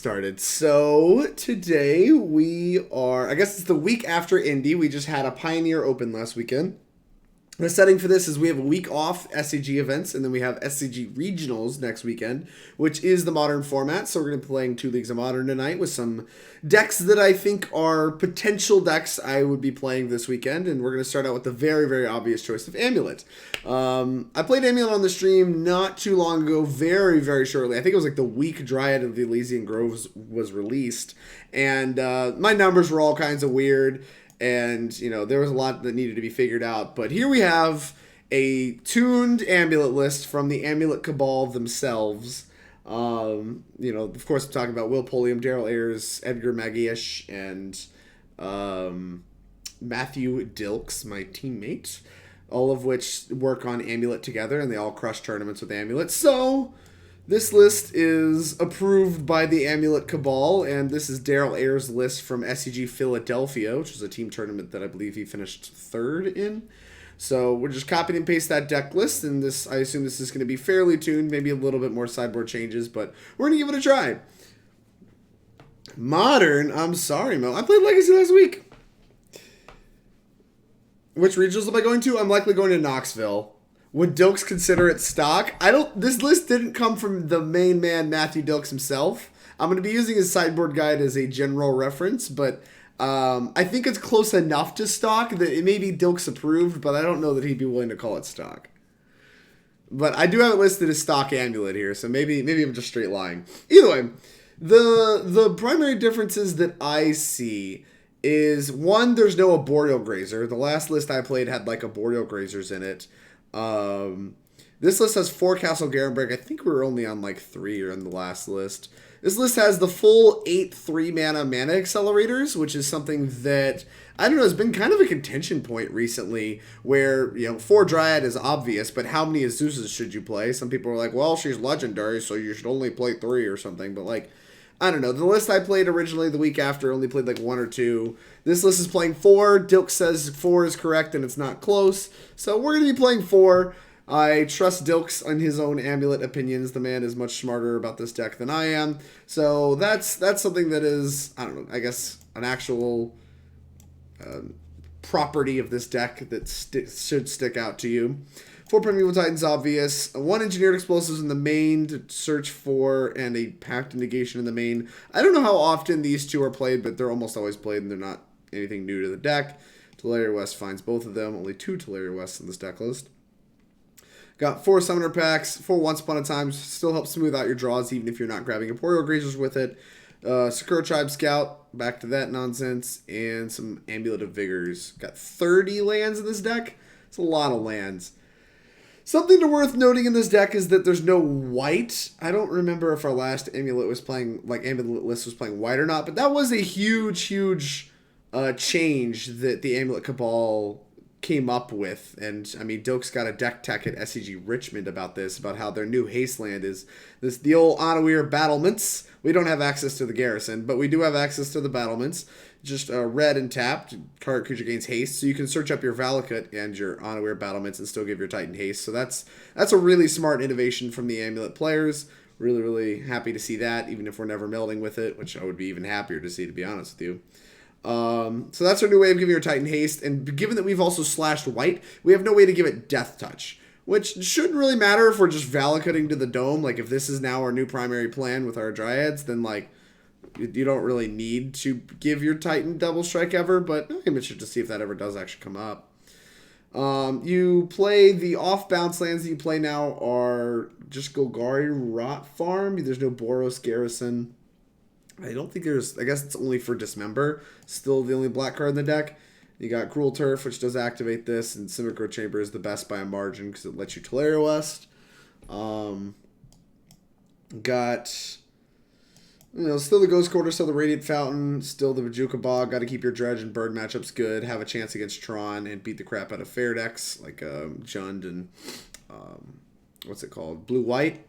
started. So today we are, I guess it's the week after Indy. We just had a Pioneer Open last weekend. The setting for this is we have a week off SCG events, and then we have SCG Regionals next weekend, which is the Modern format. So we're going to be playing 2 Leagues of Modern tonight with some decks that I think are potential decks I would be playing this weekend. And we're going to start out with the very, very obvious choice of Amulet. I played Amulet on the stream not too long ago, very, very shortly. I think it was like the week Dryad of the Ilysian Groves was released. And my numbers were all kinds of weird. And, you know, there was a lot that needed to be figured out. But here we have a tuned amulet list from the Amulet Cabal themselves. You know, of course, I'm talking about Will Pulliam, Daryl Ayers, Edgar Magiash, and Matthew Dilks, my teammate. All of which work on Amulet together, and they all crush tournaments with Amulet. So this list is approved by the Amulet Cabal, and this is Daryl Ayers' list from SCG Philadelphia, which was a team tournament that I believe he finished 3rd in. So we're just copying and paste that deck list, and this, I assume this is going to be fairly tuned, maybe a little bit more sideboard changes, but we're going to give it a try. Modern, I'm sorry, Mo. I played Legacy last week. Which regionals am I going to? I'm likely going to Knoxville. Would Dilks consider it stock? This list didn't come from the main man, Matthew Dilks himself. I'm going to be using his sideboard guide as a general reference, but I think it's close enough to stock that it may be Dilks approved, but I don't know that he'd be willing to call it stock. But I do have it listed as stock Amulet here, so maybe I'm just straight lying. Either way, the primary differences that I see is, one, there's no Arboreal Grazer. The last list I played had like Arboreal Grazers in it. This list has 4 Castle Garenbrig. I think we were only on like 3 or in the last list. This list has the full 8 3-mana mana accelerators, which is something that, I don't know, has been kind of a contention point recently where, you know, 4 Dryad is obvious, but how many Azusas should you play? Some people are like, well, she's legendary, so you should only play 3 or something, but like, I don't know. The list I played originally the week after only played like 1 or 2. This list is playing 4. Dilk says 4 is correct and it's not close. So we're going to be playing 4. I trust Dilks on his own Amulet opinions. The man is much smarter about this deck than I am. So that's something that is, I don't know, I guess an actual property of this deck that should stick out to you. 4 Primeval Titans, obvious. 1 Engineered Explosives in the main to search for, and a Pact of Negation in the main. I don't know how often these 2 are played, but they're almost always played, and they're not anything new to the deck. Tolaria West finds both of them. Only 2 Tolaria Wests in this deck list. Got 4 Summoner Packs. 4 Once Upon a Time. Still helps smooth out your draws, even if you're not grabbing Arboreal Grazers with it. Sakura-Tribe Scout. Back to that nonsense. And some Amulet of Vigors. Got 30 lands in this deck. It's a lot of lands. Something worth noting in this deck is that there's no white. I don't remember if our last Amulet was playing, like Amulet list was playing white or not, but that was a huge, huge change that the Amulet Cabal came up with. And I mean, Dilks got a deck tech at SCG Richmond about this, about how their new haste land is the old Hanweir Battlements. We don't have access to the garrison, but we do have access to the battlements. Just red and tapped. Target creature gains haste, so you can search up your Valakut and your Hanweir Battlements and still give your Titan haste. So that's a really smart innovation from the Amulet players. Really, really happy to see that, even if we're never melding with it, which I would be even happier to see, to be honest with you. So that's our new way of giving your Titan haste, and given that we've also slashed white, we have no way to give it Death Touch, which shouldn't really matter if we're just Valakuting to the dome. Like, if this is now our new primary plan with our Dryads, then like, you don't really need to give your Titan double strike ever, but I'm interested to see if that ever does actually come up. You play the off-bounce lands that you play now are just Golgari Rot Farm. There's no Boros Garrison. I don't think there's, I guess it's only for Dismember. Still the only black card in the deck. You got Gruul Turf, which does activate this, and Simic Chamber is the best by a margin because it lets you Tolaria West. Got, you know, still the Ghost Quarter, still the Radiant Fountain, still the Bojuka Bog. Got to keep your Dredge and Bird matchups good. Have a chance against Tron and beat the crap out of fair decks like Jund and what's it called? Blue-White.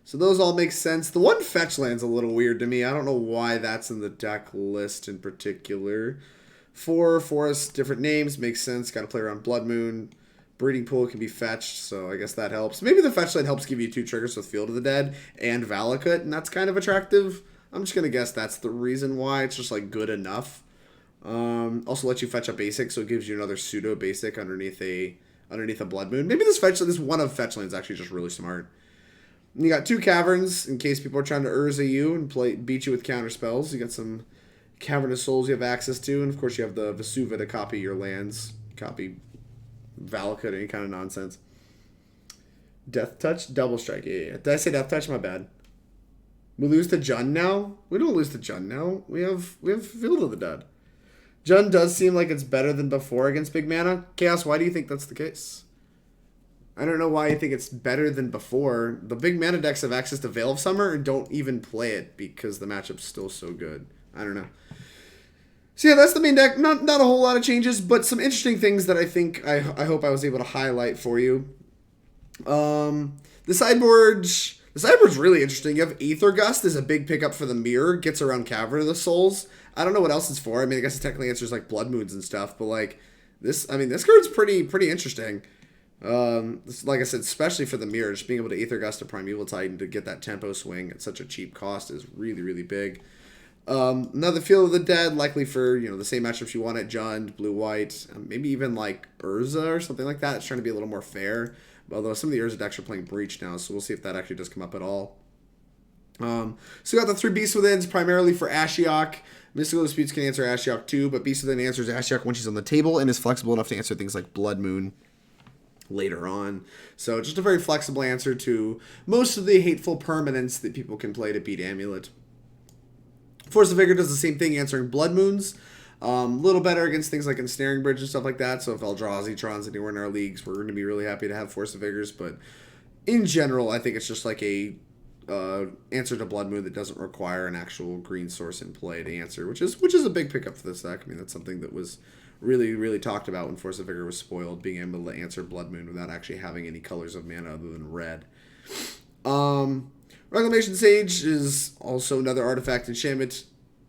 So those all make sense. The one fetch land's a little weird to me. I don't know why that's in the deck list in particular. 4 forests, different names, makes sense. Got to play around Blood Moon. Breeding Pool can be fetched, so I guess that helps. Maybe the fetch land helps give you 2 triggers with Field of the Dead and Valakut, and that's kind of attractive. I'm just going to guess that's the reason why. It's just like good enough. Also lets you fetch a basic, so it gives you another pseudo basic underneath a Blood Moon. Maybe this one of fetch land is actually just really smart. And you got 2 caverns in case people are trying to Urza you and beat you with counter spells. You got some Cavern of Souls you have access to, and of course you have the Vesuva to copy your lands, copy Valakut, any kind of nonsense. Death Touch, Double Strike. Yeah. Did I say Death Touch? My bad. We lose to Jund now? We don't lose to Jund now. We have Field of the Dead. Jund does seem like it's better than before against big mana. Chaos, why do you think that's the case? I don't know why you think it's better than before. The big mana decks have access to Veil of Summer and don't even play it because the matchup's still so good. I don't know. So yeah, that's the main deck. Not a whole lot of changes, but some interesting things that I think I hope I was able to highlight for you. The sideboard's really interesting. You have Aether Gust is a big pickup for the mirror. Gets around Cavern of the Souls. I don't know what else it's for. I mean, I guess it technically answers like Blood Moons and stuff, but like this card's pretty interesting. Like I said, especially for the mirror, just being able to Aether Gust a Primeval Titan to get that tempo swing at such a cheap cost is really, really big. Another Field of the Dead, likely for, the same matchups you want at Jund, blue-white, maybe even like Urza or something like that. It's trying to be a little more fair. Although some of the Urza decks are playing Breach now, so we'll see if that actually does come up at all. So we got the 3 Beast Withins, primarily for Ashiok. Mystical Disputes can answer Ashiok too, but Beast Within answers Ashiok when she's on the table and is flexible enough to answer things like Blood Moon later on. So just a very flexible answer to most of the hateful permanents that people can play to beat Amulet. Force of Vigor does the same thing, answering Blood Moons. A little better against things like Ensnaring Bridge and stuff like that. So if Eldrazi Tron's anywhere in our leagues, we're going to be really happy to have Force of Vigors. But in general, I think it's just like a answer to Blood Moon that doesn't require an actual green source in play to answer, which is a big pickup for this deck. I mean, that's something that was really, really talked about when Force of Vigor was spoiled, being able to answer Blood Moon without actually having any colors of mana other than red. Reclamation Sage is also another artifact enchantment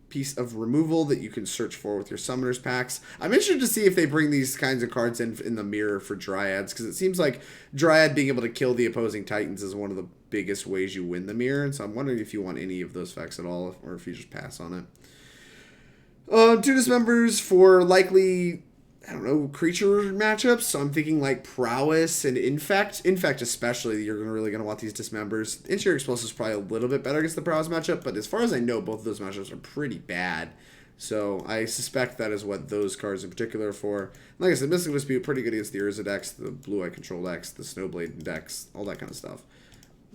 piece of removal that you can search for with your Summoners packs. I'm interested to see if they bring these kinds of cards in the mirror for Dryads, because it seems like Dryad being able to kill the opposing Titans is one of the biggest ways you win the mirror, and so I'm wondering if you want any of those effects at all, or if you just pass on it. 2 Dismembers for likely, creature matchups. So I'm thinking like Prowess and Infect. Infect especially, you're really going to want these Dismembers. Interior Explosive is probably a little bit better against the Prowess matchup, but as far as I know, both of those matchups are pretty bad. So I suspect that is what those cards in particular are for. Like I said, Mystical Dispute, pretty good against the Urza decks, the Blue-Eye Control decks, the Snowblade decks, all that kind of stuff.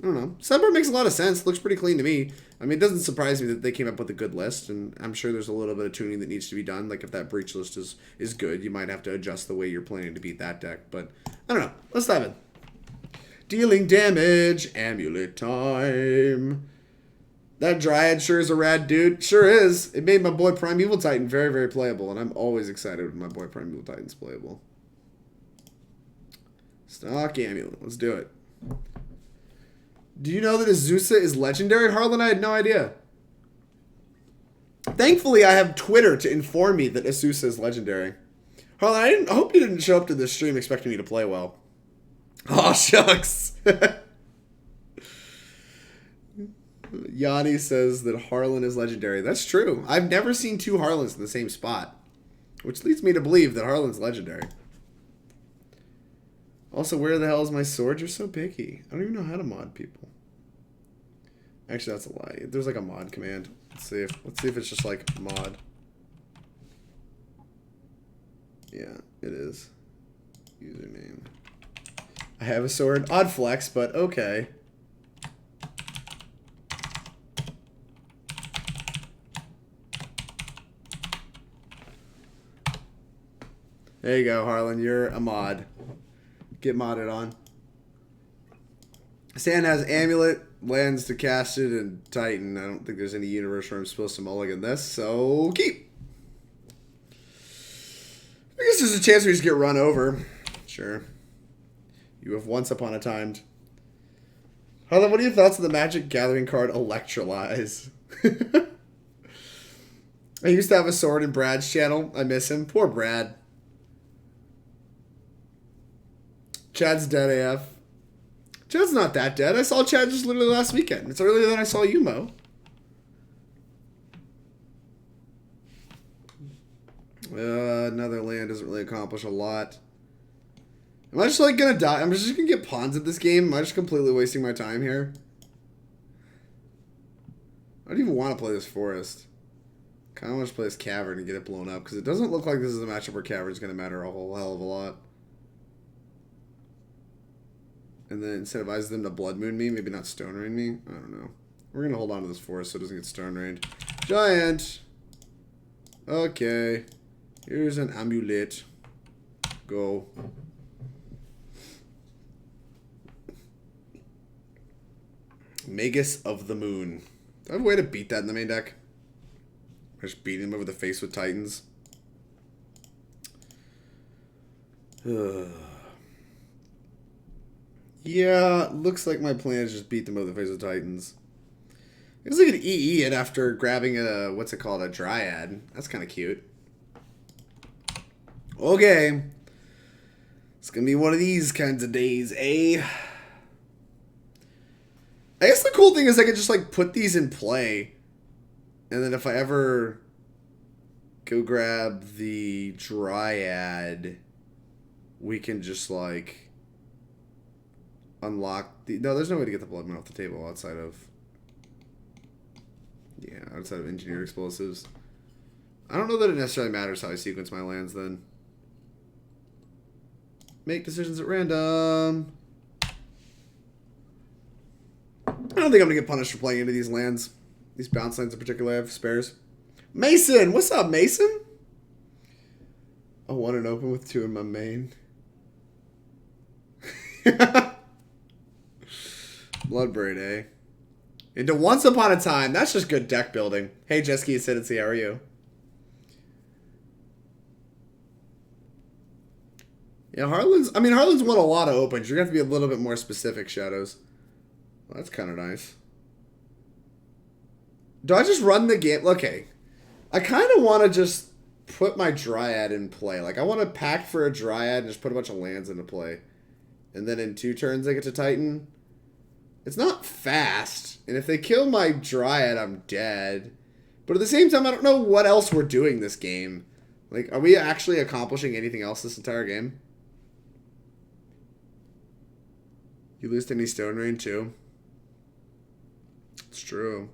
I don't know. Sideboard makes a lot of sense. Looks pretty clean to me. I mean, it doesn't surprise me that they came up with a good list, and I'm sure there's a little bit of tuning that needs to be done. Like, if that Breach list is good, you might have to adjust the way you're planning to beat that deck. But, I don't know. Let's dive in. Dealing damage. Amulet time. That Dryad sure is a rad dude. Sure is. It made my boy Primeval Titan very, very playable, and I'm always excited when my boy Primeval Titan's playable. Stock Amulet. Let's do it. Do you know that Azusa is legendary? Harlan, I had no idea. Thankfully, I have Twitter to inform me that Azusa is legendary. Harlan, I hope you didn't show up to this stream expecting me to play well. Aw, shucks. Yanni says that Harlan is legendary. That's true. I've never seen 2 Harlans in the same spot, which leads me to believe that Harlan's legendary. Also, where the hell is my sword? You're so picky. I don't even know how to mod people. Actually, that's a lie. There's like a mod command. Let's see if it's just like mod. Yeah, it is. Username. I have a sword. Odd flex, but okay. There you go, Harlan. You're a mod. Get modded on. Stan has Amulet, lands to cast it, and Titan. I don't think there's any universe where I'm supposed to mulligan this, so keep. I guess there's a chance we just get run over. Sure. You have once upon a time. Harlan, what are your thoughts on the Magic Gathering card Electrolyze? I used to have a sword in Brad's channel. I miss him. Poor Brad. Chad's dead AF. Chad's not that dead. I saw Chad just literally last weekend. It's earlier than I saw you, Mo. Another land doesn't really accomplish a lot. Am I just like gonna die? I'm just gonna get pawns at this game. Am I just completely wasting my time here? I don't even want to play this forest. Kind of want to play this cavern and get it blown up because it doesn't look like this is a matchup where cavern's gonna matter a whole hell of a lot. And then incentivize them to Blood Moon me, maybe not Stone Rain me. I don't know. We're gonna hold on to this forest so it doesn't get Stone Rained. Giant. Okay. Here's an amulet. Go. Magus of the Moon. Do I have a way to beat that in the main deck? Or just beat him over the face with Titans? Yeah, looks like my plan is just beat them over the face with Titans. I guess I could EE it after grabbing a, what's it called, a Dryad. That's kind of cute. Okay. It's going to be one of these kinds of days, eh? I guess the cool thing is I could just, like, put these in play. And then if I ever go grab the Dryad, we can just, like, unlock the... No, there's no way to get the Blood Moon off the table outside of... Yeah, outside of Engineered Explosives. I don't know that it necessarily matters how I sequence my lands, then. Make decisions at random. I don't think I'm going to get punished for playing into these lands. These bounce lands in particular, I have spares. Mason! What's up, Mason? I want an open with 2 in my main. Bloodbraid, eh? Into Once Upon a Time. That's just good deck building. Hey, Jesky Acidity, how are you? Yeah, Harlan's won a lot of opens. You're going to have to be a little bit more specific, Shadows. Well, that's kind of nice. Do I just run the game? Okay. I kind of want to just put my Dryad in play. Like, I want to pack for a Dryad and just put a bunch of lands into play. And then in 2 turns, I get to Titan. It's not fast. And if they kill my Dryad, I'm dead. But at the same time, I don't know what else we're doing this game. Like, are we actually accomplishing anything else this entire game? You lose to any Stone Rain, too? It's true.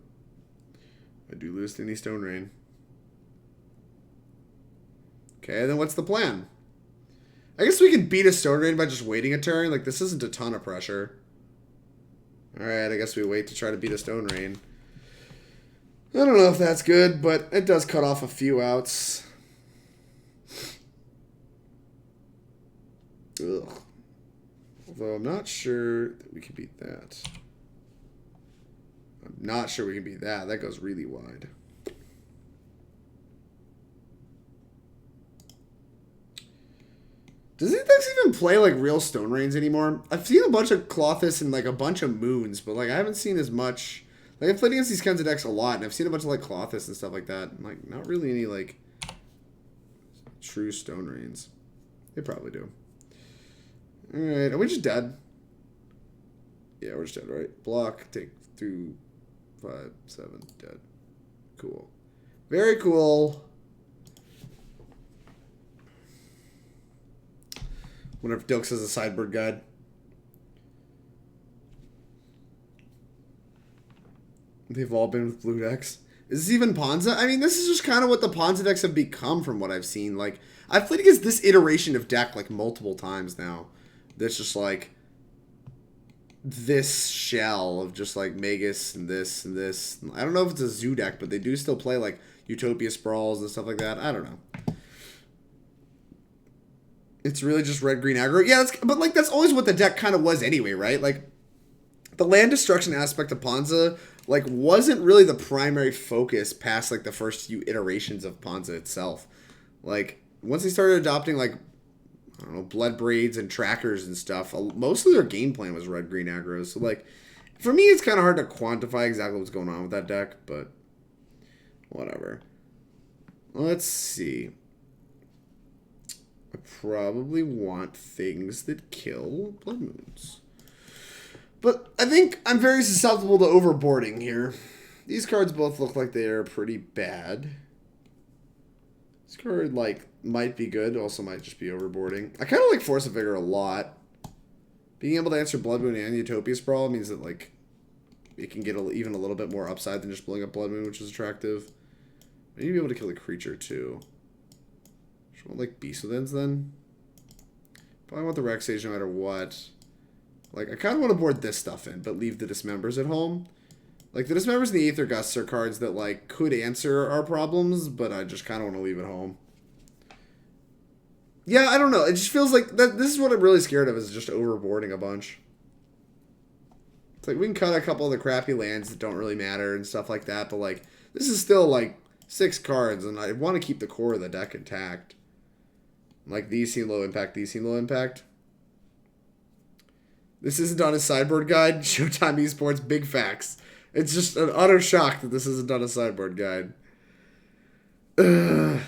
I do lose to any Stone Rain. Okay, then what's the plan? I guess we can beat a Stone Rain by just waiting a turn. Like, this isn't a ton of pressure. Alright, I guess we wait to try to beat a Stone Rain. I don't know if that's good, but it does cut off a few outs. Ugh. Although I'm not sure that we can beat that. I'm not sure we can beat that. That goes really wide. Does these decks even play, like, real Stone Rains anymore? I've seen a bunch of Clothis and, like, a bunch of Moons, but, like, I haven't seen as much. Like, I've played against these kinds of decks a lot, and I've seen a bunch of, like, Clothis and stuff like that. And, like, not really any, like, true Stone Rains. They probably do. Alright, are we just dead? Yeah, we're just dead, right? Block, take 2, 5, 7, dead. Cool. Very cool. Whenever Dukes has a sideboard guide. They've all been with blue decks. Is this even Ponza? I mean, this is just kind of what the Ponza decks have become from what I've seen. Like, I've played against this iteration of deck, like, multiple times now. That's just, like, this shell of just, like, Magus and this and this. I don't know if it's a zoo deck, but they do still play, like, Utopia Sprawls and stuff like that. I don't know. It's really just red-green aggro. Yeah, but, like, that's always what the deck kind of was anyway, right? Like, the land destruction aspect of Ponza, like, wasn't really the primary focus past, like, the first few iterations of Ponza itself. Like, once they started adopting, like, I don't know, blood braids and trackers and stuff, most of their game plan was red-green aggro. So, like, for me, it's kind of hard to quantify exactly what's going on with that deck, but whatever. Let's see. I probably want things that kill Blood Moons. But I think I'm very susceptible to overboarding here. These cards both look like they are pretty bad. This card, like, might be good. Also might just be overboarding. I kind of like Force of Vigor a lot. Being able to answer Blood Moon and Utopia Sprawl means that, like, it can get even a little bit more upside than just blowing up Blood Moon, which is attractive. I need to be able to kill a creature, too. Just want, like, Beast Withins, then. Probably want the Rex Sage no matter what. Like, I kind of want to board this stuff in, but leave the Dismembers at home. Like, the Dismembers and the Aether Gusts are cards that, like, could answer our problems, but I just kind of want to leave at home. Yeah, I don't know. It just feels like that. This is what I'm really scared of, is just overboarding a bunch. It's like, we can cut a couple of the crappy lands that don't really matter and stuff like that, but, like, this is still, like, 6 cards, and I want to keep the core of the deck intact. Like, these seem low impact, these seem low impact. This isn't on a sideboard guide. Showtime Esports, big facts. It's just an utter shock that this isn't on a sideboard guide. Ugh.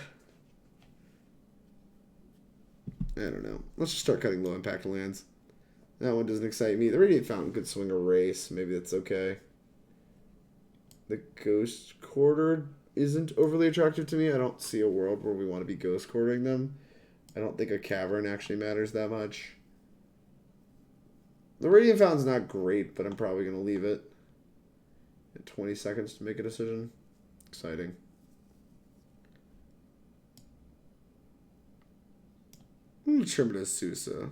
I don't know. Let's just start cutting low impact lands. That one doesn't excite me. The Radiant Fountain could swing a race. Maybe that's okay. The Ghost Quarter isn't overly attractive to me. I don't see a world where we want to be Ghost Quartering them. I don't think a Cavern actually matters that much. The Radiant Fountain's not great, but I'm probably going to leave it. 20 seconds to make a decision. Exciting. I'm going to trim it as Azusa.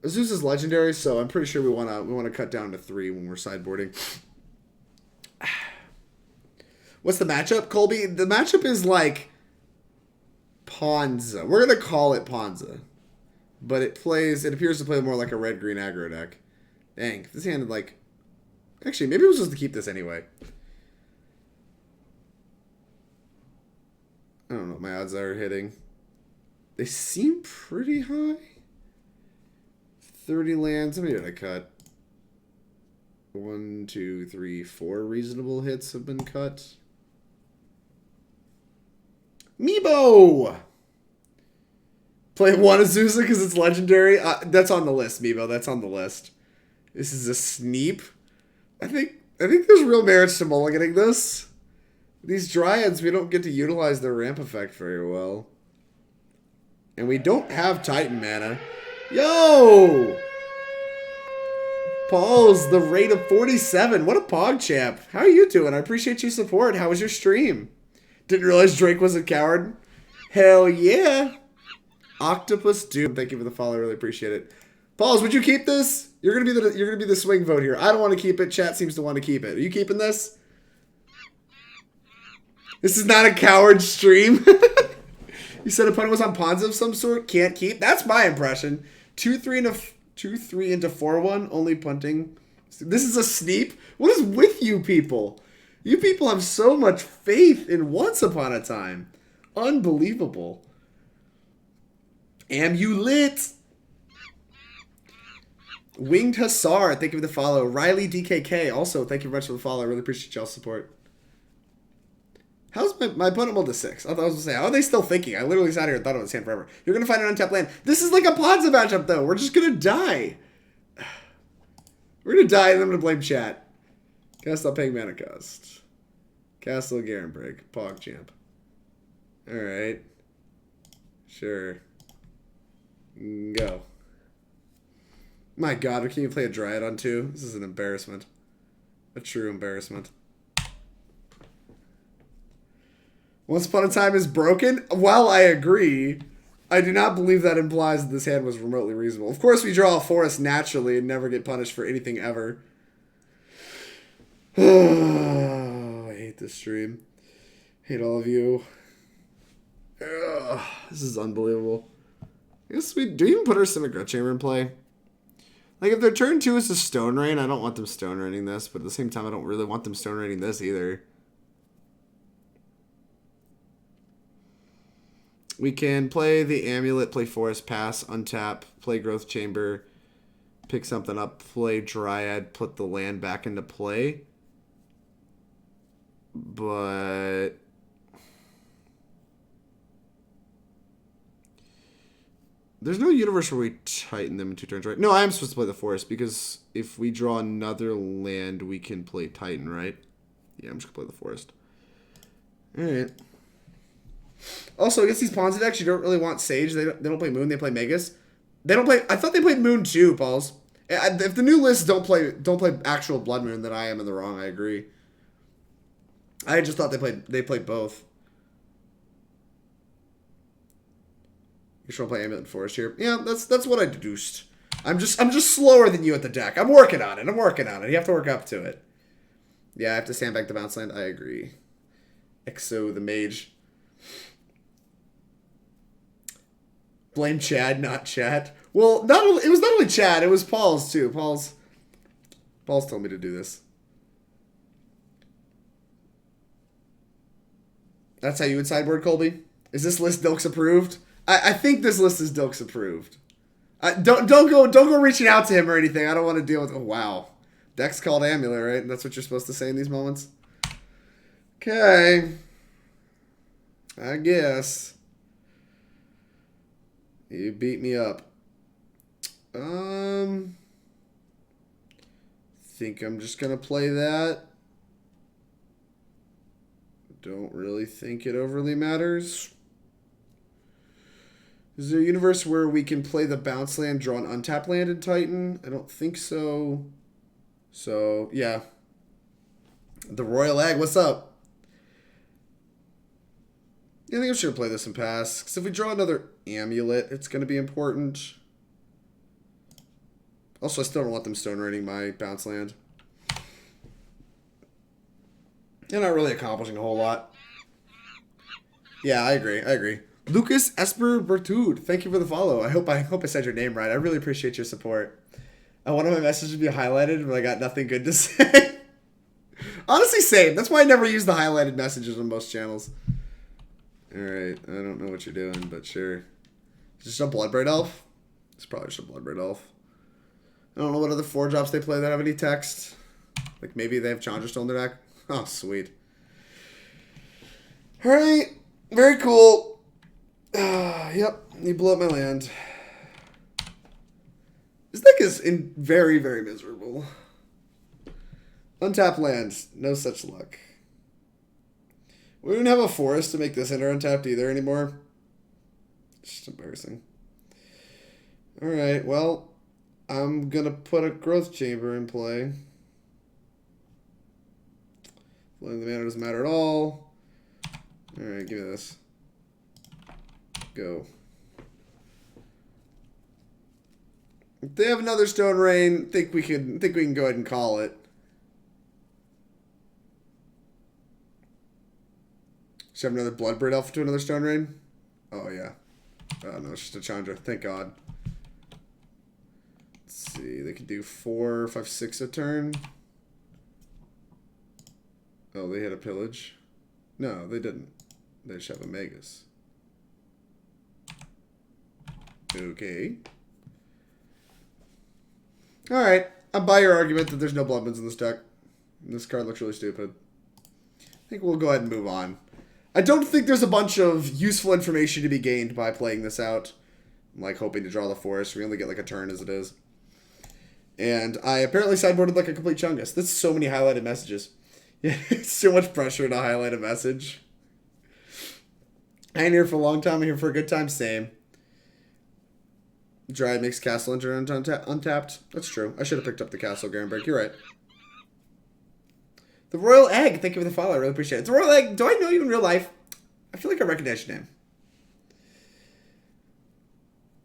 Azusa's legendary, so I'm pretty sure we want to cut down to 3 when we're sideboarding. What's the matchup, Colby? The matchup is like Ponza. We're going to call it Ponza. But it appears to play more like a red-green aggro deck. Dang, this hand, like... Actually, maybe we're supposed to keep this anyway. I don't know what my odds are hitting. They seem pretty high. 30 lands. How many did I cut? 1, 2, 3, 4 reasonable hits have been cut. Meebo! Play 1 Azusa because it's legendary. That's on the list, Meebo. That's on the list. This is a Sneep. I think there's real merits to mulliganing this. These Dryads, we don't get to utilize their ramp effect very well. And we don't have Titan mana. Yo! Paul's the rate of 47. What a pog champ. How are you doing? I appreciate your support. How was your stream? Didn't realize Drake was a coward. Hell yeah. Octopus Doom. Thank you for the follow. I really appreciate it. Pauls, would you keep this? You're gonna be the swing vote here. I don't want to keep it. Chat seems to want to keep it. Are you keeping this? This is not a coward stream. You said opponent was on Ponza of some sort. Can't keep. That's my impression. 2-3 into 4-1. Only punting. This is a Sneep. What is with you people? You people have so much faith in Once Upon a Time. Unbelievable. Amulet. Winged Hussar, thank you for the follow. Riley DKK, also, thank you very much for the follow. I really appreciate y'all's support. How's my opponent rolled to 6? I thought I was going to say, how are they still thinking? I literally sat here and thought about this hand forever. You're going to find an untapped land. This is like a Ponza matchup, though. We're just going to die. We're going to die, and I'm going to blame chat. Cast up paying mana cost. Castle Garenbrig. Pog champ. Alright. Sure. Go. My god, can you play a Dryad on 2? This is an embarrassment. A true embarrassment. Once Upon a Time is broken? While I agree, I do not believe that implies that this hand was remotely reasonable. Of course, we draw a forest naturally and never get punished for anything ever. Oh, I hate this stream. Hate all of you. Ugh, this is unbelievable. I guess do we even put our Simic Grut Chamber in play? Like, if their turn 2 is a Stone Rain, I don't want them Stone Raining this, but at the same time, I don't really want them Stone Raining this either. We can play the Amulet, play Forest, pass, untap, play Growth Chamber, pick something up, play Dryad, put the land back into play. But... there's no universe where we Titan them in 2 turns, right? No, I am supposed to play the Forest, because if we draw another land, we can play Titan, right? Yeah, I'm just going to play the Forest. Alright. Also, against these Ponza decks, you don't really want Sage. They don't play Moon. They play Magus. They don't play. I thought they played Moon too, Pauls. If the new lists don't play actual Blood Moon, then I am in the wrong. I agree. I just thought they played both. You should play Amulet Forest here. Yeah, that's what I deduced. I'm just slower than you at the deck. I'm working on it. You have to work up to it. Yeah, I have to sandbag the bounce land. I agree. Exo the mage. Blame Chad, not Chad. Well, it was not only Chad, it was Paul's too. Paul's told me to do this. That's how you would sideboard, Colby? Is this list Dilks approved? I think this list is Dilks approved. Don't go reaching out to him or anything. I don't want to deal with. Oh wow, deck's called Amulet, right? That's what you're supposed to say in these moments. Okay, I guess you beat me up. Think I'm just gonna play that. Don't really think it overly matters. Is there a universe where we can play the bounce land, draw an untapped land in Titan? I don't think so. So, yeah. The Royal Egg, what's up? I think I'm just going to play this and pass. Because if we draw another Amulet, it's going to be important. Also, I still don't want them stone raining my bounce land. They're not really accomplishing a whole lot. Yeah, I agree. Lucas Esper Bertude, thank you for the follow. I hope I said your name right. I really appreciate your support. I wanted my message to be highlighted, but I got nothing good to say. Honestly, same. That's why I never use the highlighted messages on most channels. Alright, I don't know what you're doing, but sure. Is this a Bloodbraid Elf? It's probably just a Bloodbraid Elf. I don't know what other 4-drops they play that have any text. Like maybe they have Chandrastone in their deck. Oh, sweet. Alright, very cool. Yep, you blew up my land. This deck is very, very miserable. Untapped land, no such luck. We don't have a forest to make this enter untapped either anymore. It's just embarrassing. Alright, well, I'm gonna put a growth chamber in play. Flowing the mana doesn't matter at all. Alright, give me this. Go. If they have another Stone Rain, think we can go ahead and call it. Should have another Bloodbraid Elf to another Stone Rain? Oh yeah. Oh no, it's just a Chandra. Thank God. Let's see, they could do 4, 5, 6 a turn. Oh, they had a Pillage. No, they didn't. They just have a Magus. Okay. Alright. I'll buy your argument that there's no Bloodmans in this deck. This card looks really stupid. I think we'll go ahead and move on. I don't think there's a bunch of useful information to be gained by playing this out. I'm like hoping to draw the forest. We only get like a turn as it is. And I apparently sideboarded like a complete chungus. That's so many highlighted messages. Yeah, it's so much pressure to highlight a message. I ain't here for a long time. I'm here for a good time. Same. Dryad makes Castle enter untapped. That's true. I should have picked up the Castle Garenbrig. You're right. The Royal Egg. Thank you for the follow. I really appreciate it. The Royal Egg. Do I know you in real life? I feel like I recognize your name.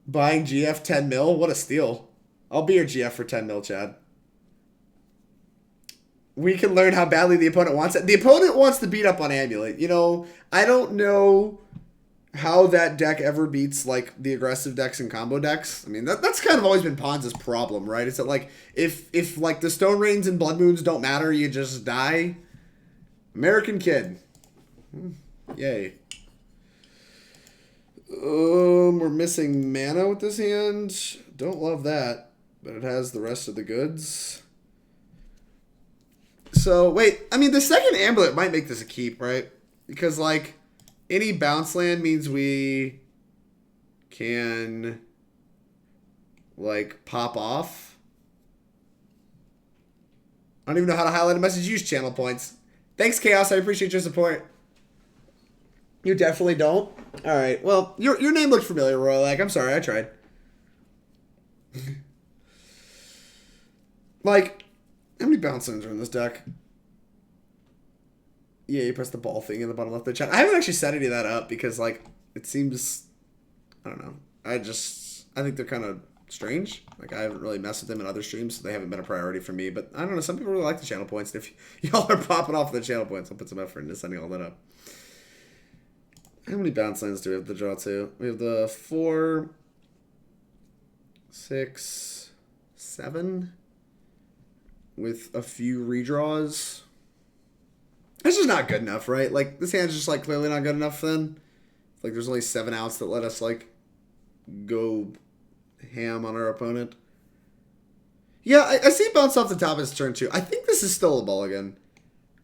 Buying GF 10 mil? What a steal. I'll be your GF for 10 mil, Chad. We can learn how badly the opponent wants it. The opponent wants to beat up on Amulet. You know, I don't know how that deck ever beats, like, the aggressive decks and combo decks. I mean, that's kind of always been Ponza's problem, right? It's that, like, if like, the Stone Rains and Blood Moons don't matter, you just die. American kid. Yay. We're missing mana with this hand. Don't love that, but it has the rest of the goods. So, wait, I mean, the second Amulet might make this a keep, right? Because, like, any bounce land means we can, like, pop off. I don't even know how to highlight a message. Use channel points. Thanks, Chaos. I appreciate your support. You definitely don't? Alright, well, your name looked familiar, Royal. Like, I'm sorry, I tried. Like, how many bounce zones are in this deck? Yeah, you press the ball thing in the bottom left of the chat. I haven't actually set any of that up because, like, it seems... I don't know. I think they're kind of strange. Like, I haven't really messed with them in other streams, so they haven't been a priority for me. But, I don't know, some people really like the channel points. And if y'all are popping off the channel points, I'll put some effort into setting all that up. How many bounce lands do we have to draw to? We have the 4, 6, 7... with a few redraws. That's just not good enough, right? Like, this hand's just, like, clearly not good enough then. Like, there's only 7 outs that let us, like, go ham on our opponent. Yeah, I see bounce off the top of his turn, too. I think this is still a mulligan.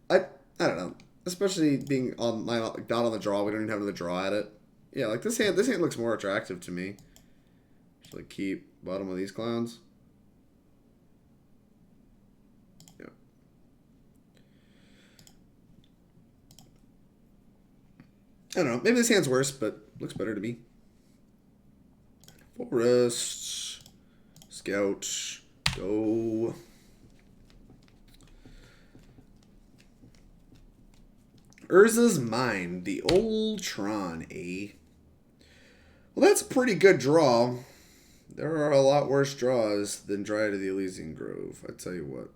I don't know. Especially being on my, like, not on the draw. We don't even have the draw at it. Yeah, like, this hand looks more attractive to me. Just, like, keep bottom of these clowns. I don't know. Maybe this hand's worse, but looks better to me. Forest. Scout. Go. Urza's Mind. The old Tron, eh? Well, that's a pretty good draw. There are a lot worse draws than Dryad of the Ilysian Grove. I tell you what.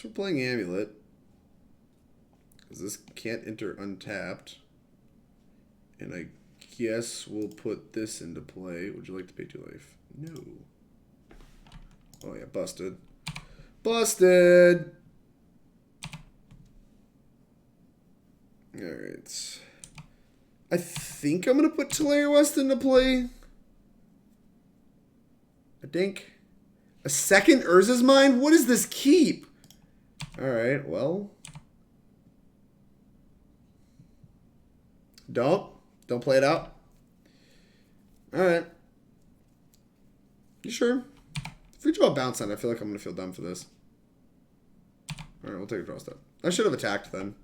We're playing Amulet. Because this can't enter untapped. And I guess we'll put this into play. Would you like to pay 2 life? No. Oh yeah, busted. Busted! Alright. I think I'm going to put Tolaria West into play. I think. A second Urza's Mind? What does this keep? Alright, well. Don't play it out. Alright. You sure? If we draw a bounce on, I feel like I'm going to feel dumb for this. Alright, we'll take a draw step. I should have attacked then.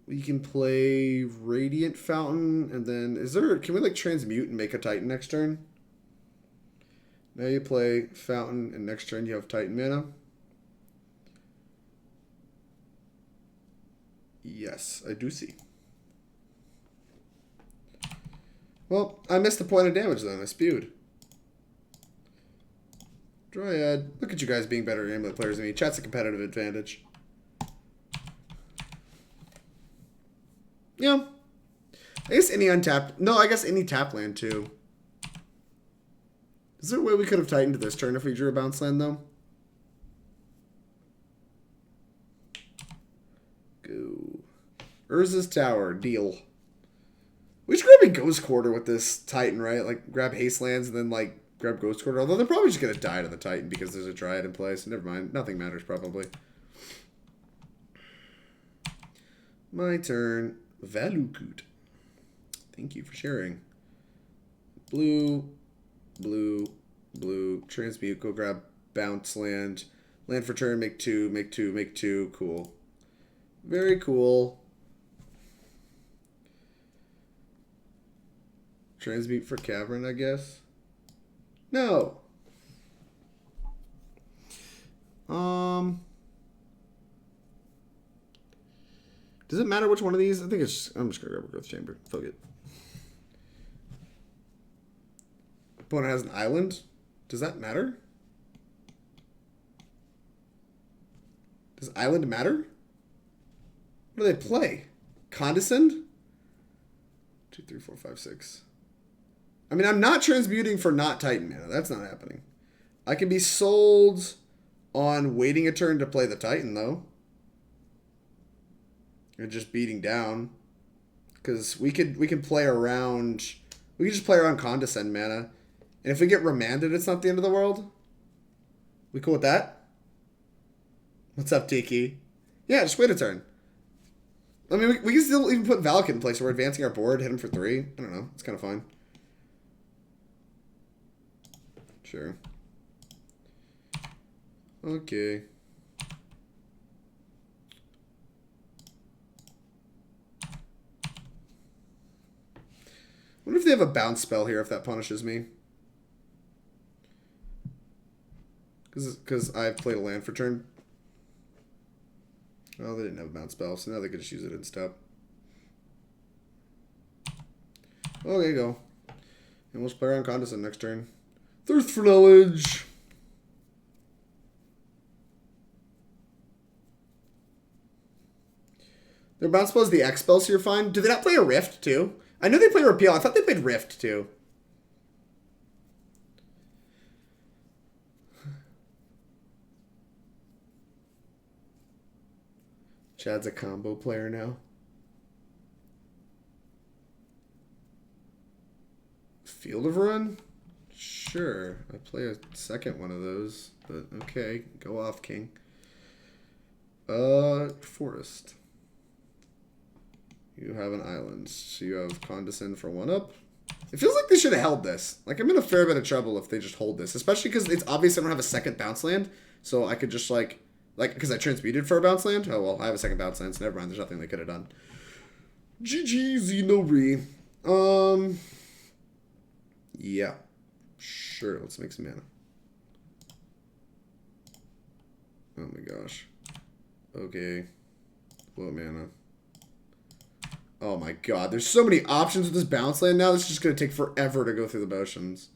We can play Radiant Fountain, and then can we like transmute and make a Titan next turn? Now you play Fountain, and next turn you have Titan mana. Yes, I do see. Well, I missed the point of damage then. I spewed. Dryad. Look at you guys being better Amulet players than me. Chat's a competitive advantage. Yeah. I guess any untapped... No, I guess any tap land, too. Is there a way we could have tightened this turn if we drew a bounce land, though? Go. Urza's Tower. Deal. We should grab a Ghost Quarter with this Titan, right? Like, grab haste lands and then, like, grab Ghost Quarter. Although they're probably just going to die to the Titan because there's a Dryad in play, so never mind. Nothing matters, probably. My turn. Valakut. Thank you for sharing. Blue, blue, blue. Transmute. Go grab bounce land. Land for turn. Make 2, make 2, make 2. Cool. Very cool. Transmute for Cavern, I guess. No. Does it matter which one of these? I think it's just, I'm just going to grab a Growth Chamber. Fuck it. Opponent has an island? Does that matter? Does island matter? What do they play? Condescend? 2, 3, 4, 5, 6. I mean, I'm not transmuting for not Titan mana. That's not happening. I can be sold on waiting a turn to play the Titan, though. And just beating down. Because we can play around... We can just play around Condescend mana. And if we get remanded, it's not the end of the world. We cool with that? What's up, Tiki? Yeah, just wait a turn. I mean, we can still even put Valakut in place. So we're advancing our board, hit him for 3. I don't know. It's kind of fun. Sure. Okay. Wonder if they have a bounce spell here, if that punishes me. Because I've played a land for turn. Oh, they didn't have a bounce spell, so now they could just use it in step. Okay, go. And we'll just play around Condescend next turn. Thirst for Knowledge. Their bounce spell is the X spell, so you're fine. Do they not play a Rift, too? I know they play Repeal. I thought they played Rift, too. Chad's a combo player now. Field of Ruin? Sure. I play a second one of those. But okay. Go off, King. Forest. You have an island. So you have Condescend for 1-up. It feels like they should have held this. Like, I'm in a fair bit of trouble if they just hold this. Especially because it's obvious I don't have a second bounce land. So I could just, like, because I transmuted for a bounce land. Oh, well, I have a second bounce land, so never mind. There's nothing they could have done. GG, Xenori. Yeah. Sure, let's make some mana. Oh my gosh. Okay. Low mana. Oh my god, there's so many options with this bounce land now. This is just going to take forever to go through the motions.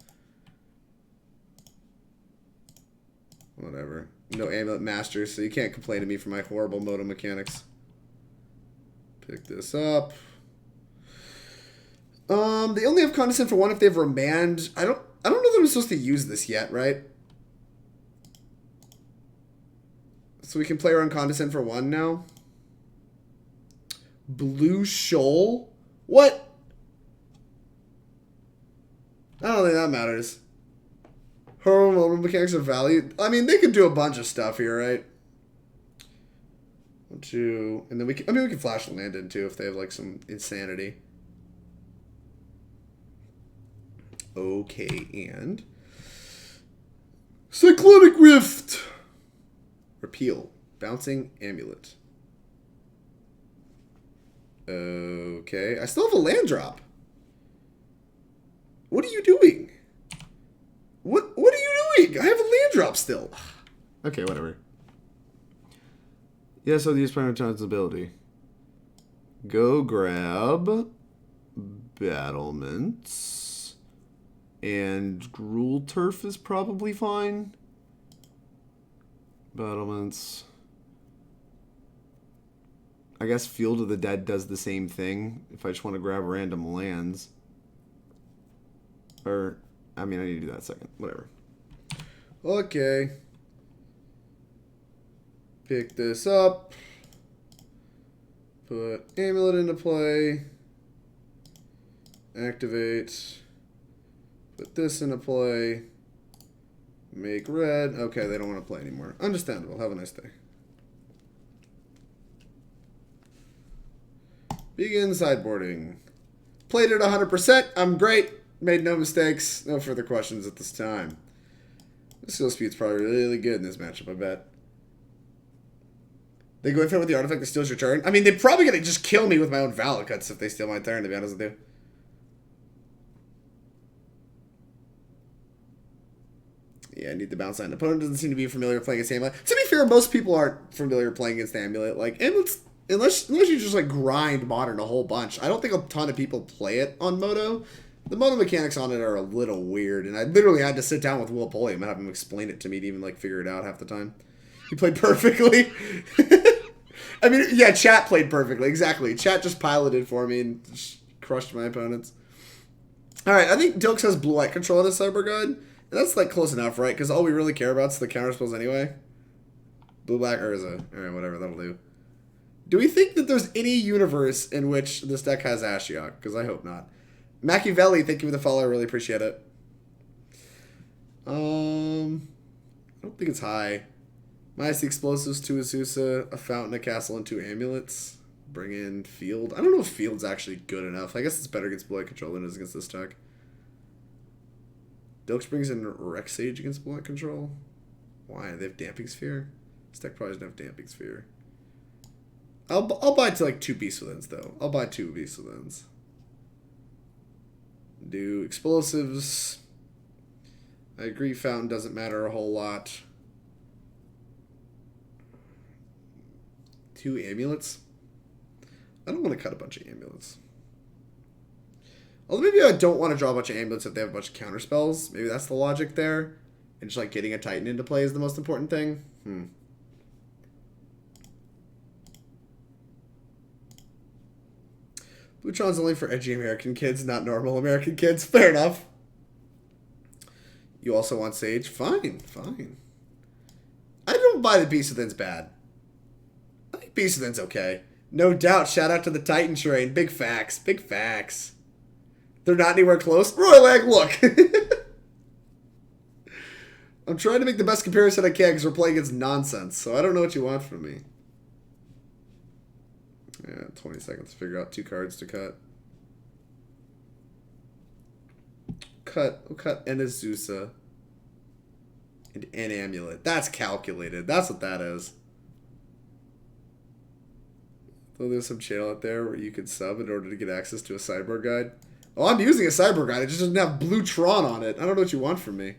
Whatever. No Amulet Master, so you can't complain to me for my horrible moto mechanics. Pick this up. They only have Condescend for 1 if they have Remand. I don't know that I'm supposed to use this yet, right? So we can play around Condescend for 1 now. Blue Shoal? What? I don't think that matters. Horrible mechanics of value. I mean, they could do a bunch of stuff here, right? 1, 2, and then we can, we can flash the land in too if they have like some insanity. Okay, and Cyclonic Rift. Repeal. Bouncing Amulet. Okay, I still have a land drop. What are you doing? What are you doing? I have a land drop still. Okay, whatever. Yeah, so use Primeval Titan's ability. Go grab Battlements. And Gruul Turf is probably fine. Battlements. I guess Field of the Dead does the same thing if I just want to grab random lands. Or, I mean, I need to do that second. Whatever. Okay. Pick this up. Put Amulet into play. Activate. Put this into play. Make red. Okay, they don't want to play anymore. Understandable. Have a nice day. Begin sideboarding. Played it 100%. I'm great. Made no mistakes. No further questions at this time. This skill speed's probably really good in this matchup, I bet. They go in with the artifact that steals your turn. I mean, they're probably going to just kill me with my own Valakuts if they steal my turn, to be honest with you. Yeah, I need the bounce line. Opponent doesn't seem to be familiar playing against Amulet. To be fair, most people aren't familiar playing against Amulet. Like, Amulet's, unless you just, like, grind Modern a whole bunch. I don't think a ton of people play it on Moto. The Moto mechanics on it are a little weird, and I literally had to sit down with Will Pulliam and have him explain it to me to even, like, figure it out half the time. He played perfectly. I mean, yeah, chat played perfectly. Exactly. Chat just piloted for me and just crushed my opponents. Alright, I think Dilks has blue-white control in his Sideboard guide. And that's, like, close enough, right? Because all we really care about is the counter spells anyway. Blue-black Urza. Alright, whatever. That'll do. Do we think that there's any universe in which this deck has Ashiok? Because I hope not. Machiavelli, thank you for the follow. I really appreciate it. I don't think it's high. Minus the explosives, 2 Azusa, a fountain, a castle, and 2 amulets. Bring in Field. I don't know if Field's actually good enough. I guess it's better against blue control than it is against this deck. Dilks brings in Rex Sage against Blunt Control. Why? They have Damping Sphere? This deck probably doesn't have Damping Sphere. I'll buy to like 2 Beast Withins though. I'll buy 2 Beast Withins. Do explosives. I agree Fountain doesn't matter a whole lot. 2 amulets. I don't want to cut a bunch of amulets. Although maybe I don't want to draw a bunch of amulets if they have a bunch of counter spells. Maybe that's the logic there. And just like getting a Titan into play is the most important thing. Blue Tron's only for edgy American kids, not normal American kids. Fair enough. You also want Sage? Fine, fine. I don't buy the Beast Within's bad. I think Beast Within's okay. No doubt, shout out to the Titan train. Big facts, big facts. They're not anywhere close. Royal Egg, look. I'm trying to make the best comparison I can because we're playing against nonsense, so I don't know what you want from me. Yeah, 20 seconds to figure out 2 cards to cut. We'll cut an Azusa. And an Amulet. That's calculated. That's what that is. Though there's some channel out there where you can sub in order to get access to a sideboard guide. Oh, I'm using a sideboard guide. It just doesn't have blue Tron on it. I don't know what you want from me.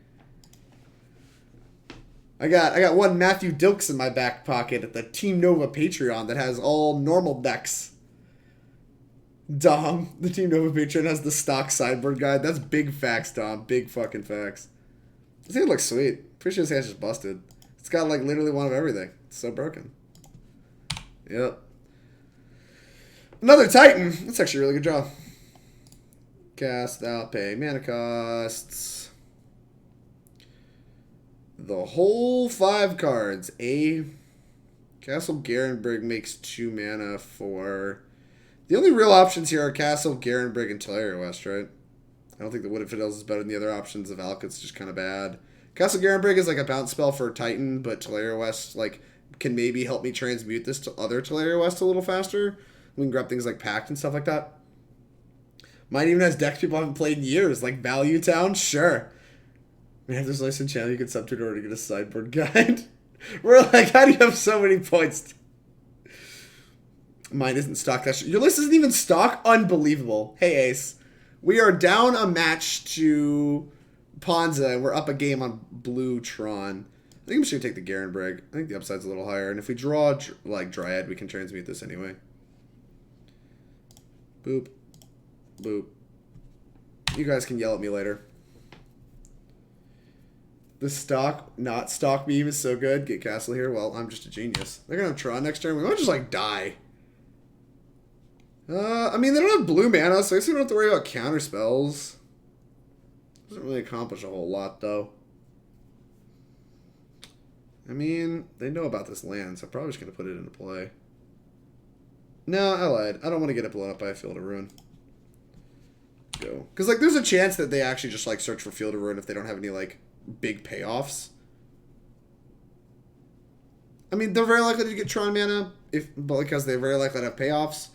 I got one Matthew Dilks in my back pocket at the Team Nova Patreon that has all normal decks. Dom, the Team Nova Patreon has the stock sideboard guide. That's big facts, Dom. Big fucking facts. This thing looks sweet. Pretty sure this hand's just busted. It's got like literally one of everything. It's so broken. Yep. Another Titan. That's actually a really good draw. Cast out, pay mana costs. The whole 5 cards. Castle Garenbrig makes 2 mana for... The only real options here are Castle Garenbrig and Tolaria West, right? I don't think the Wooded Foothills is better than the other options. The Valakut's just kind of bad. Castle Garenbrig is like a bounce spell for Titan, but Tolaria West like can maybe help me transmute this to other Tolaria West a little faster. We can grab things like Pact and stuff like that. Mine even has decks people haven't played in years, like Value Town. Sure. Man, if there's a license channel you can sub to in order to get a sideboard guide. We're like, how do you have so many points? Mine isn't stock. Your list isn't even stock? Unbelievable. Hey, Ace. We are down a match to Ponza, and we're up a game on Blue Tron. I think I'm just going to take the Garenbrig. I think the upside's a little higher. And if we draw, like, Dryad, we can transmute this anyway. Boop. Boop. You guys can yell at me later. The stock, not stock meme is so good. Get Castle here. Well, I'm just a genius. They're going to have Tron next turn. We might just, like, die. I mean, they don't have blue mana, so I guess we don't have to worry about counter spells. Doesn't really accomplish a whole lot, though. I mean, they know about this land, so I'm probably just going to put it into play. No, I lied. I don't want to get it blown up by a Field of Ruin. Go. Because, like, there's a chance that they actually just, like, search for Field of Ruin if they don't have any, like, big payoffs. I mean, they're very likely to get Tron mana, because they're very likely to have payoffs.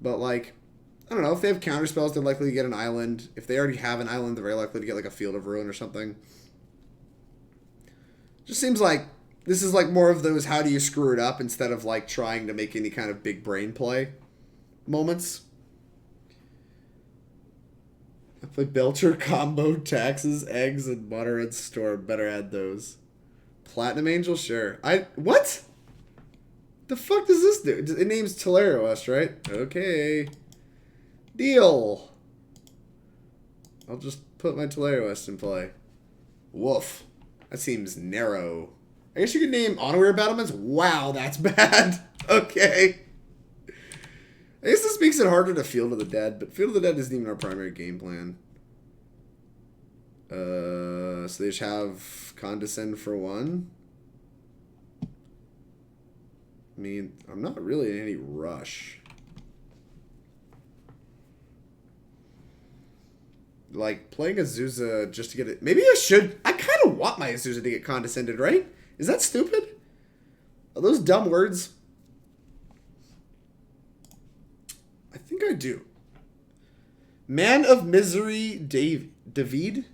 But, like, I don't know. If they have counter spells, they're likely to get an island. If they already have an island, they're very likely to get, like, a Field of Ruin or something. Just seems like this is, like, more of those how do you screw it up instead of, like, trying to make any kind of big brain play moments. I play Belcher combo, taxes, eggs, and butter and storm. Better add those. Platinum Angel? Sure. What? The fuck does this do? It names Tolaria West, right? Okay. Deal. I'll just put my Tolaria West in play. Woof. That seems narrow. I guess you could name Hanweir Battlements? Wow, that's bad. Okay. I guess this makes it harder to Field of the Dead, but Field of the Dead isn't even our primary game plan. So they just have Condescend for 1. I mean, I'm not really in any rush. Like, playing Azusa just to get it... Maybe I should... I kind of want my Azusa to get Condescended, right? Is that stupid? Are those dumb words? I think I do. Man of Misery, David?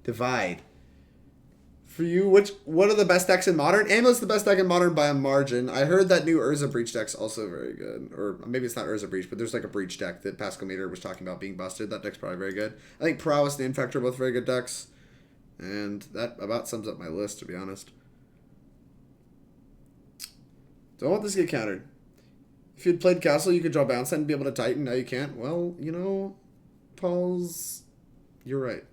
Divide. For you, what are the best decks in Modern? Amulet's the best deck in Modern by a margin. I heard that new Urza Breach deck's also very good. Or maybe it's not Urza Breach, but there's like a Breach deck that Pascal Meter was talking about being busted. That deck's probably very good. I think Prowess and Infector are both very good decks. And that about sums up my list, to be honest. Don't want this to get countered. If you'd played Castle, you could draw Bounce and be able to Titan. Now you can't. Well, you know, Paul's... You're right.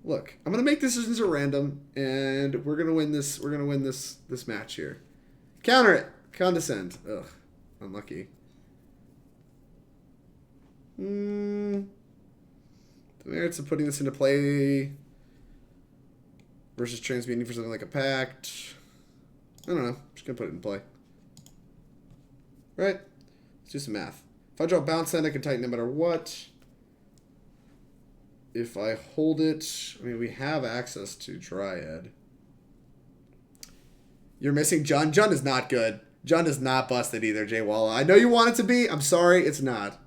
Look, I'm gonna make decisions at random, and we're gonna win this. We're gonna win this match here. Counter it. Condescend. Ugh, unlucky. The merits of putting this into play versus transmuting for something like a pact. I don't know. I'm just gonna put it in play. Right. Let's do some math. If I draw Bounce End, I can Titan no matter what. If I hold it, I mean, we have access to Dryad. You're missing Jund. Jund is not good. Jund is not busted either, Jay Walla. I know you want it to be. I'm sorry, it's not.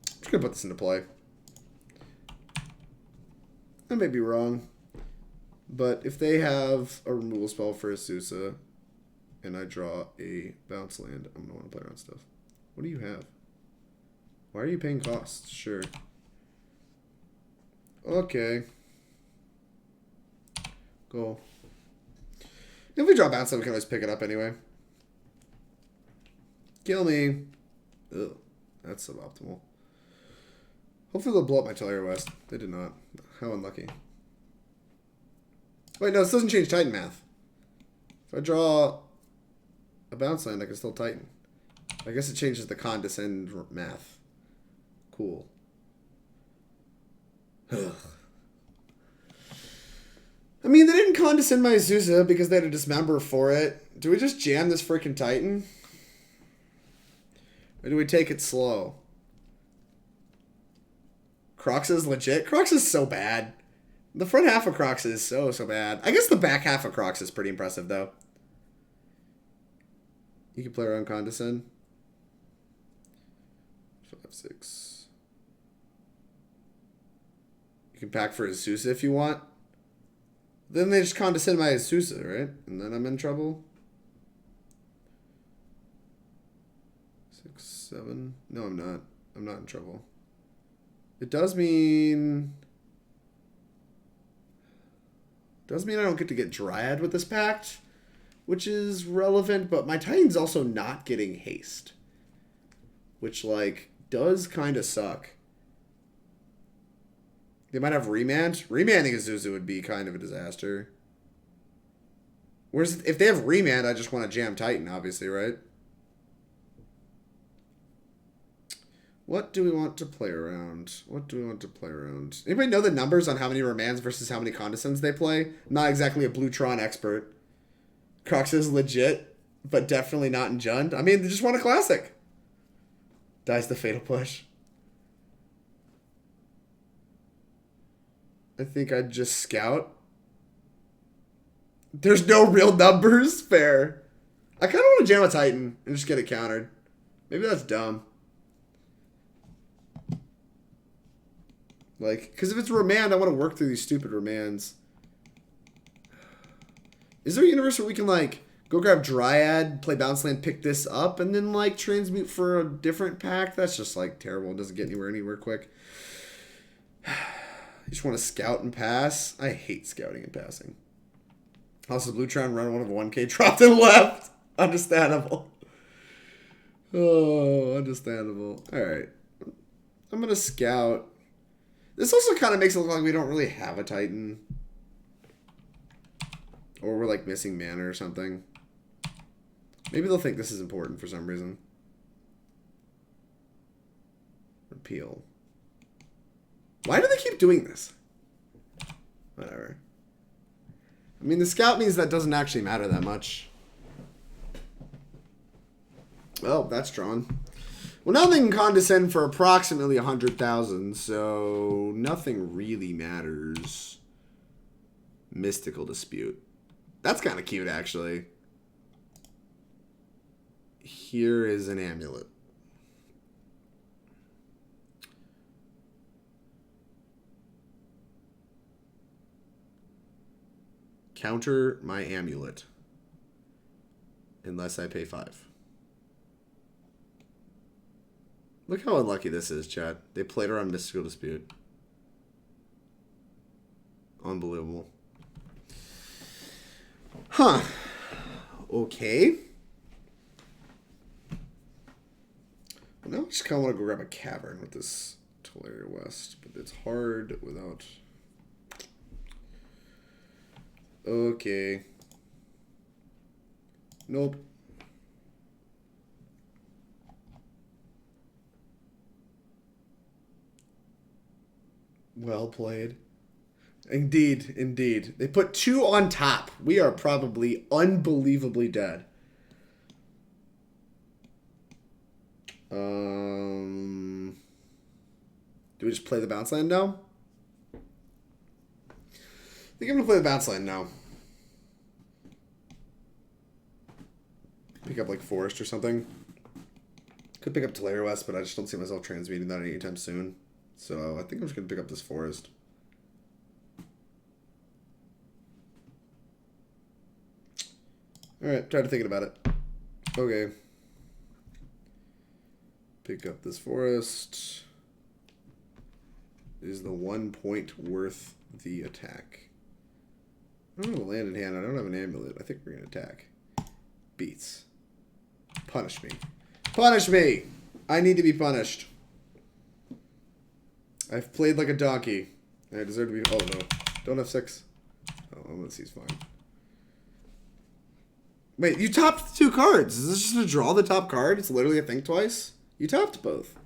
I'm just going to put this into play. I may be wrong. But if they have a removal spell for Azusa, and I draw a bounce land, I'm going to want to play around stuff. What do you have? Why are you paying costs? Sure. Okay. Go. If we draw bounce, then we can always pick it up anyway. Kill me. Ugh. That's suboptimal. Hopefully they'll blow up my Tolaria West. They did not. How unlucky. Wait, no, this doesn't change Titan math. If I draw a bounce land, I can still Titan. I guess it changes the condescend math. Cool. Ugh. I mean, they didn't condescend my Azusa because they had a Dismember for it. Do we just jam this freaking Titan? Or do we take it slow? Crocs is legit. Crocs is so bad. The front half of Crocs is so bad. I guess the back half of Crocs is pretty impressive, though. You can play around Condescend. 5, 6. You can pack for Azusa if you want. Then they just Condescend my Azusa, right? And then I'm in trouble. 6, 7. No, I'm not. I'm not in trouble. It does mean... I don't get to get Dryad with this pact, which is relevant, but my Titan's also not getting haste, which, like, does kind of suck. They might have remand. Remanding Azusa would be kind of a disaster. Whereas if they have remand, I just want to jam Titan, obviously, right? What do we want to play around? What do we want to play around? Anybody know the numbers on how many remands versus how many condescends they play? Not exactly a Blue Tron expert. Crocs is legit, but definitely not in Jund. I mean, they just want a classic. Dies the Fatal Push. I think I'd just scout. There's no real numbers? Fair. I kind of want to jam a Titan and just get it countered. Maybe that's dumb. Like, because if it's remand, I want to work through these stupid remands. Is there a universe where we can, like, go grab Dryad, play Bounce Land, pick this up, and then, like, transmute for a different pack? That's just, like, terrible. It doesn't get anywhere quick. You just want to scout and pass? I hate scouting and passing. Also, Blue Tron run one of a 1K dropped and left. Understandable. Oh, understandable. Alright. I'm going to scout. This also kind of makes it look like we don't really have a Titan. Or we're like missing mana or something. Maybe they'll think this is important for some reason. Repeal. Why do they keep doing this? Whatever. I mean, the scout means that doesn't actually matter that much. Oh, that's Tron. Well, now they can condescend for approximately 100,000, so nothing really matters. Mystical Dispute. That's kind of cute, actually. Here is an amulet. counter my Amulet. Unless I pay 5. Look how unlucky this is, chat. They played around Mystical Dispute. Unbelievable. Huh. Okay. Well, now I just kind of want to go grab a Cavern with this Tolaria West. But it's hard without... Okay. Nope. Well played. Indeed, indeed. They put 2 on top. We are probably unbelievably dead. Do we just play the bounce land now? I think I'm going to play the bounce land now. Pick up like Forest or something. Could pick up Tolaria West, but I just don't see myself transmuting that anytime soon. So I think I'm just going to pick up this Forest. Alright, try to thinking about it. Okay. Pick up this Forest. Is the 1 point worth the attack? I don't have a land in hand. I don't have an Amulet. I think we're going to attack. Beats. Punish me. Punish me! I need to be punished. I've played like a donkey. I deserve to be... Oh, no. Don't have 6. Oh, I'm going to see it's fine. Wait, you topped 2 cards. Is this just to draw the top card? It's literally a think twice? You topped both.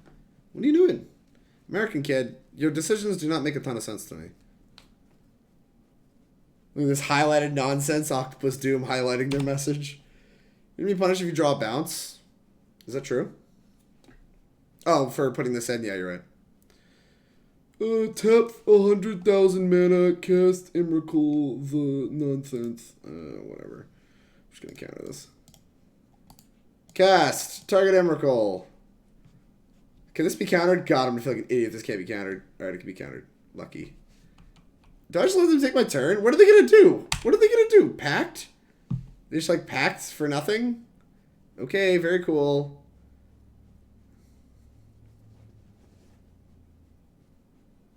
What are you doing? American kid, your decisions do not make a ton of sense to me. Look at this highlighted nonsense. Octopus Doom highlighting their message. You're going to be punished if you draw a bounce. Is that true? Oh, for putting this in? Yeah, you're right. Tap 100,000 mana, cast Emrakul the nonsense. Whatever. I'm just going to counter this. Cast. Target Emrakul. Can this be countered? God, I'm going to feel like an idiot if this can't be countered. Alright, it can be countered. Lucky. Do I just let them take my turn? What are they going to do? What are they going to do? Pact? They just like pacts for nothing? Okay, very cool.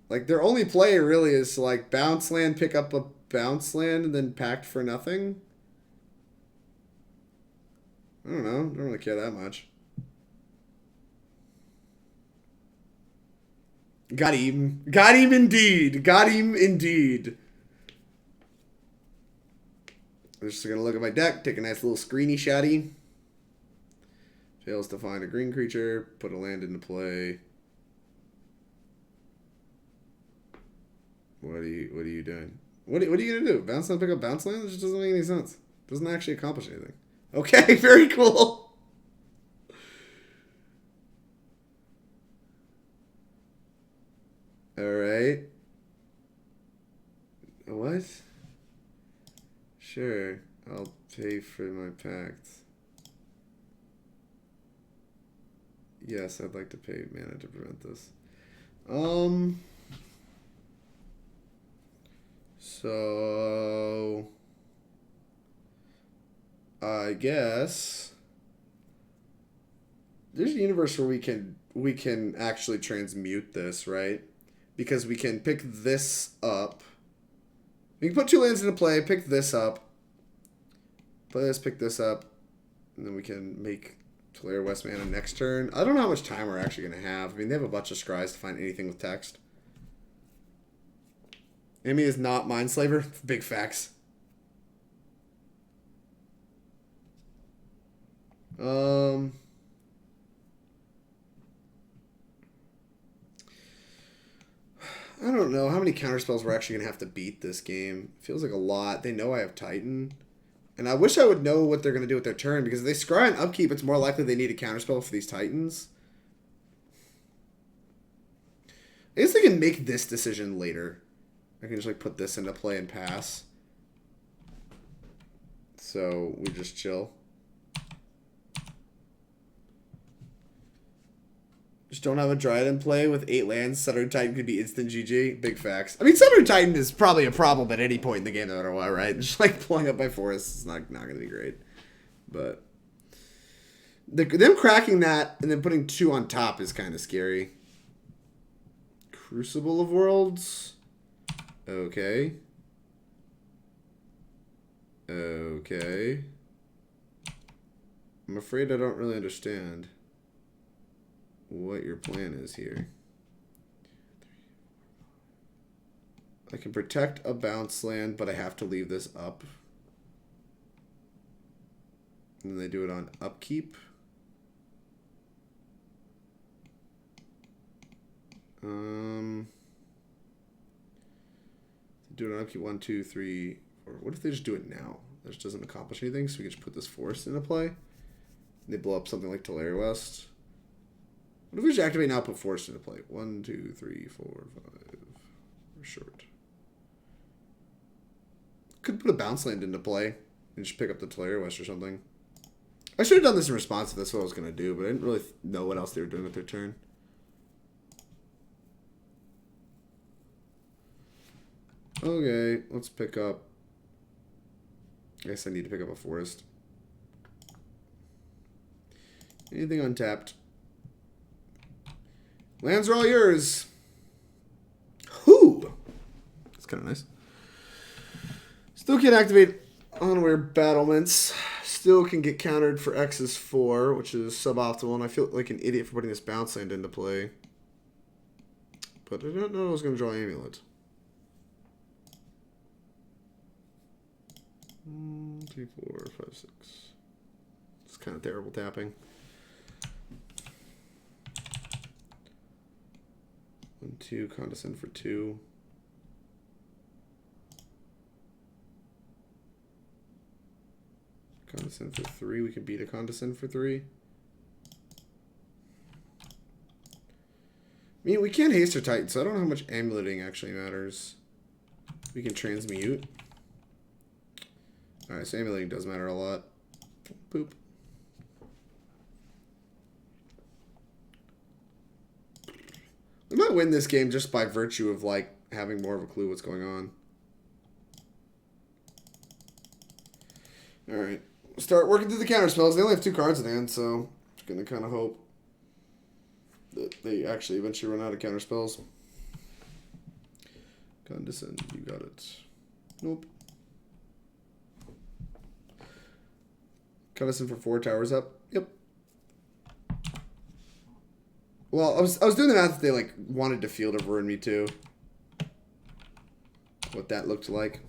Like, their only play really is to, like, bounce land, pick up a bounce land, and then pact for nothing. I don't know. I don't really care that much. Got him. Got him indeed. Got him indeed. I'm just going to look at my deck, take a nice little screeny shotty. Fails to find a green creature, put a land into play. What are you doing? What are you gonna do? Bounce land, pick up bounce land? This just doesn't make any sense. Doesn't actually accomplish anything. Okay, very cool. Alright. What? Sure. I'll pay for my pact. Yes, I'd like to pay mana to prevent this. So I guess there's a universe where we can actually transmute this, right? Because we can pick this up. We can put 2 lands into play, pick this up. Play this, pick this up. And then we can make Tolaria West mana next turn. I don't know how much time we're actually going to have. I mean, they have a bunch of scries to find anything with text. Enemy is not Mindslaver. Big facts. I don't know how many counterspells we're actually going to have to beat this game. Feels like a lot. They know I have Titan. And I wish I would know what they're going to do with their turn, because if they scry and upkeep, it's more likely they need a counterspell for these Titans. I guess they can make this decision later. I can just like put this into play and pass. So we just chill. Just don't have a Dryad in play with 8 lands. Southern Titan could be instant GG. Big facts. I mean, Southern Titan is probably a problem at any point in the game, no matter what, right? Just like pulling up by forests is not going to be great. But them cracking that and then putting 2 on top is kind of scary. Crucible of Worlds. Okay. Okay. I'm afraid I don't really understand what your plan is here. I can protect a bounce land, but I have to leave this up. And then they do it on upkeep. Do it on upkeep 1, 2, 3, 4. What if they just do it now? That just doesn't accomplish anything, so we can just put this forest into play. And they blow up something like Tolaria West. What if we just activate now, put forest into play? 1, 2, 3, 4, 5. We're short. Could put a bounce land into play and just pick up the Tolaria West or something. I should have done this in response if that's what I was going to do, but I didn't really know what else they were doing with their turn. Okay, let's pick up. I guess I need to pick up a forest. Anything untapped? Lands are all yours. Whoo! That's kind of nice. Still can't activate Hanweir Battlements. Still can get countered for X's 4, which is suboptimal, and I feel like an idiot for putting this bounce land into play. But I didn't know I was going to draw Amulet. 1, 2, 4, 5, 6. It's kind of terrible tapping. 1, 2, Condescend for 2. Condescend for 3. We can beat a Condescend for 3. I mean, we can't haste our Titan, so I don't know how much amuleting actually matters. We can transmute. Alright, so amuleting does matter a lot. Boop. We might win this game just by virtue of, like, having more of a clue what's going on. Alright. We'll start working through the counter spells. They only have 2 cards in hand, so I'm just going to kind of hope that they actually eventually run out of counter spells. Condescend, you got it. Nope. Condescend for 4 towers up. Yep. Well, I was doing the math that they like wanted to Field of Ruin me too. What that looked like.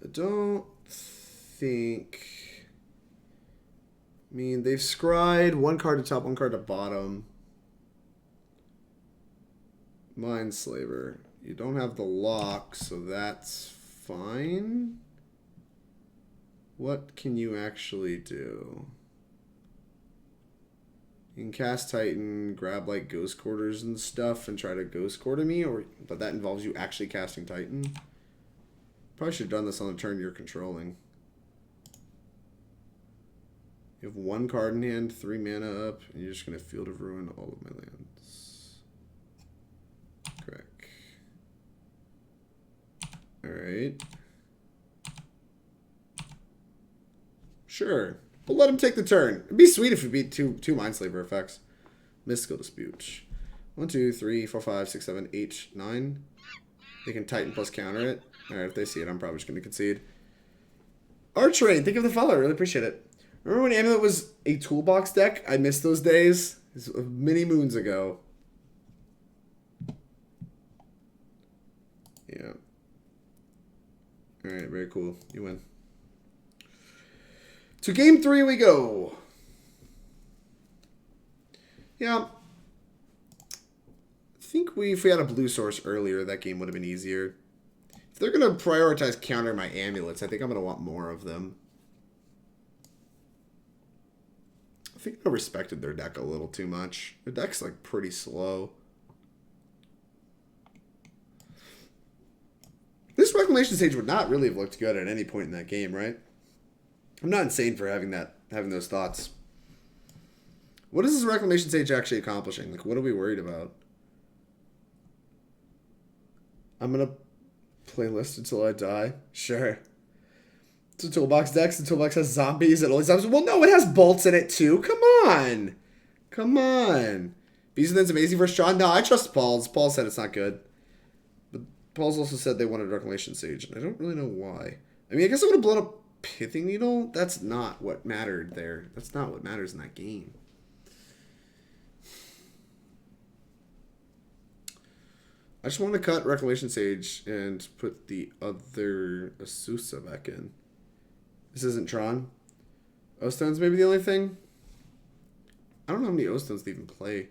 I don't think. I mean, they've scryed 1 card to top, 1 card to bottom. Mindslaver. You don't have the lock, so that's fine. What can you actually do? You can cast Titan, grab like Ghost Quarters and stuff and try to Ghost Quarter me, but that involves you actually casting Titan. Probably should have done this on the turn you're controlling. You have 1 card in hand, 3 mana up, and you're just going to Field of Ruin all of my lands. Correct. Alright. Sure. We'll let him take the turn. It'd be sweet if we beat two Mindslaver effects. Mystical Dispute. 1, 2, 3, 4, 5, 6, 7, 8, 9. They can Titan plus counter it. Alright, if they see it, I'm probably just going to concede. Archrain, think of the follow. I really appreciate it. Remember when Amulet was a toolbox deck? I missed those days. It was many moons ago. Yeah. Alright, very cool. You win. To game 3 we go. Yeah. I think if we had a blue source earlier, that game would have been easier. If they're going to prioritize counter my amulets, I think I'm going to want more of them. I think I respected their deck a little too much. Their deck's like pretty slow. This Reclamation Sage would not really have looked good at any point in that game, right? I'm not insane for having those thoughts. What is this Reclamation Sage actually accomplishing? Like, what are we worried about? I'm going to playlist until I die. Sure. It's a toolbox deck. The toolbox has zombies and all these zombies. Well, no, it has bolts in it too. Come on. Come on. Beastman's amazing versus Tron. No, I trust Paul's. Paul said it's not good. But Paul's also said they wanted Reclamation Sage. And I don't really know why. I mean, I guess I would have blown up Pithing Needle. That's not what mattered there. That's not what matters in that game. I just want to cut Reclamation Sage and put the other Azusa back in. This isn't Tron. O-Stone's maybe the only thing. I don't know how many O-Stones they even play.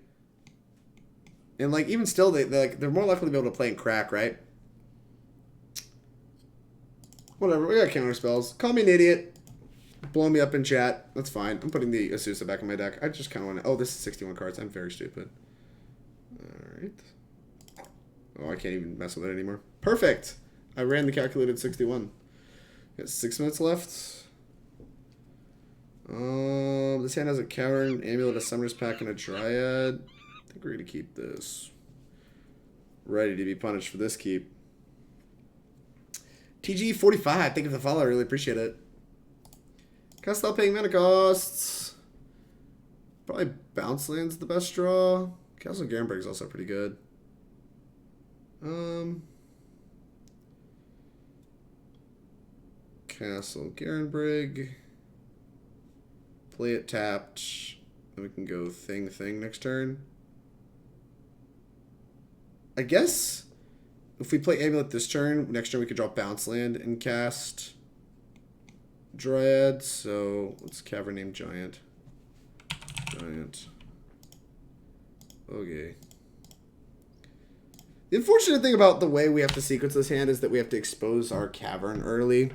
And like even still, they're more likely to be able to play and crack, right? Whatever, we got counter spells. Call me an idiot. Blow me up in chat. That's fine. I'm putting the Azusa back in my deck. I just kind of want to... Oh, this is 61 cards. I'm very stupid. Alright. Oh, I can't even mess with it anymore. Perfect! I ran the calculated 61. Got 6 minutes left. This hand has a Cavern, Amulet, a Summoner's Pack, and a Dryad. I think we're going to keep this. Ready to be punished for this keep. TG45, thank you for the follow. I really appreciate it. Gotta stop paying mana costs. Probably Bounce Land's the best draw. Castle Garenbrig is also pretty good. Castle Garenbrig. Play it tapped. Then we can go thing next turn. I guess if we play Amulet this turn, next turn we could draw Bounce Land and cast Dryad. So let's Cavern name Giant. Okay. The unfortunate thing about the way we have to sequence this hand is that we have to expose our Cavern early.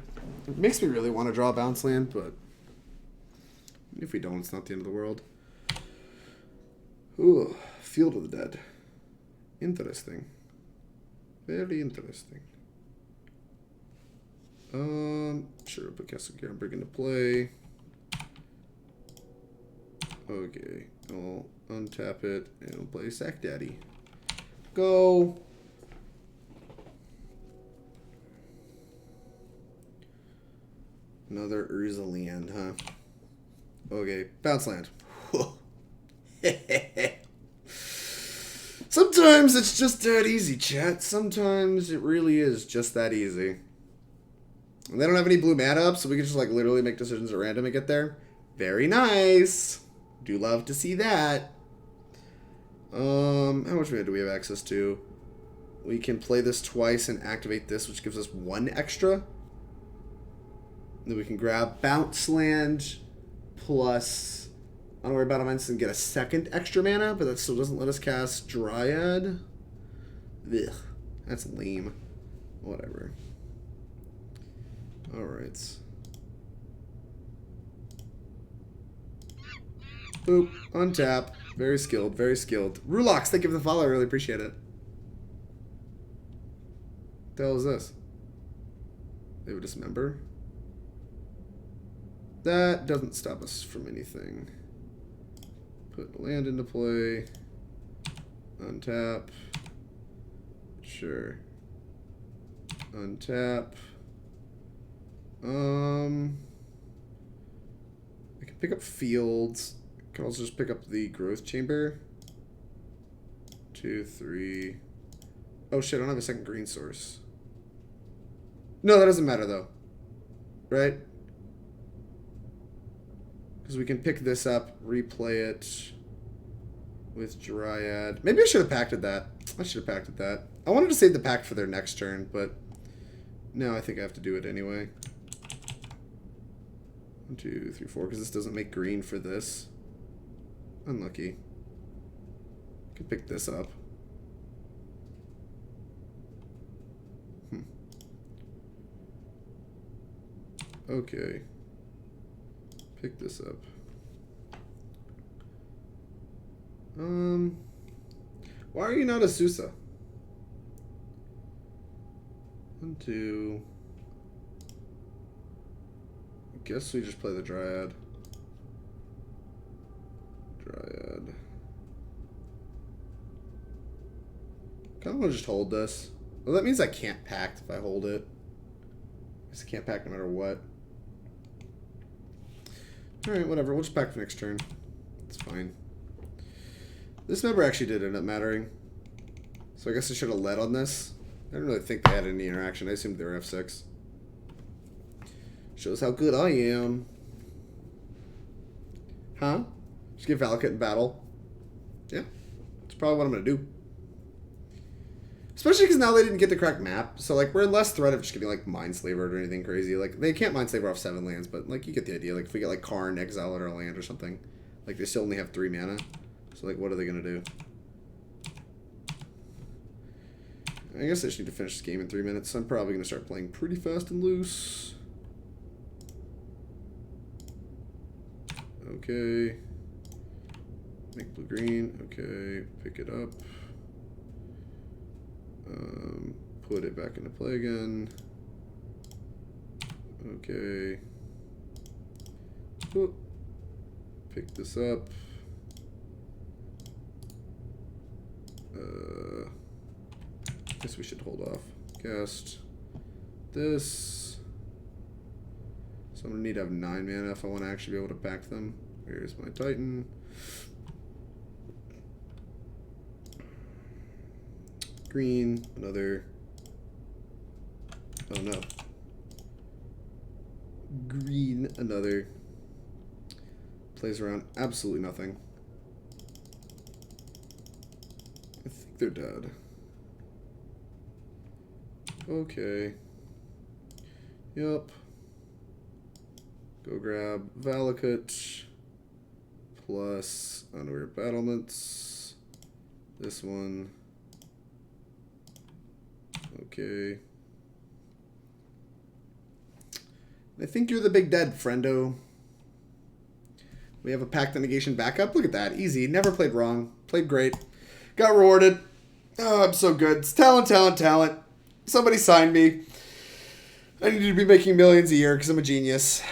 It makes me really want to draw a Bounce Land, but if we don't, it's not the end of the world. Ooh, Field of the Dead. Interesting. Very interesting. Sure, put Castle Garenbrig into play. Okay, I'll untap it and we'll play Sack Daddy. Go. Another Urza land, huh? Okay, Bounce Land. Sometimes it's just that easy, chat. Sometimes it really is just that easy. And they don't have any blue mana up, so we can just like literally make decisions at random and get there. Very nice. Do love to see that. How much mana do we have access to? We can play this twice and activate this, which gives us 1 extra. Then we can grab Bounce Land plus Hanweir Battlements and get a 2nd extra mana, but that still doesn't let us cast Dryad. Ugh, that's lame. Whatever. Alright. Boop. Untap. Very skilled, very skilled. Rulox, thank you for the follow. I really appreciate it. What the hell is this? They have a Dismember? That doesn't stop us from anything. Put land into play. Untap. Sure. Untap. I can pick up fields. I can also just pick up the growth chamber. 2, 3. Oh shit, I don't have a 2nd green source. No, that doesn't matter though. Right? Because we can pick this up, replay it with Dryad. Maybe I should have pacted that. I should have pacted that. I wanted to save the pact for their next turn, but no, I think I have to do it anyway. 1, 2, 3, 4, because this doesn't make green for this. Unlucky. Could pick this up. Okay. Pick this up. Why are you not Azusa? 1, 2. I guess we just play the Dryad. Dryad. kind of want to just hold this. Well, that means I can't pact if I hold it. I guess I can't pact no matter what. Alright, whatever. We'll just pact for next turn. It's fine. This member actually did end up mattering. So I guess I should have led on this. I don't really think they had any interaction. I assumed they were F6. Shows how good I am. Huh? Just get Valakut in battle. Yeah. That's probably what I'm going to do. Especially because now they didn't get the correct map. So, like, we're in less threat of just getting, like, Mindslavered or anything crazy. Like, they can't Mindslaver off 7 lands, but, like, you get the idea. Like, if we get, like, Karn, exile at our land or something. Like, they still only have 3 mana. So, like, what are they going to do? I guess I just need to finish this game in 3 minutes. So I'm probably going to start playing pretty fast and loose. Okay. Make blue-green. Okay. Pick it up. Put it back into play again. Okay. Whoop. Pick this up. Guess we should hold off. Cast this. So I'm gonna need to have 9 mana if I want to actually be able to pack them. Here's my Titan. Green, another. Oh no. Green, another. Plays around absolutely nothing. I think they're dead. Okay. Yup. Go grab Valakut. Plus Hanweir Battlements. This one. Okay. I think you're the big dead, friendo. We have a Pact of Negation backup. Look at that. Easy. Never played wrong. Played great. Got rewarded. Oh, I'm so good. It's talent, talent, talent. Somebody signed me. I need to be making millions a year because I'm a genius.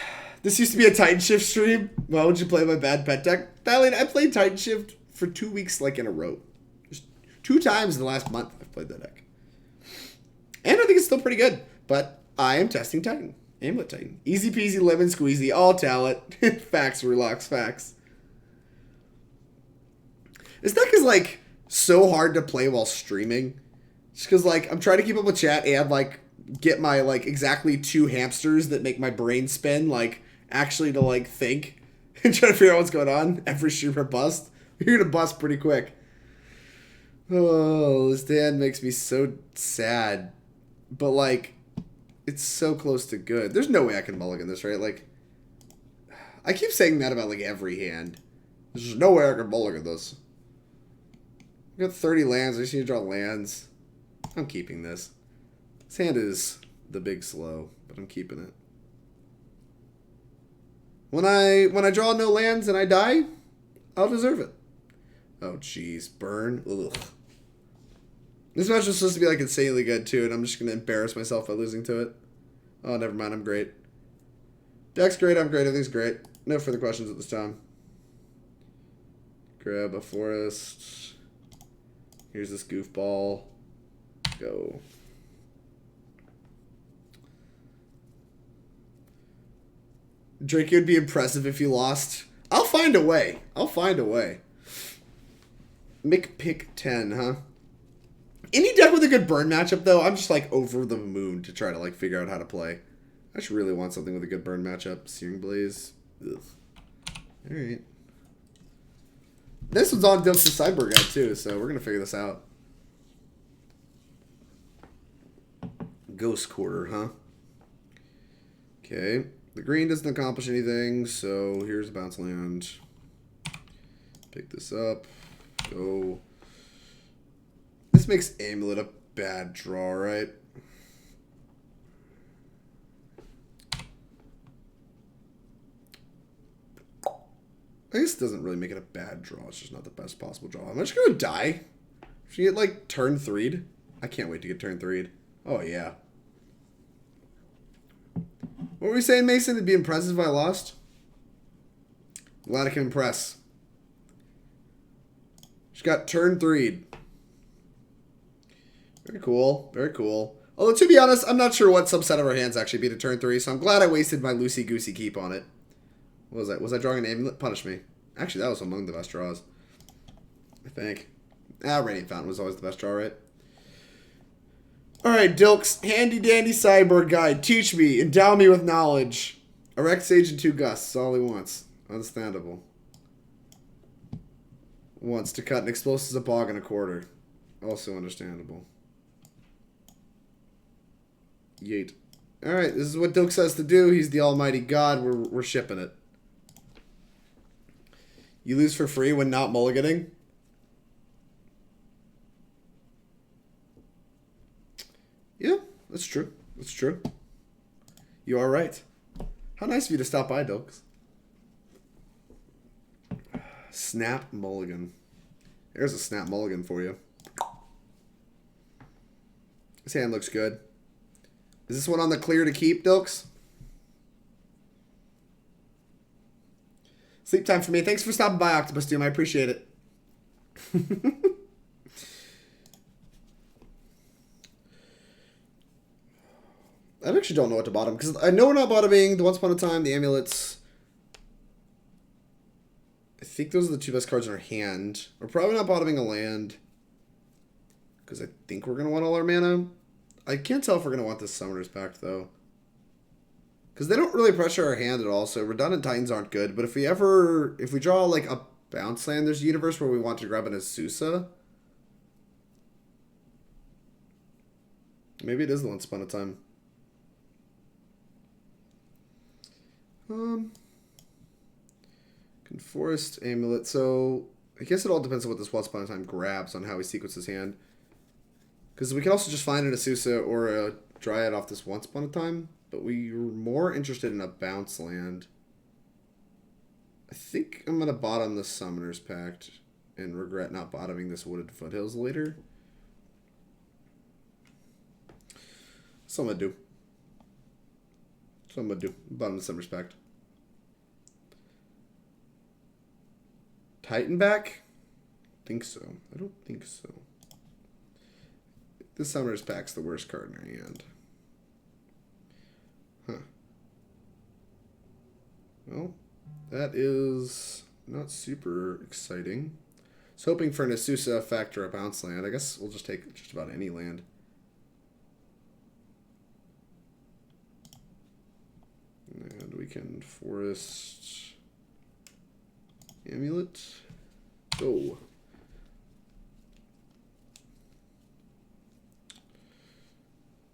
This used to be a Titan Shift stream. Why would you play my bad pet deck? Thailand, I played Titan Shift for 2 weeks like in a row. Just 2 times in the last month I've played that deck. And I think it's still pretty good. But I am testing Titan. Amulet Titan. Easy peasy, lemon squeezy, all talent. Facts, Relax, facts. This deck is like so hard to play while streaming. Just because like I'm trying to keep up with chat and like get my like exactly 2 hamsters that make my brain spin like actually to like think and try to figure out what's going on. Every streamer bust. You're gonna bust pretty quick. Oh, this hand makes me so sad. But like it's so close to good. There's no way I can mulligan this, right? Like I keep saying that about like every hand. There's just no way I can mulligan this. I got 30 lands. I just need to draw lands. I'm keeping this. This hand is the big slow, but I'm keeping it. When I draw no lands and I die, I'll deserve it. Oh jeez, burn. Ugh. This match was supposed to be like insanely good too, and I'm just gonna embarrass myself by losing to it. Oh, never mind. I'm great. Deck's great. I'm great. Everything's great. No further questions at this time. Grab a forest. Here's this goofball. Go. Drake, it would be impressive if you lost. I'll find a way. I'll find a way. Pick 10, huh? Any deck with a good burn matchup, though, I'm just, like, over the moon to try to, like, figure out how to play. I just really want something with a good burn matchup. Searing Blaze. Ugh. Alright. This one's on Dilt's Sideboard guide, too, so we're going to figure this out. Ghost Quarter, huh? Okay. The green doesn't accomplish anything, so here's a bounce land. Pick this up. Go. This makes Amulet a bad draw, right? I guess it doesn't really make it a bad draw. It's just not the best possible draw. Am I just going to die? Should you get, like, turn 3'd? I can't wait to get turn 3'd. Oh, yeah. What were we saying, Mason? It'd be impressive if I lost? Glad I can impress. Just got turn 3'd. Very cool. Very cool. Although, to be honest, I'm not sure what subset of our hands actually beat at turn 3, so I'm glad I wasted my loosey-goosey keep on it. What was that? Was I drawing an amulet? Punish me. Actually, that was among the best draws. I think. Radiant Fountain was always the best draw, right? Alright, Dilk's handy-dandy sideboard guide. Teach me. Endow me with knowledge. Erect Sage and 2 Gusts. All he wants. Understandable. Wants to cut an Explosives a Bog and a quarter. Also understandable. Yeet. Alright, this is what Dilk says to do. He's the almighty god. We're shipping it. You lose for free when not mulliganing? Yeah, that's true. That's true. You are right. How nice of you to stop by, Dilks. Snap mulligan. There's a snap mulligan for you. This hand looks good. Is this one on the clear to keep, Dilks? Sleep time for me. Thanks for stopping by, Octopus Doom. I appreciate it. I actually don't know what to bottom, because I know we're not bottoming the Once Upon a Time, the Amulets. I think those are the 2 best cards in our hand. We're probably not bottoming a land, because I think we're going to want all our mana. I can't tell if we're going to want this Summoner's Pact, though. Because they don't really pressure our hand at all, so Redundant Titans aren't good. But if we draw like a bounce land, there's a universe where we want to grab an Azusa. Maybe it is the Once Upon a Time. Can Forest Amulet. So I guess it all depends on what this Once Upon a Time grabs on how he sequences hand. Because we can also just find an Azusa or a Dryad off this Once Upon a Time. But we were more interested in a bounce land. I think I'm going to bottom the Summoner's Pact and regret not bottoming this Wooded Foothills later. So I'm going to do. Bottom the Summoner's Pact. Titan back? I think so. I don't think so. The Summoner's Pact's the worst card in our hand. Huh. Well, that is not super exciting. I was hoping for an Azusa effect or a bounce land. I guess we'll just take just about any land. And we can Forest Amulet. Go.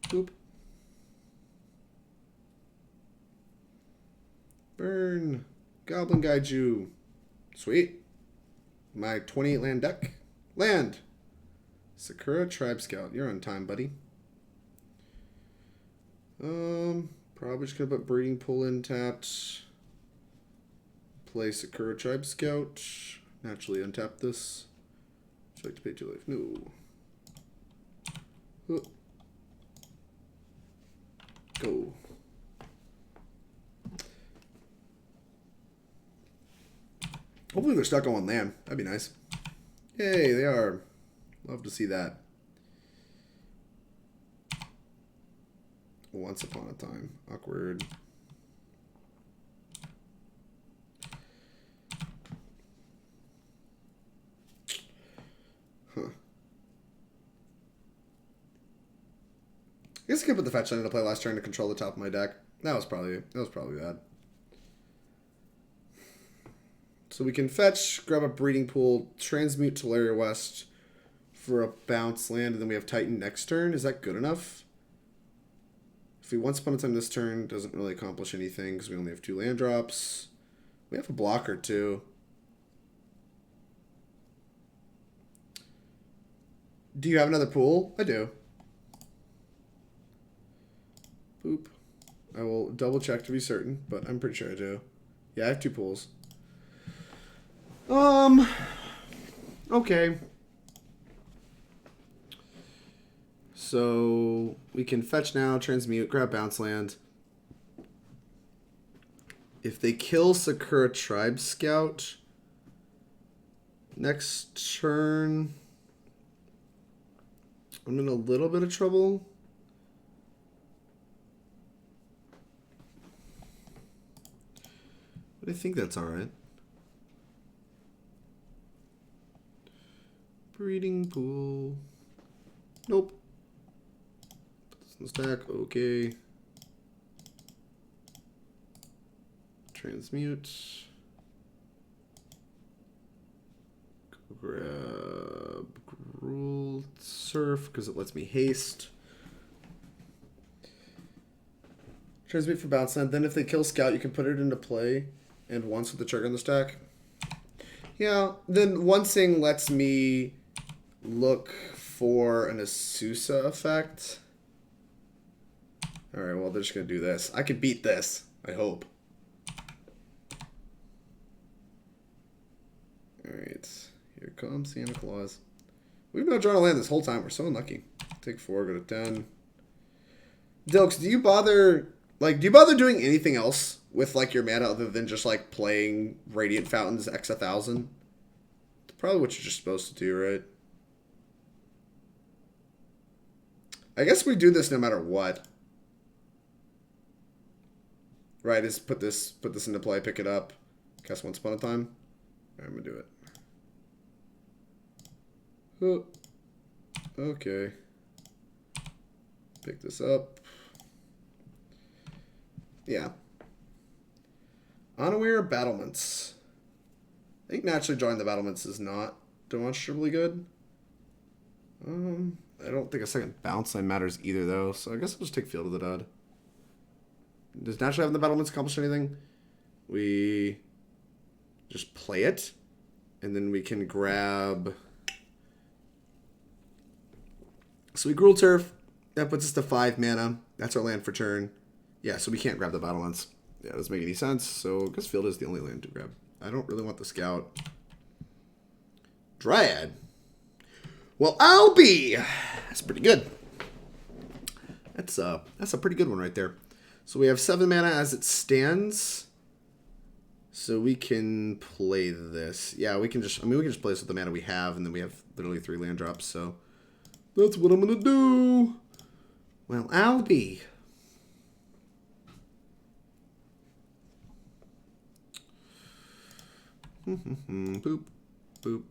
Boop. Burn. Goblin Gaiju. Sweet. My 28 land deck. Land. Sakura-Tribe Scout. You're on time, buddy. Probably just gonna put Breeding Pool in tapped. Play Sakura-Tribe Scout. Naturally untap this. Would you like to pay 2 life? No. Oh. Go. Hopefully they're stuck on one land. That'd be nice. Yay, they are. Love to see that. Once upon a time. Awkward. Huh. I guess I could put the fetch land into play last turn to control the top of my deck. That was probably bad. So we can fetch, grab a Breeding Pool, transmute Tolaria West for a bounce land, and then we have Titan next turn. Is that good enough? If we Once Upon a Time this turn, doesn't really accomplish anything because we only have 2 land drops. We have a blocker too. Do you have another pool? I do. Boop. I will double check to be certain, but I'm pretty sure I do. Yeah, I have 2 pools. Okay. So we can fetch now, transmute, grab bounce land. If they kill Sakura-Tribe Scout next turn, I'm in a little bit of trouble. But I think that's alright. Breeding pool. Nope. Put this in the stack. Okay. Transmute. Go grab Gruul Turf because it lets me haste. Transmute for bounce land. Then if they kill Scout, you can put it into play. And once with the trigger in the stack. Yeah, then one thing lets me look for an Azusa effect. Alright, well, they're just going to do this. I could beat this, I hope. Alright, here comes Santa Claus. We've been drawing a land this whole time. We're so unlucky. Take 4, go to 10. Dilks, do you bother doing anything else with, like, your mana other than just, like, playing Radiant Fountains X 1000? It's probably what you're just supposed to do, right? I guess we do this no matter what. Right, is put this into play, pick it up, cast Once Upon a Time. Alright, I'm gonna do it. Oh. Okay. Pick this up. Yeah. Hanweir Battlements. I think naturally drawing the battlements is not demonstrably good. I don't think a second bounce line matters either, though, so I guess I'll just take Field of the Dead. Does naturally having the battlements accomplish anything? We just play it, and then we can grab... So we Gruul Turf. That puts us to 5 mana. That's our land for turn. Yeah, so we can't grab the battlements. Yeah, that doesn't make any sense, so I guess Field is the only land to grab. I don't really want the Scout. Dryad. Well, I'll be. That's pretty good. That's a pretty good one right there. So we have 7 mana as it stands. So we can play this. Yeah, we can just play this with the mana we have, and then we have literally 3 land drops, so that's what I'm gonna do. Well, I'll be. Boop, boop.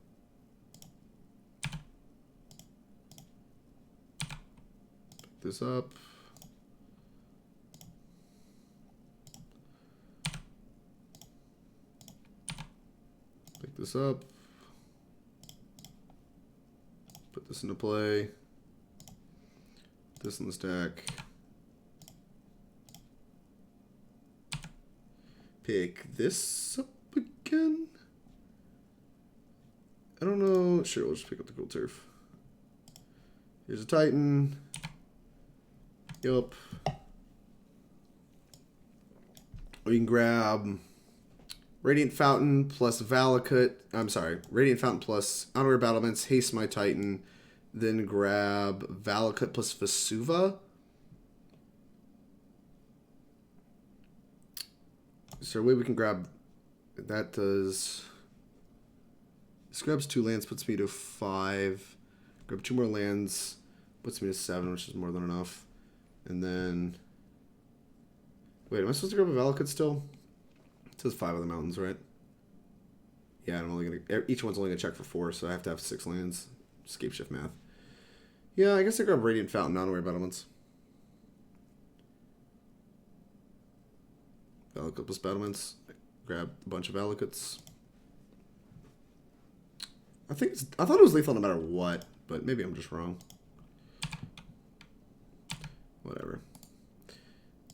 Pick this up. Pick this up. Put this into play. Put this in the stack. Pick this up again. I don't know. Sure, we'll just pick up the Gruul Turf. Here's a Titan. Yup. We can grab Radiant Fountain plus Valakut. I'm sorry. Radiant Fountain plus Hanweir Battlements. Haste my Titan. Then grab Valakut plus Vesuva. Is there a way we can grab... That does... This grabs 2 lands, puts me to 5. Grab 2 more lands, puts me to 7, which is more than enough. And then... Wait, am I supposed to grab a Valakut still? It says 5 on the mountains, right? Yeah, I'm only gonna... Each one's only gonna check for 4, so I have to have 6 lands. Escape shift math. Yeah, I guess I grab Radiant Fountain, Hanweir Battlements. Valakut plus Battlements. Grab a bunch of Valakuts. I thought it was lethal no matter what, but maybe I'm just wrong. Whatever.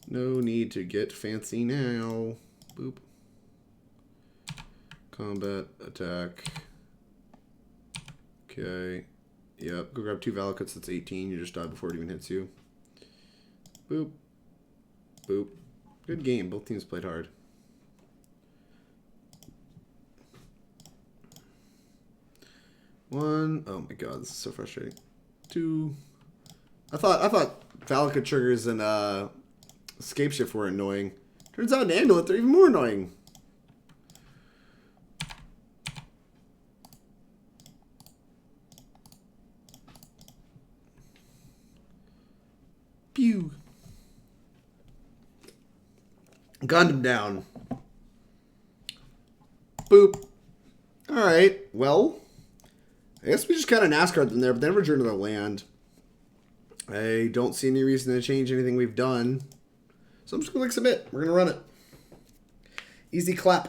No need to get fancy now. Boop. Combat, attack. Okay. Yep. Go grab 2 Valakuts. That's 18. You just die before it even hits you. Boop. Boop. Good game. Both teams played hard. One. Oh my god, this is so frustrating. 2. I thought Valakut triggers and escape shift were annoying. Turns out in Amulet they're even more annoying. Phew. Gunned him down. Boop. Alright, well. I guess we just kind of NASCAR them there, but they never drew another land. I don't see any reason to change anything we've done. So I'm just going to click submit. We're going to run it. Easy clap.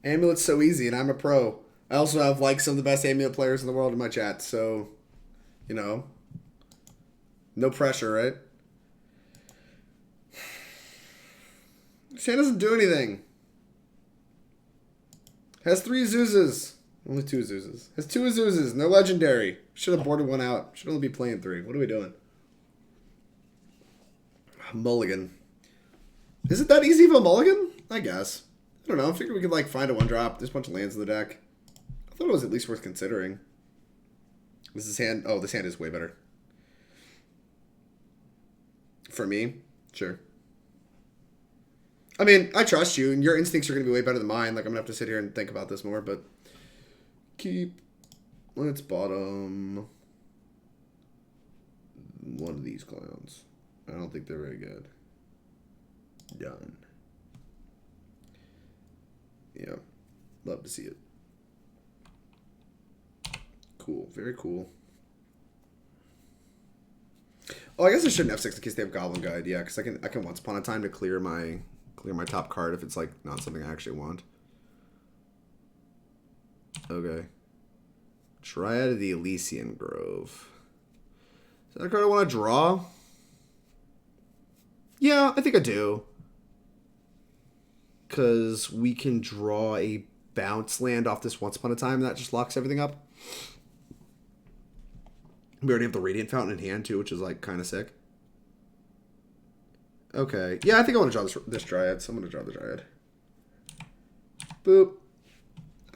Amulet's so easy, and I'm a pro. I also have, like, some of the best Amulet players in the world in my chat, so, you know. No pressure, right? This hand doesn't do anything. Has 3 Azusas. Only 2 Azusas. Has 2 Azusas. No legendary. Should have boarded one out. Should only be playing 3. What are we doing? Mulligan. Is it that easy of a mulligan? I guess. I don't know. I figured we could, like, find a 1-drop. There's a bunch of lands in the deck. I thought it was at least worth considering. This is hand... Oh, this hand is way better. For me? Sure. I mean, I trust you, and your instincts are going to be way better than mine. Like, I'm going to have to sit here and think about this more, but... Keep... Let's bottom... one of these clowns. I don't think they're very good. Done. Yeah. Love to see it. Cool. Very cool. Oh, I guess I shouldn't F6 in case they have Goblin Guide. Yeah, because I can once upon a time to clear my top card if it's like not something I actually want. Okay. Dryad of the Ilysian Grove. Is that a card I want to draw? Yeah, I think I do. Because we can draw a bounce land off this once upon a time, and that just locks everything up. We already have the Radiant Fountain in hand, too, which is, like, kind of sick. Okay. Yeah, I think I want to draw this Dryad, so I'm going to draw the Dryad. Boop.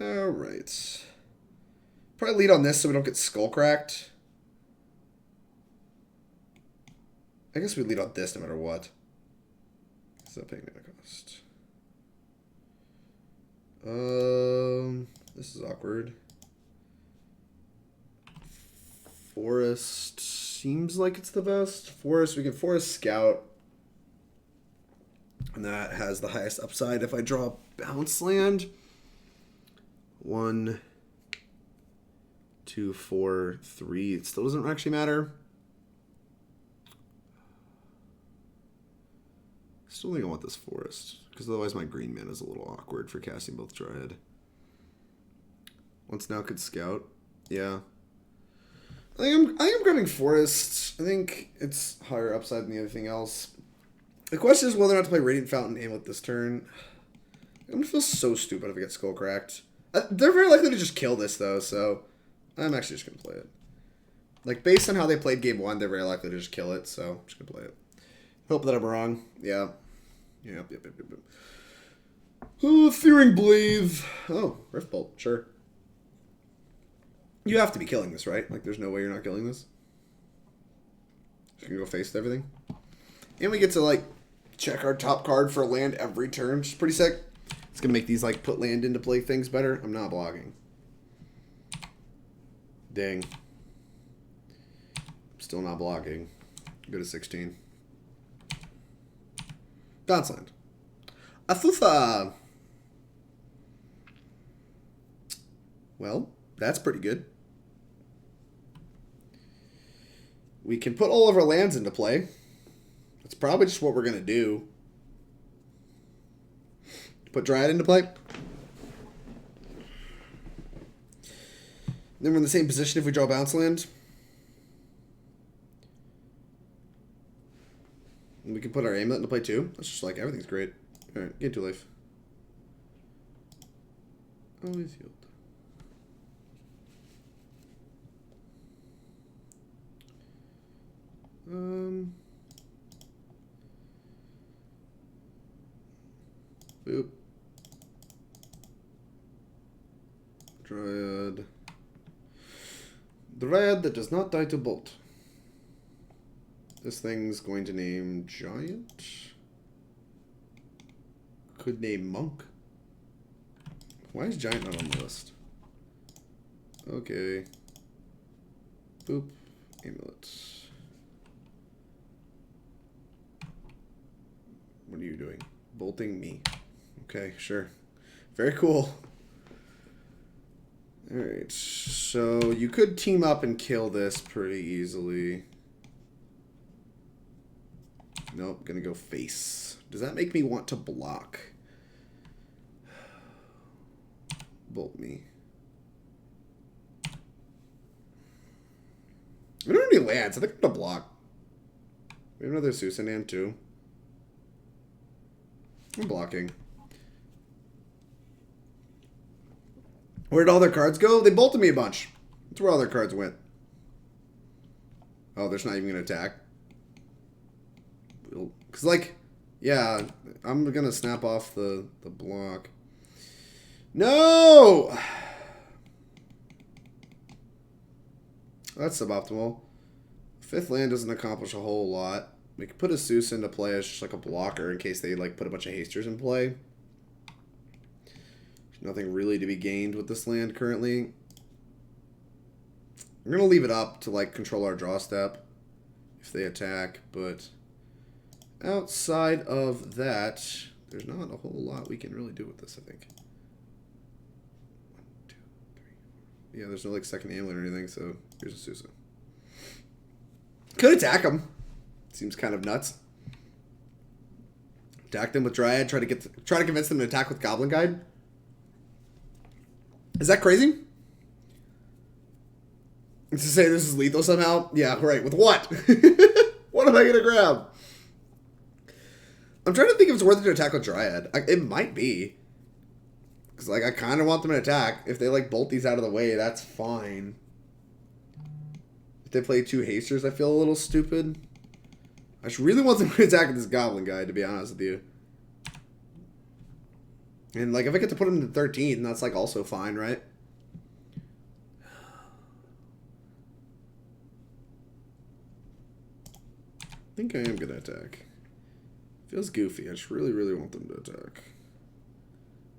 Alright. Probably lead on this so we don't get skull cracked. I guess we lead on this no matter what. Is that paying mana cost? This is awkward. Forest seems like it's the best. Forest, we can Forest Scout. And that has the highest upside if I draw a bounce land. 1, 2, 4, 3. It still doesn't actually matter. Still think I want this Forest, because otherwise my green mana is a little awkward for casting both Dryad. Once now could Scout. Yeah. I think I'm grabbing Forest. I think it's higher upside than anything else. The question is whether or not to play Radiant Fountain Amulet this turn. I'm going to feel so stupid if I get skull cracked. They're very likely to just kill this, though, so I'm actually just going to play it. Like, based on how they played game 1, they're very likely to just kill it, so I'm just going to play it. Hope that I'm wrong. Yeah. Yep. Oh, Fearing Blade. Oh, Rift Bolt, sure. You have to be killing this, right? Like, there's no way you're not killing this. Just gonna go face with everything. And we get to, like, check our top card for a land every turn, which is pretty sick. It's gonna make these, like, put land into play things better. I'm not blocking. Dang. Still not blocking. Go to 16. Bounce land. Azusa. Well, that's pretty good. We can put all of our lands into play. That's probably just what we're going to do. Put Dryad into play. Then we're in the same position if we draw bounce land. And we can put our Amulet into play too. That's just like, everything's great. Alright, get to life. Always healed. Boop. Dryad. Dryad that does not die to bolt. This thing's going to name Giant. Could name Monk. Why is Giant not on the list? Okay. Boop. Amulet. What are you doing? Bolting me. Okay, sure. Very cool. Alright, so you could team up and kill this pretty easily. Nope, gonna go face. Does that make me want to block? Bolt me. We don't have any lands. I think I'm gonna block. We have another Azusa in hand too. I'm blocking. Where'd all their cards go? They bolted me a bunch. That's where all their cards went. Oh, they're not even gonna attack. Cause like, yeah, I'm gonna snap off the block. No! That's suboptimal. Fifth land doesn't accomplish a whole lot. We could put a Azusa into play as just like a blocker in case they like put a bunch of hasters in play. There's nothing really to be gained with this land currently. I'm gonna leave it up to like control our draw step if they attack, but outside of that, there's not a whole lot we can really do with this, I think. 1, 2, 3, 4. Yeah, there's no like second amulet or anything, so here's a Azusa. Could attack him. Seems kind of nuts. Attack them with Dryad. Try to convince them to attack with Goblin Guide. Is that crazy? To say this is lethal somehow? Yeah, right. With what? What am I gonna grab? I'm trying to think if it's worth it to attack with Dryad. It might be. Because like I kind of want them to attack. If they like bolt these out of the way, that's fine. If they play 2 hasters, I feel a little stupid. I just really want them to attack with this Goblin guy, to be honest with you. And like if I get to put him to 13, that's like also fine, right? I think I am gonna attack. Feels goofy. I just really, really want them to attack.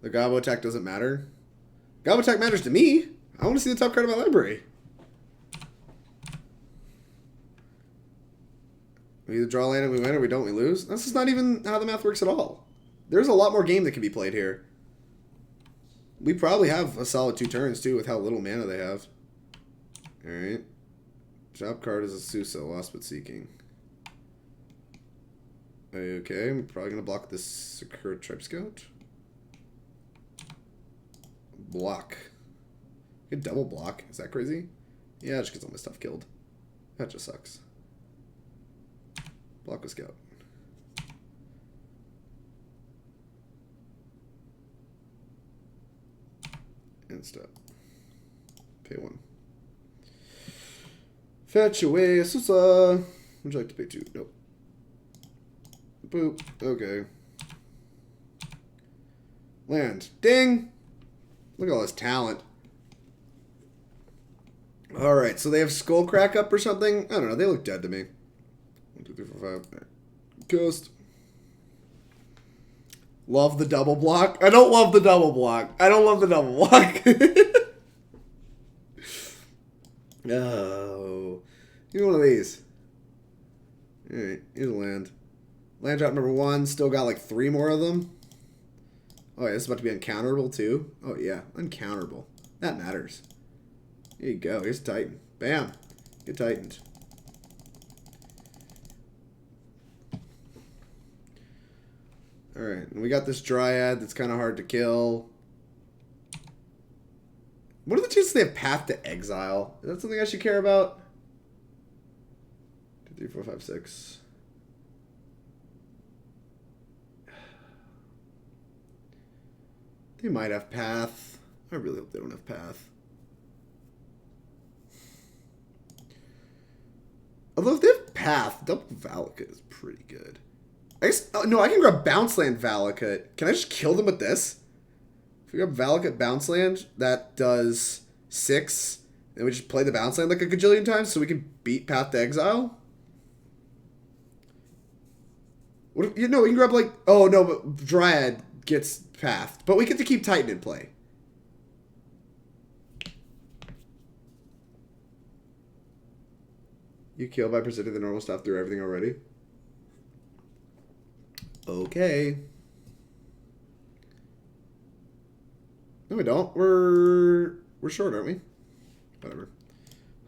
The Gobbo attack doesn't matter. Gobbo attack matters to me. I want to see the top card of my library. We either draw land and we win, or we don't, we lose. This is not even how the math works at all. There's a lot more game that can be played here. We probably have a solid 2 turns, too, with how little mana they have. Alright. Top card is Azusa, Lost but Seeking. Okay, I'm probably going to block this Sakura-Tribe Scout. Block. Good double block. Is that crazy? Yeah, it just gets all my stuff killed. That just sucks. Block a Scout. And stop. Pay 1. Fetch away Azusa. Would you like to pay 2? Nope. Boop. Okay. Land. Ding! Look at all this talent. Alright, so they have Skullcrack up or something? I don't know. They look dead to me. 1, 2, 3, 4, 5. Ghost. Love the double block. I don't love the double block. I don't love the double block. Oh. Give me one of these. Alright, here's a land. Land drop number 1. Still got like 3 more of them. Oh, yeah, this is about to be uncounterable too. Oh, yeah. Uncounterable. That matters. Here you go. Here's a Titan. Bam. Get tightened. Alright, and we got this Dryad that's kind of hard to kill. What are the chances they have Path to Exile? Is that something I should care about? 2, 3, 4, 5, 6. They might have Path. I really hope they don't have Path. Although if they have Path, double Valakut is pretty good. I guess, oh, no, I can grab Bounce Land Valakut. Can I just kill them with this? If we grab Valakut Bounce Land, that does 6. And we just play the Bounce Land like a gajillion times so we can beat Path to Exile? What if, you know, we can grab like, oh no, but Dryad gets Path. But we get to keep Titan in play. You kill by presenting the normal stuff through everything already? Okay. No, we don't. We're short, aren't we? Whatever.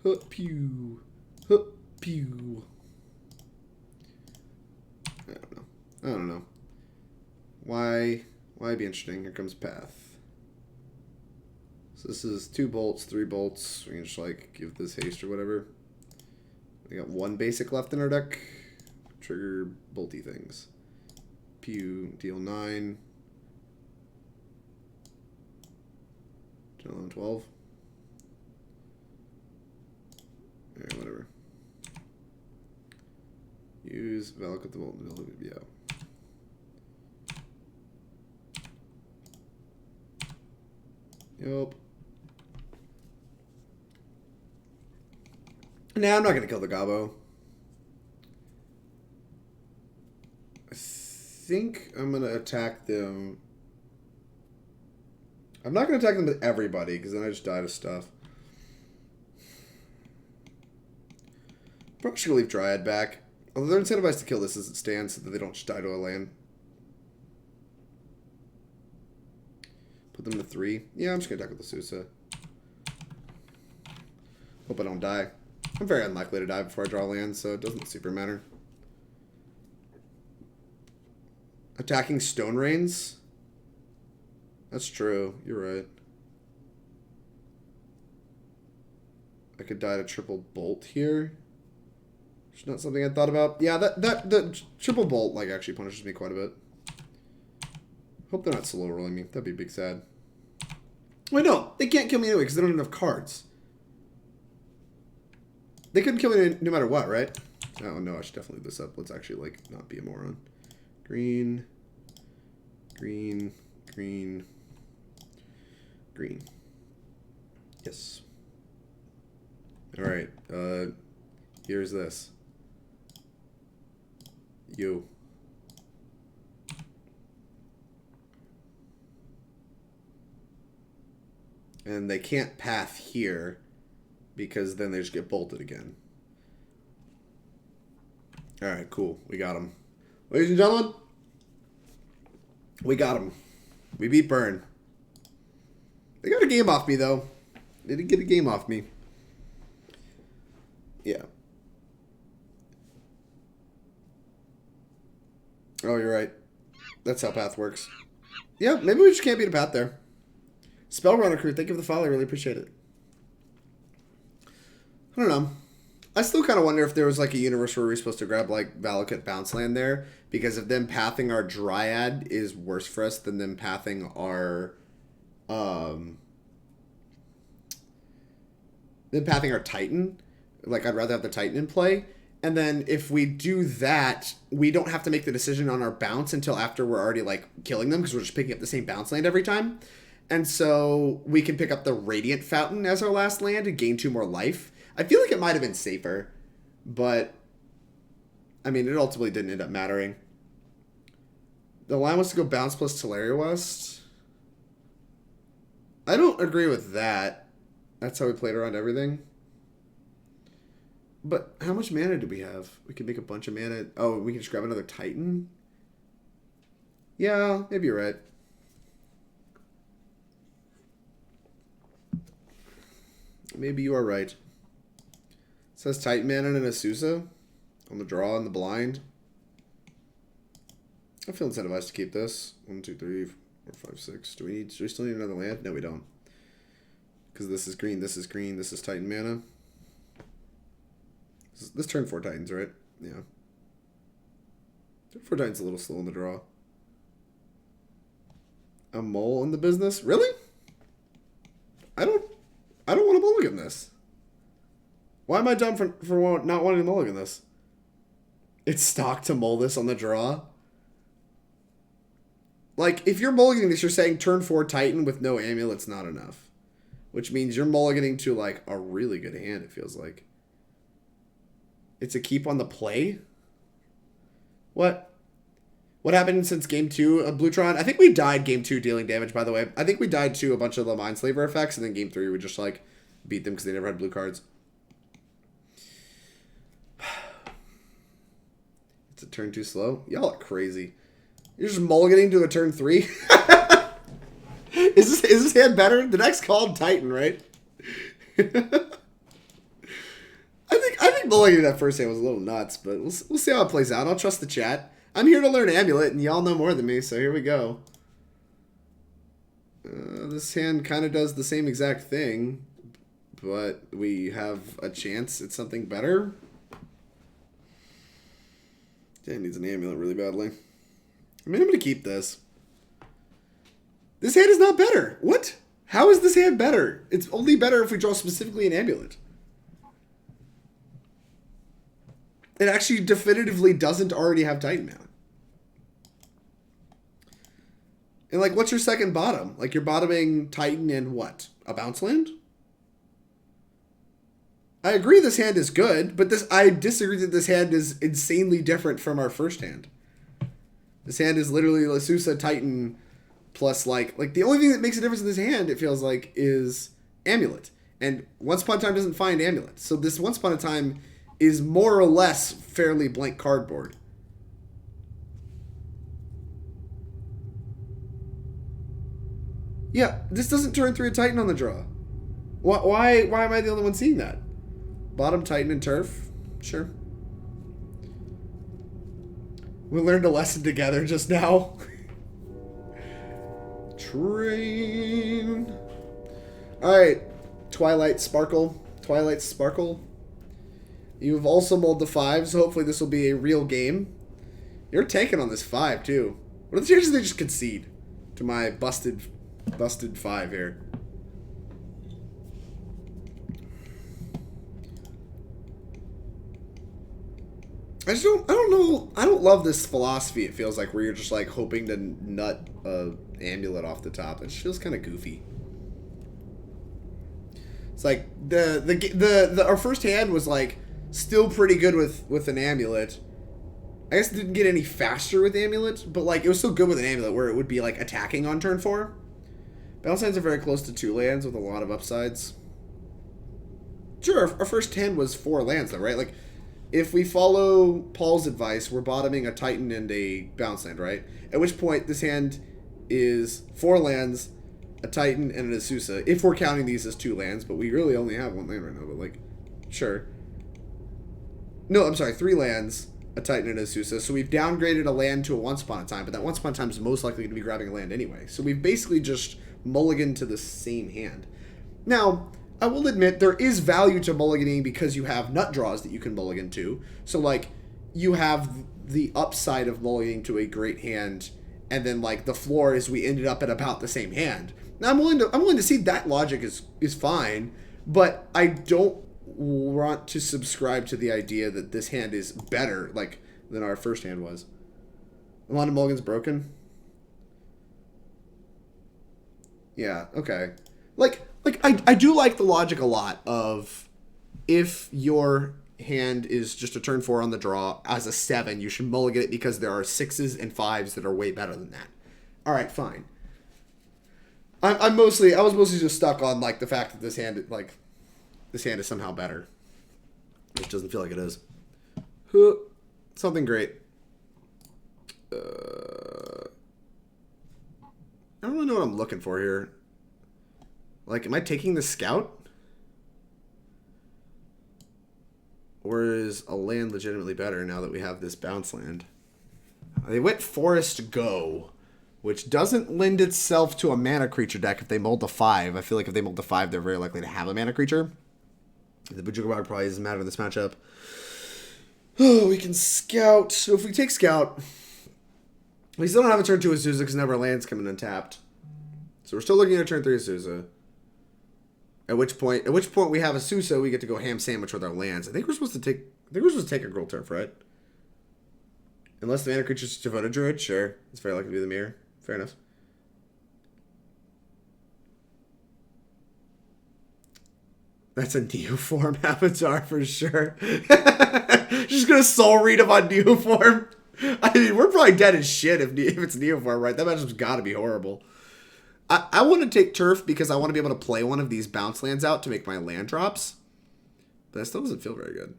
Hup pew. Hup pew. I don't know. Why be interesting? Here comes Path. So this is 2 bolts, 3 bolts. We can just like give this haste or whatever. We got 1 basic left in our deck. Trigger bolty things. Pew, deal 9. 10, 11, 12. Alright, whatever. Use Valakut the Molten. Yeah. Yup. Nah, I'm not going to kill the Gobbo. I think I'm going to attack them. I'm not going to attack them with everybody, because then I just die to stuff. Probably should leave Dryad back. Although they're incentivized to kill this as it stands, so that they don't just die to a land. Put them to 3. Yeah, I'm just going to attack with the Azusa. Hope I don't die. I'm very unlikely to die before I draw land, so it doesn't super matter. Attacking Stone Rains? That's true. You're right. I could die to triple bolt here. It's not something I thought about. Yeah, that triple bolt like actually punishes me quite a bit. Hope they're not slow rolling me. That'd be big sad. Wait, no, they can't kill me anyway because they don't have enough cards. They couldn't kill me no matter what, right? Oh no, I should definitely leave this up. Let's actually like not be a moron. Green, green, green, green. Yes. All right. Here's this. You. And they can't path here because then they just get bolted again. All right, cool. We got them. Ladies and gentlemen, we got them. We beat Burn. They got a game off me, though. They did get a game off me. Yeah. Oh, you're right. That's how Path works. Yeah, maybe we just can't beat a Path there. Spellrunner crew, thank you for the follow. I really appreciate it. I don't know. I still kind of wonder if there was like a universe where we're supposed to grab like Valakut bounce land there, because if them pathing our Dryad is worse for us than them pathing our Titan. Like I'd rather have the Titan in play. And then if we do that, we don't have to make the decision on our bounce until after we're already like killing them, because we're just picking up the same bounce land every time. And so we can pick up the Radiant Fountain as our last land and gain 2 more life. I feel like it might have been safer, but I mean, it ultimately didn't end up mattering. The line was to go bounce plus Tolaria West. I don't agree with that. That's how we played around everything. But how much mana do we have? We can make a bunch of mana. Oh, we can just grab another Titan? Yeah, maybe you're right. Maybe you are right. It says Titan mana and Azusa on the draw and the blind. I feel incentivized to keep this. 1, 2, 3, 4, 5, 6. Do we still need another land? No, we don't. Because this is green, this is green, this is Titan mana. This turn 4 Titans, right? Yeah. Turn 4 Titans a little slow in the draw. A mole in the business? Really? I don't want to mulligan this. Why am I dumb for not wanting to mulligan this? It's stock to mull this on the draw. Like, if you're mulliganing this, you're saying turn 4 Titan with no amulets not enough. Which means you're mulliganing to, like, a really good hand, it feels like. It's a keep on the play? What? What happened since game 2 of Blutron? I think we died game 2 dealing damage, by the way. I think we died to a bunch of the Mindslaver effects, and then game 3 we just, like, beat them because they never had blue cards. It's a turn too slow? Y'all are crazy. You're just mulliganing to a turn 3? Is this hand better? The next called Titan, right? I think mulliganing that first hand was a little nuts, but we'll see how it plays out. I'll trust the chat. I'm here to learn Amulet, and y'all know more than me, so here we go. This hand kind of does the same exact thing, but we have a chance at something better. It needs an Amulet really badly. I mean, I'm going to keep this. This hand is not better. What? How is this hand better? It's only better if we draw specifically an Amulet. It actually definitively doesn't already have Titan now. And, like, what's your second bottom? Like, you're bottoming Titan and what? A bounce land? I agree this hand is good, but I disagree that this hand is insanely different from our first hand. This hand is literally Azusa Titan plus, like the only thing that makes a difference in this hand, it feels like, is Amulet. And Once Upon a Time doesn't find Amulet. So this Once Upon a Time is more or less fairly blank cardboard. Yeah, this doesn't turn through a Titan on the draw. Why am I the only one seeing that? Bottom Titan and Turf? Sure. We learned a lesson together just now. Train. Alright. Twilight Sparkle. Twilight Sparkle. You've also mulled the 5, so hopefully this will be a real game. You're tanking on this 5, too. What are the chances they just concede to my busted 5 here? I don't love this philosophy, it feels like, where you're just, like, hoping to nut a Amulet off the top. It just feels kind of goofy. It's like, our first hand was, like, still pretty good with an Amulet. I guess it didn't get any faster with Amulet, but, like, it was still good with an Amulet where it would be, like, attacking on turn 4. Balance lands are very close to 2 lands with a lot of upsides. Sure, our first hand was 4 lands, though, right? Like, if we follow Paul's advice, we're bottoming a Titan and a bounce land, right? At which point, this hand is 4 lands, a Titan, and an Azusa. If we're counting these as 2 lands, but we really only have 1 land right now, but, like, sure. No, I'm sorry, 3 lands, a Titan, and an Azusa. So we've downgraded a land to a Once Upon a Time, but that Once Upon a Time is most likely going to be grabbing a land anyway. So we've basically just mulliganed to the same hand. Now, I will admit, there is value to mulliganing because you have nut draws that you can mulligan to. So, like, you have the upside of mulliganing to a great hand, and then, like, the floor is we ended up at about the same hand. Now, I'm willing to see that logic is fine, but I don't want to subscribe to the idea that this hand is better, like, than our first hand was. Alana Mulligan's broken? Yeah, okay. Like, I do like the logic a lot of if your hand is just a turn 4 on the draw as a 7, you should mulligan it because there are 6s and 5s that are way better than that. All right, fine. I was mostly just stuck on, like, the fact that this hand is somehow better, which doesn't feel like it is. Something great. I don't really know what I'm looking for here. Like, am I taking the Scout? Or is a land legitimately better now that we have this bounce land? They went Forest Go, which doesn't lend itself to a mana creature deck if they mold to 5. I feel like if they mold to 5, they're very likely to have a mana creature. The Bojuka Bog probably doesn't matter in this matchup. Oh, we can Scout. So if we take Scout, we still don't have a turn 2 Azusa because never lands coming untapped. So we're still looking at a turn 3 Azusa. At which point we have Azusa, we get to go ham sandwich with our lands. I think we're supposed to take a Gruul Turf, right? Unless the mana creature's devoted druid, sure. It's very likely to be the mirror. Fair enough. That's a Neoform avatar for sure. Just gonna soul read him on Neoform. I mean, we're probably dead as shit if it's Neoform, right? That matchup's gotta be horrible. I want to take Turf because I want to be able to play one of these bounce lands out to make my land drops. But that still doesn't feel very good.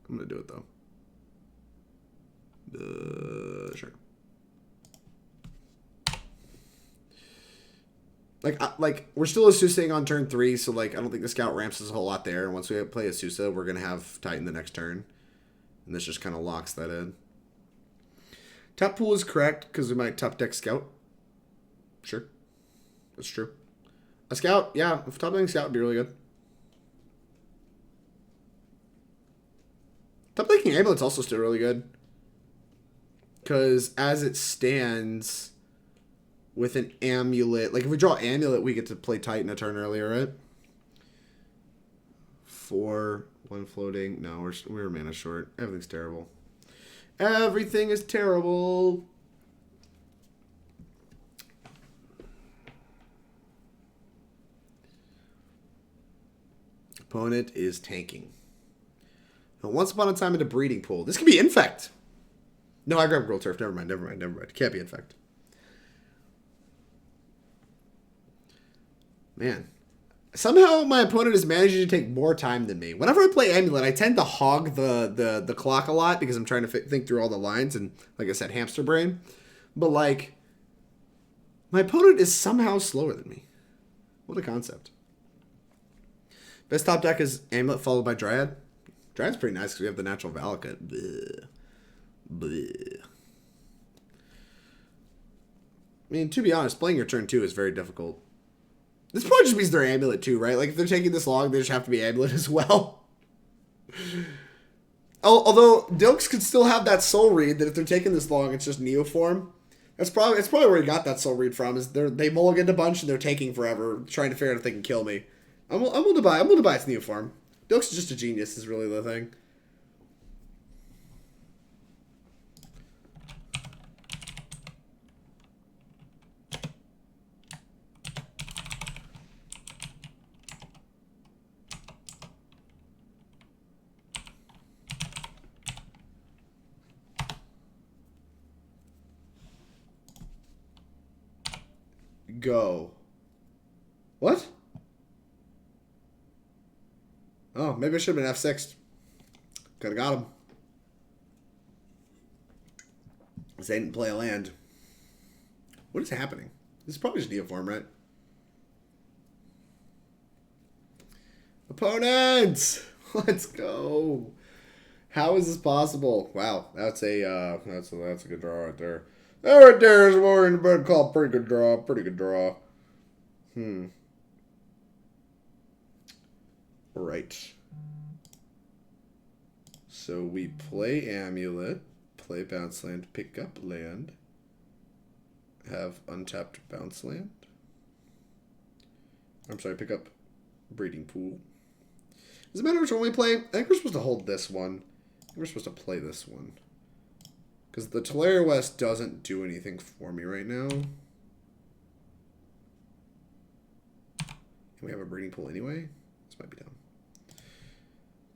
I'm going to do it, though. Sure. Like we're still Asusing on turn 3, so like I don't think the Scout ramps us a whole lot there. And once we play Azusa, we're gonna have Titan the next turn, and this just kind of locks that in. Top pool is correct because we might top deck Scout. Sure, that's true. A Scout, yeah, if top decking Scout would be really good. Top decking Amulet's also still really good because as it stands. With an Amulet. Like, if we draw Amulet, we get to play Titan a turn earlier, right? 4, 1 floating. No, we're mana short. Everything's terrible. Everything is terrible. Opponent is tanking. Now, once upon a time in a breeding pool. This could be Infect. No, I grabbed Gruul Turf. Never mind. Can't be Infect. Man. Somehow my opponent is managing to take more time than me. Whenever I play Amulet, I tend to hog the clock a lot because I'm trying to think through all the lines and, like I said, hamster brain. But, like, my opponent is somehow slower than me. What a concept. Best top deck is Amulet followed by Dryad. Dryad's pretty nice because we have the natural Valakut. Bleh. Bleh. I mean, to be honest, playing your turn 2 is very difficult. This probably just means they're Amulet too, right? Like, if they're taking this long, they just have to be Amulet as well. Although, Dilks could still have that soul read that if they're taking this long, it's just Neoform. It's probably where he got that soul read from, is they mulliganed a bunch and they're taking forever, trying to figure out if they can kill me. I'm willing to buy its Neoform. Dilks is just a genius, is really the thing. Go. What? Oh, maybe I should have been F6. Could have got him. They didn't play a land. What is happening? This is probably just Neoform, right? Opponents! Let's go. How is this possible? Wow, that's a good draw right there. That right there is what we're in the bed called pretty good draw. Pretty good draw. Right. So we play Amulet, play bounce land, pick up land, have untapped bounce land. I'm sorry, pick up breeding pool. Does it matter which one we play? I think we're supposed to hold this one. I think we're supposed to play this one. Because the Tolaria West doesn't do anything for me right now. And we have a breeding pool anyway. This might be dumb.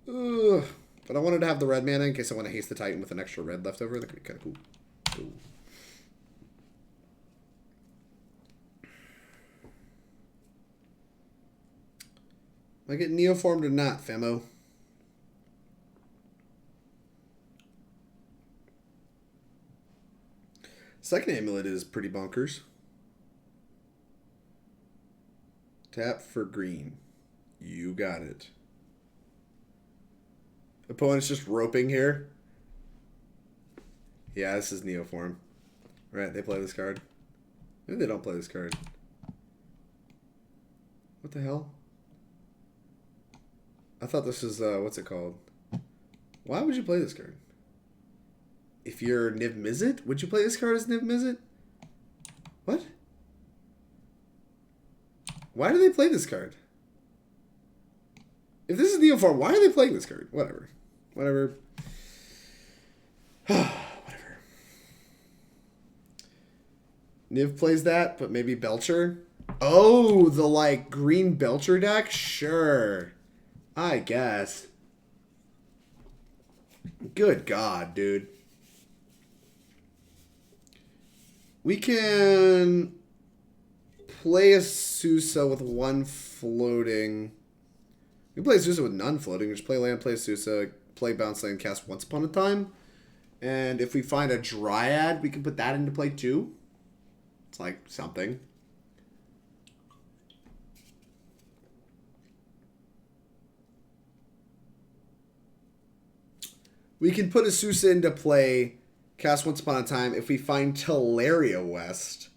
Ugh. But I wanted to have the red mana in case I want to haste the Titan with an extra red left over. That could be kind of cool. Ooh. Am I getting Neoformed or not, Femo? Second Amulet is pretty bonkers. Tap for green. You got it. Opponent's just roping here. Yeah, this is Neoform. Right, they play this card. Maybe they don't play this card. What the hell? I thought this was, what's it called? Why would you play this card? If you're Niv Mizzet, would you play this card as Niv Mizzet? What? Why do they play this card? If this is Neoform, why are they playing this card? Whatever. Whatever. Whatever. Niv plays that, but maybe Belcher? Oh, the, like, green Belcher deck? Sure. I guess. Good God, dude. We can play a Azusa with one floating. We can play Azusa with none floating. Just play land, play Azusa, play bounce land, cast Once Upon a Time. And if we find a Dryad, we can put that into play too. It's like something. We can put Azusa into play, cast Once Upon a Time. If we find Tolaria West,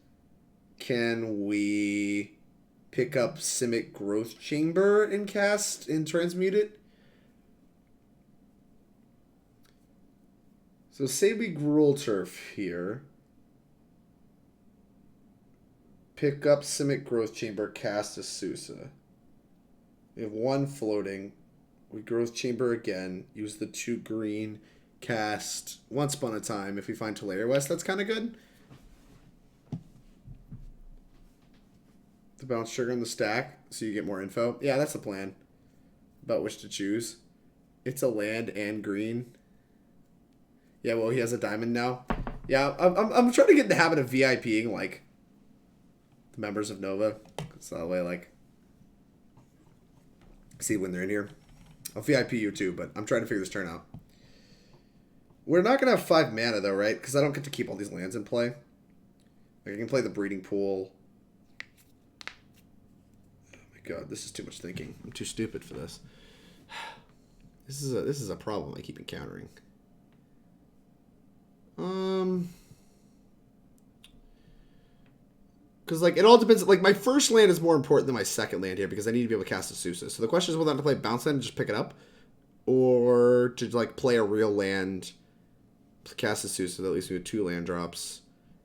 can we pick up Simic Growth Chamber and cast and transmute it? So say we Gruul Turf here. Pick up Simic Growth Chamber, cast Azusa. We have 1 floating. We Growth Chamber again. Use the 2 green. Cast Once Upon a Time. If we find Tolaria West, that's kind of good. The bounce trigger on the stack, so you get more info. Yeah, that's the plan. About which to choose. It's a land and green. Yeah, well, he has a diamond now. Yeah, I'm trying to get in the habit of VIPing, like, the members of Nova. So that way, like, see when they're in here. I'll VIP you too, but I'm trying to figure this turn out. We're not going to have 5 mana, though, right? Because I don't get to keep all these lands in play. Like, I can play the Breeding Pool. Oh my god, this is too much thinking. I'm too stupid for this. This is a problem I keep encountering. Because, like, it all depends. Like, my first land is more important than my second land here because I need to be able to cast Azusa. So the question is whether I have to play bounce land and just pick it up, or to, like, play a real land, cast Azusa, that leaves me with 2 land drops.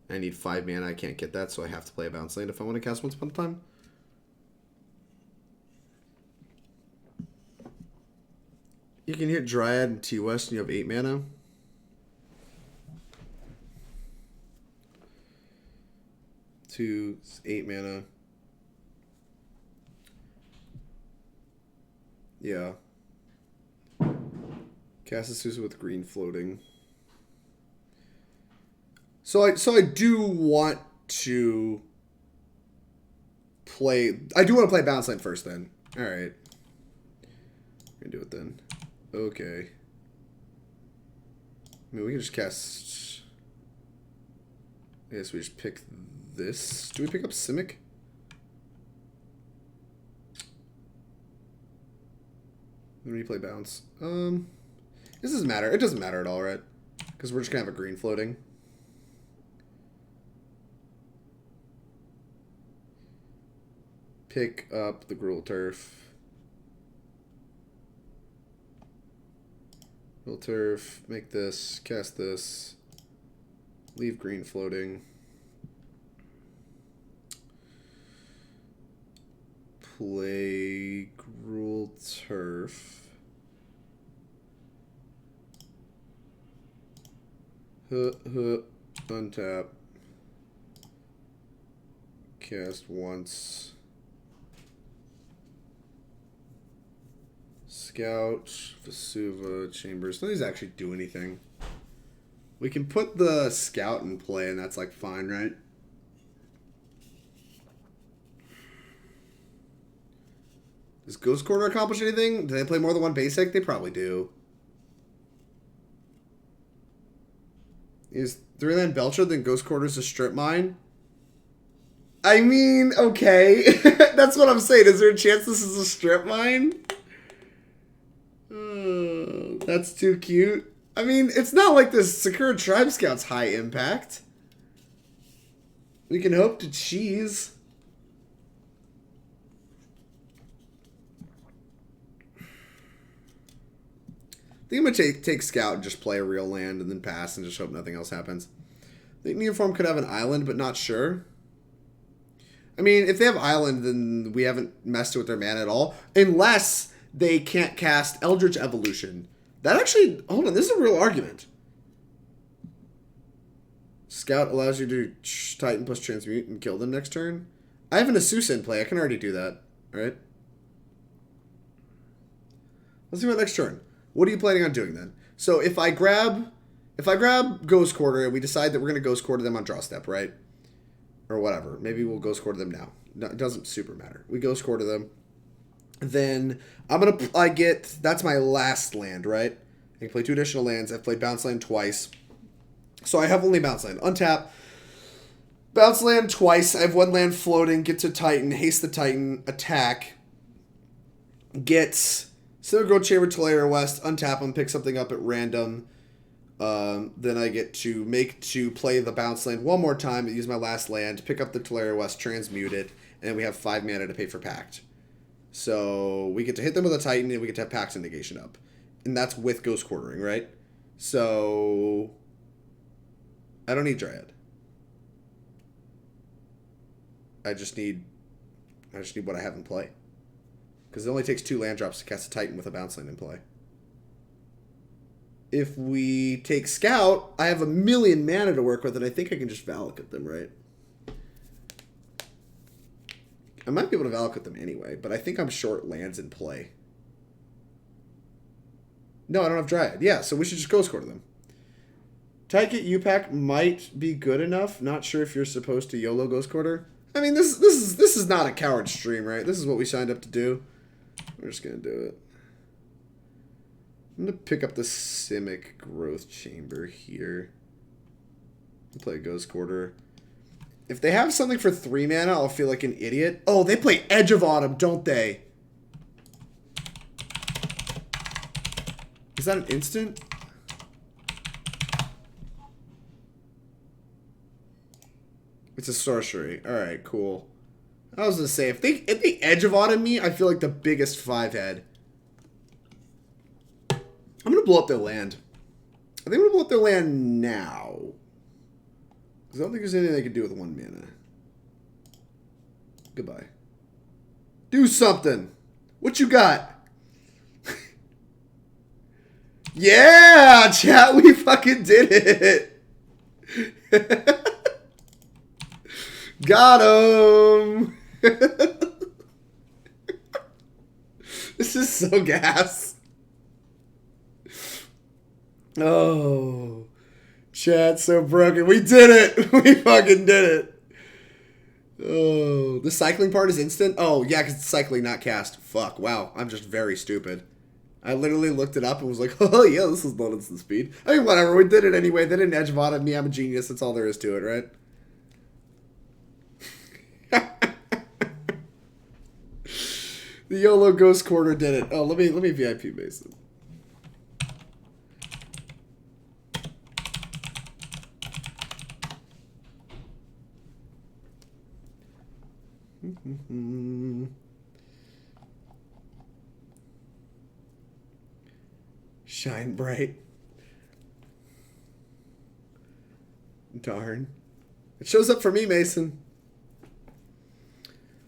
I need 5 mana. I can't get that, so I have to play a bounce land if I want to cast Once Upon a Time. You can hit Dryad and T-West and you have 8 mana. Two, 8 mana. Yeah. Cast Azusa with green floating. So I do want to play. I do want to play bounce land first. Then, all right. We're gonna do it then. Okay. I mean, we can just cast. I guess we just pick this. Do we pick up Simic? Then we play bounce. This doesn't matter. It doesn't matter at all, right? Because we're just gonna have a green floating. Pick up the Gruul Turf. Gruul Turf. Make this. Cast this. Leave green floating. Play Gruul Turf. Untap. Cast once. Scout, Vesuva, Chambers. None of these actually do anything. We can put the Scout in play, and that's like fine, right? Does Ghost Quarter accomplish anything? Do they play more than 1 basic? They probably do. Is 3-land Belcher than Ghost Quarter's a strip mine? I mean, okay. That's what I'm saying. Is there a chance this is a strip mine? Oh, that's too cute. I mean, it's not like this Sakura-Tribe Scout's high impact. We can hope to cheese. I think I'm going to take Scout and just play a real land and then pass and just hope nothing else happens. I think Neoform could have an island, but not sure. I mean, if they have island, then we haven't messed with their mana at all. Unless they can't cast Eldritch Evolution. That actually... Hold on, this is a real argument. Scout allows you to Titan plus Transmute and kill them next turn. I have an Azusa in play. I can already do that. Alright? Let's see about next turn. What are you planning on doing then? So if I grab Ghost Quarter and we decide that we're going to Ghost Quarter them on draw step, right? Or whatever. Maybe we'll Ghost Quarter them now. No, it doesn't super matter. We Ghost Quarter them. Then that's my last land, right? I can play 2 additional lands. I've played Bounce Land twice. So I have only Bounce Land. Untap. Bounce Land twice. I have 1 land floating. Get to Titan. Haste the Titan. Attack. Gets Growth Chamber, Tolaria West, untap them, pick something up at random. Then I get to play the bounce land one more time, use my last land, pick up the Tolaria West, transmute it, and we have 5 mana to pay for Pact. So we get to hit them with a Titan, and we get to have Pact of Negation up. And that's with Ghost Quartering, right? So I don't need Dryad. I just need what I have in play. Because it only takes 2 land drops to cast a Titan with a bounce land in play. If we take Scout, I have 1,000,000 mana to work with, and I think I can just Valakut them, right? I might be able to Valakut them anyway, but I think I'm short lands in play. No, I don't have Dryad. Yeah, so we should just Ghost Quarter them. Tyket U-Pack might be good enough. Not sure if you're supposed to YOLO Ghost Quarter. I mean, this is not a coward stream, right? This is what we signed up to do. We're just going to do it. I'm going to pick up the Simic Growth Chamber here. Play Ghost Quarter. If they have something for 3 mana, I'll feel like an idiot. Oh, they play Edge of Autumn, don't they? Is that an instant? It's a sorcery. Alright, cool. I was going to say, if they Edge of Autumn me, I feel like the biggest 5-head. I'm going to blow up their land. I think I'm going to blow up their land now. Because I don't think there's anything they can do with 1 mana. Goodbye. Do something. What you got? Yeah, chat, we fucking did it. Got him. This is so gas. Oh, chat's so broken. We did it. We fucking did it. Oh, the cycling part is instant? Oh, yeah, because it's cycling, not cast. Fuck, wow. I'm just very stupid. I literally looked it up and was like, oh, yeah, this is not instant speed. I mean, whatever. We did it anyway. They didn't edge bottom me. I'm a genius. That's all there is to it, right? The YOLO Ghost Quarter did it. Oh, let me VIP Mason. Shine bright. Darn. It shows up for me, Mason.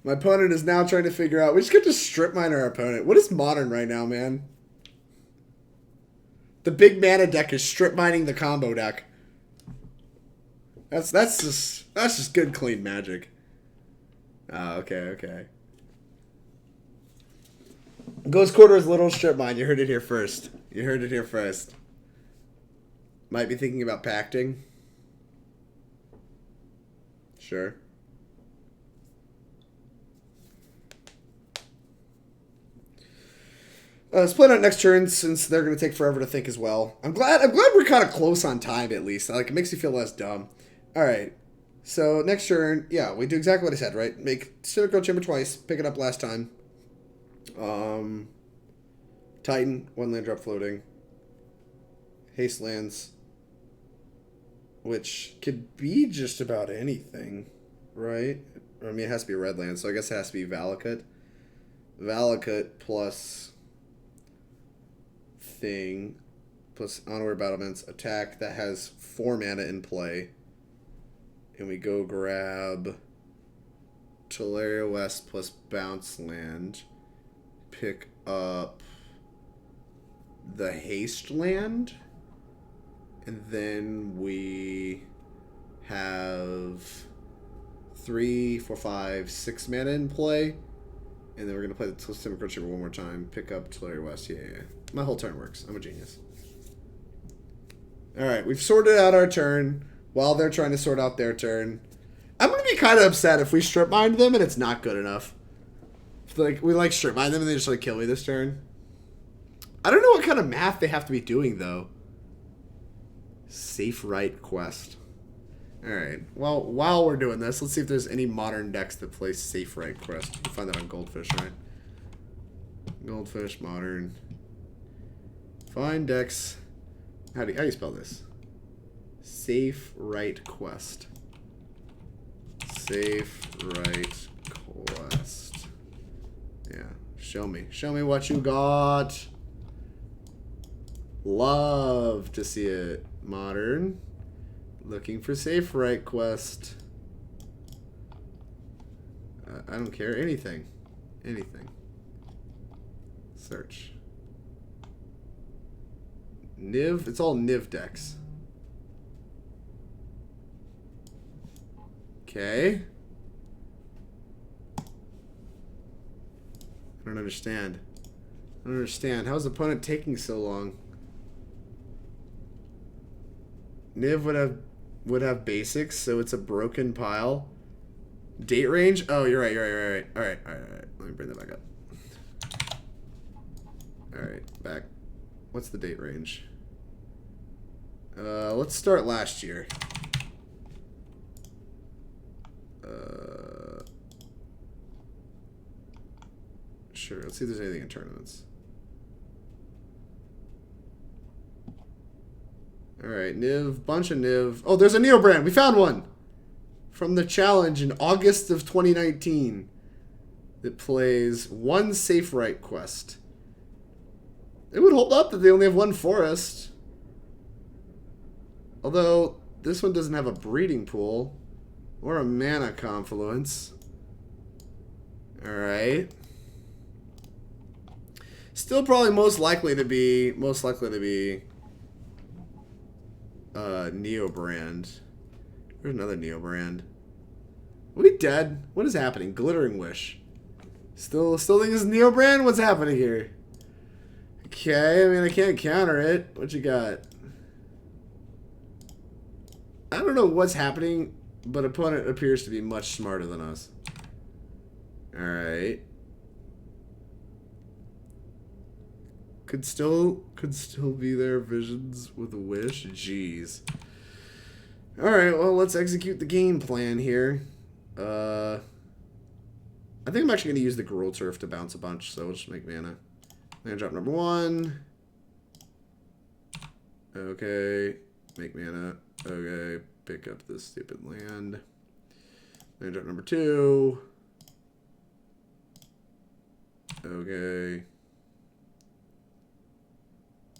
My opponent is now trying to figure out. We just get to strip mine our opponent. What is modern right now, man? The big mana deck is strip mining the combo deck. That's just good, clean magic. Oh, okay. Ghost Quarter is little strip mine. You heard it here first. Might be thinking about pacting. Sure. Let's plan out next turn since they're going to take forever to think as well. I'm glad we're kind of close on time at least. Like, it makes you feel less dumb. All right. So next turn, yeah, we do exactly what I said, right? Make Growth Chamber twice. Pick it up last time. Titan, 1 land drop floating. Haste lands. Which could be just about anything, right? I mean, it has to be a red land, so I guess it has to be Valakut. Valakut plus thing plus Hanweir Battlements attack that has 4 mana in play. And we go grab Tolaria West plus bounce land. Pick up the haste land. And then we have 3, 4, 5, 6 mana in play. And then we're going to play the Simic Growth Chamber one more time. Pick up Tolaria West. Yeah. My whole turn works. I'm a genius. Alright, we've sorted out our turn while they're trying to sort out their turn. I'm going to be kind of upset if we strip mine them and it's not good enough. Like, we strip mine them and they just kill me this turn. I don't know what kind of math they have to be doing, though. Safe Right Quest. Alright, well, while we're doing this, let's see if there's any modern decks that play Safe Right Quest. You can find that on Goldfish, right? Goldfish, modern. Find decks. How do you spell this? Safe right quest. Safe right quest. Yeah. Show me. Show me what you got. Love to see it. Modern. Looking for safe right quest. I don't care. Anything. Anything. Search. Niv. It's all Niv decks. Okay. I don't understand. I don't understand. How's the opponent taking so long? Niv would have basics, so it's a broken pile. Date range? Oh, you're right. You're right. All right. Let me bring that back up. All right, back. What's the date range? Let's start last year. Sure. Let's see if there's anything in tournaments. All right, Niv, bunch of Niv. Oh, there's a Neo brand. We found one from the challenge in August of 2019 that plays one safe right quest. It would hold up that they only have one forest. Although, this one doesn't have a breeding pool or a mana confluence. Alright. Still probably most likely to be Neo brand. There's another Neo brand. Are we dead? What is happening? Glittering Wish. Still think it's Neo brand? What's happening here? Okay, I mean, I can't counter it. What you got? I don't know what's happening, but opponent appears to be much smarter than us. Alright. Could still be there. Visions with a wish. Jeez. Alright, well, let's execute the game plan here. I think I'm actually going to use the Gruul Turf to bounce a bunch, so we'll just make mana. Land drop number 1. Okay. Make mana. Okay. Pick up this stupid land. Land drop number 2. Okay.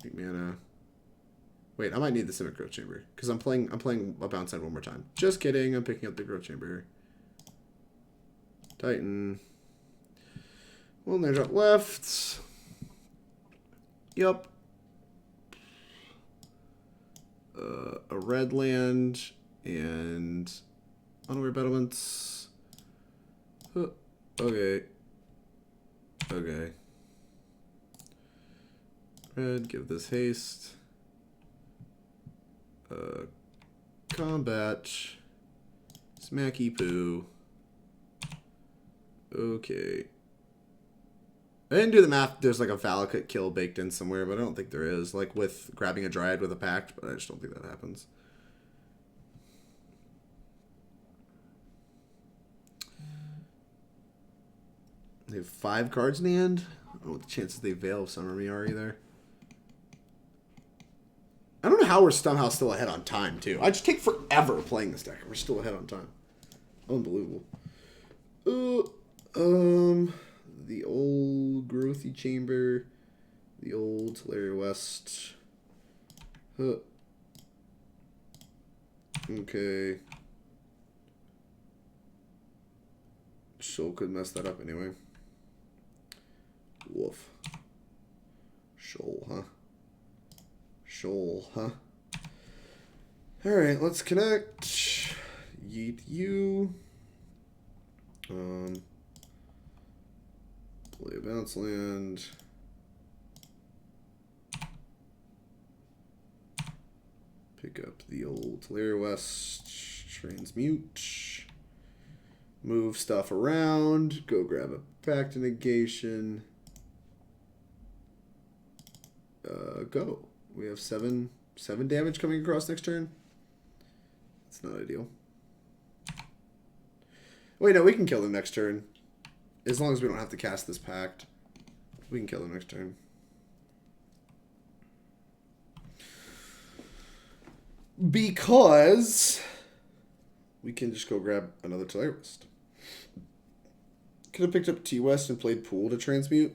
Make mana. Wait, I might need the Simic Growth Chamber because I'm playing a bounce side one more time. Just kidding. I'm picking up the Growth Chamber here. Titan. Well, land drop left. Yup. A red land and Hanweir Battlements. Okay. Okay. Red, give this haste. Combat. Smacky poo. Okay. I didn't do the math. There's like a Valakut kill baked in somewhere, but I don't think there is. Like with grabbing a Dryad with a Pact, but I just don't think that happens. They have 5 cards in the end. I don't know what the chances they Veil of Summer me are either. I don't know how we're somehow still ahead on time, too. I just take forever playing this deck. We're still ahead on time. Unbelievable. The old growthy chamber, the old Tolaria West. Okay. Shoal could mess that up anyway. Woof. Shoal, huh? Shoal, huh? Alright, let's connect. Yeet you. Play a bounce land. Pick up the old Tolaria West. Transmute. Move stuff around. Go grab a Pact of Negation. Go. We have 7 damage coming across next turn. That's not ideal. Wait, no, we can kill them next turn. As long as we don't have to cast this Pact. We can kill them next turn. Because we can just go grab another Tolaria West. Could have picked up T-West and played Pool to transmute.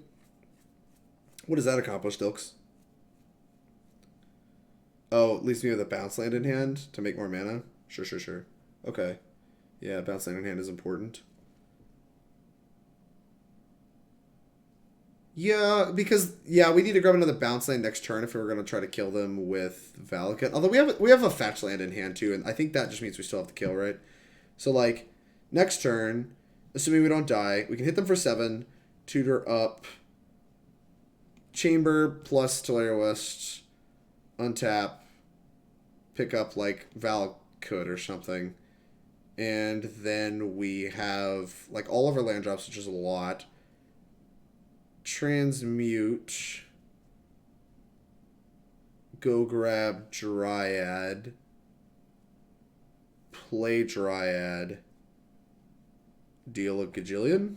What does that accomplish, Dilks? Oh, it leaves me with a bounce land in hand to make more mana? Sure. Okay. Yeah, bounce land in hand is important. Yeah, because we need to grab another bounce land next turn if we were going to try to kill them with Valakut. Although we have a fetch land in hand too, and I think that just means we still have to kill, right? So like next turn, assuming we don't die, we can hit them for 7, tutor up, chamber plus Tolaria West, untap, pick up like Valakut or something, and then we have like all of our land drops, which is a lot. Transmute, go grab Dryad, play Dryad, deal a gajillion,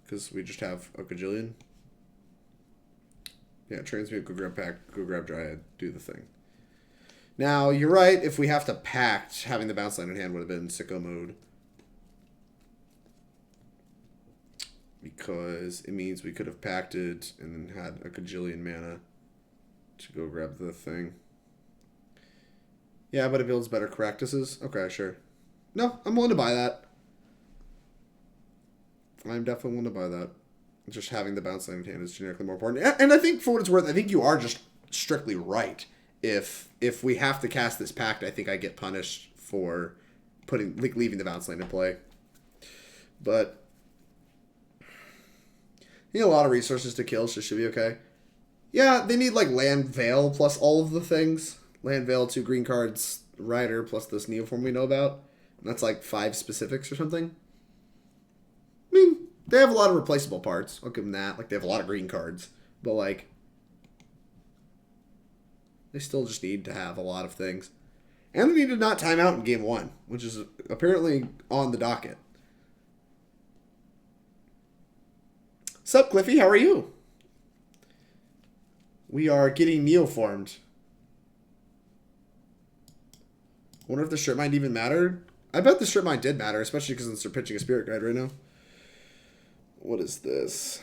because we just have a gajillion. Yeah, transmute, go grab Pact, go grab Dryad, do the thing. Now, you're right, if we have to Pact, having the bounce line in hand would have been sicko mode. Because it means we could have pacted and then had a gajillion mana to go grab the thing. Yeah, but it builds better practices. Okay, sure. No, I'm willing to buy that. I'm definitely willing to buy that. Just having the bounce line in hand is generically more important. And I think for what it's worth, I think you are just strictly right. If we have to cast this Pact, I think I get punished for leaving the bounce line in play. But you need a lot of resources to kill, so it should be okay. Yeah, they need like Land Veil plus all of the things. Land Veil, 2 green cards, Rider plus this Neoform we know about. And that's like 5 specifics or something. I mean, they have a lot of replaceable parts. I'll give them that. Like, they have a lot of green cards. But like, they still just need to have a lot of things. And they need to not time out in game 1, which is apparently on the docket. Sup, Cliffy? How are you? We are getting Neoformed. Wonder if the Strip Mine even mattered. I bet the Strip Mine did matter, especially because they're pitching a Spirit Guide right now. What is this?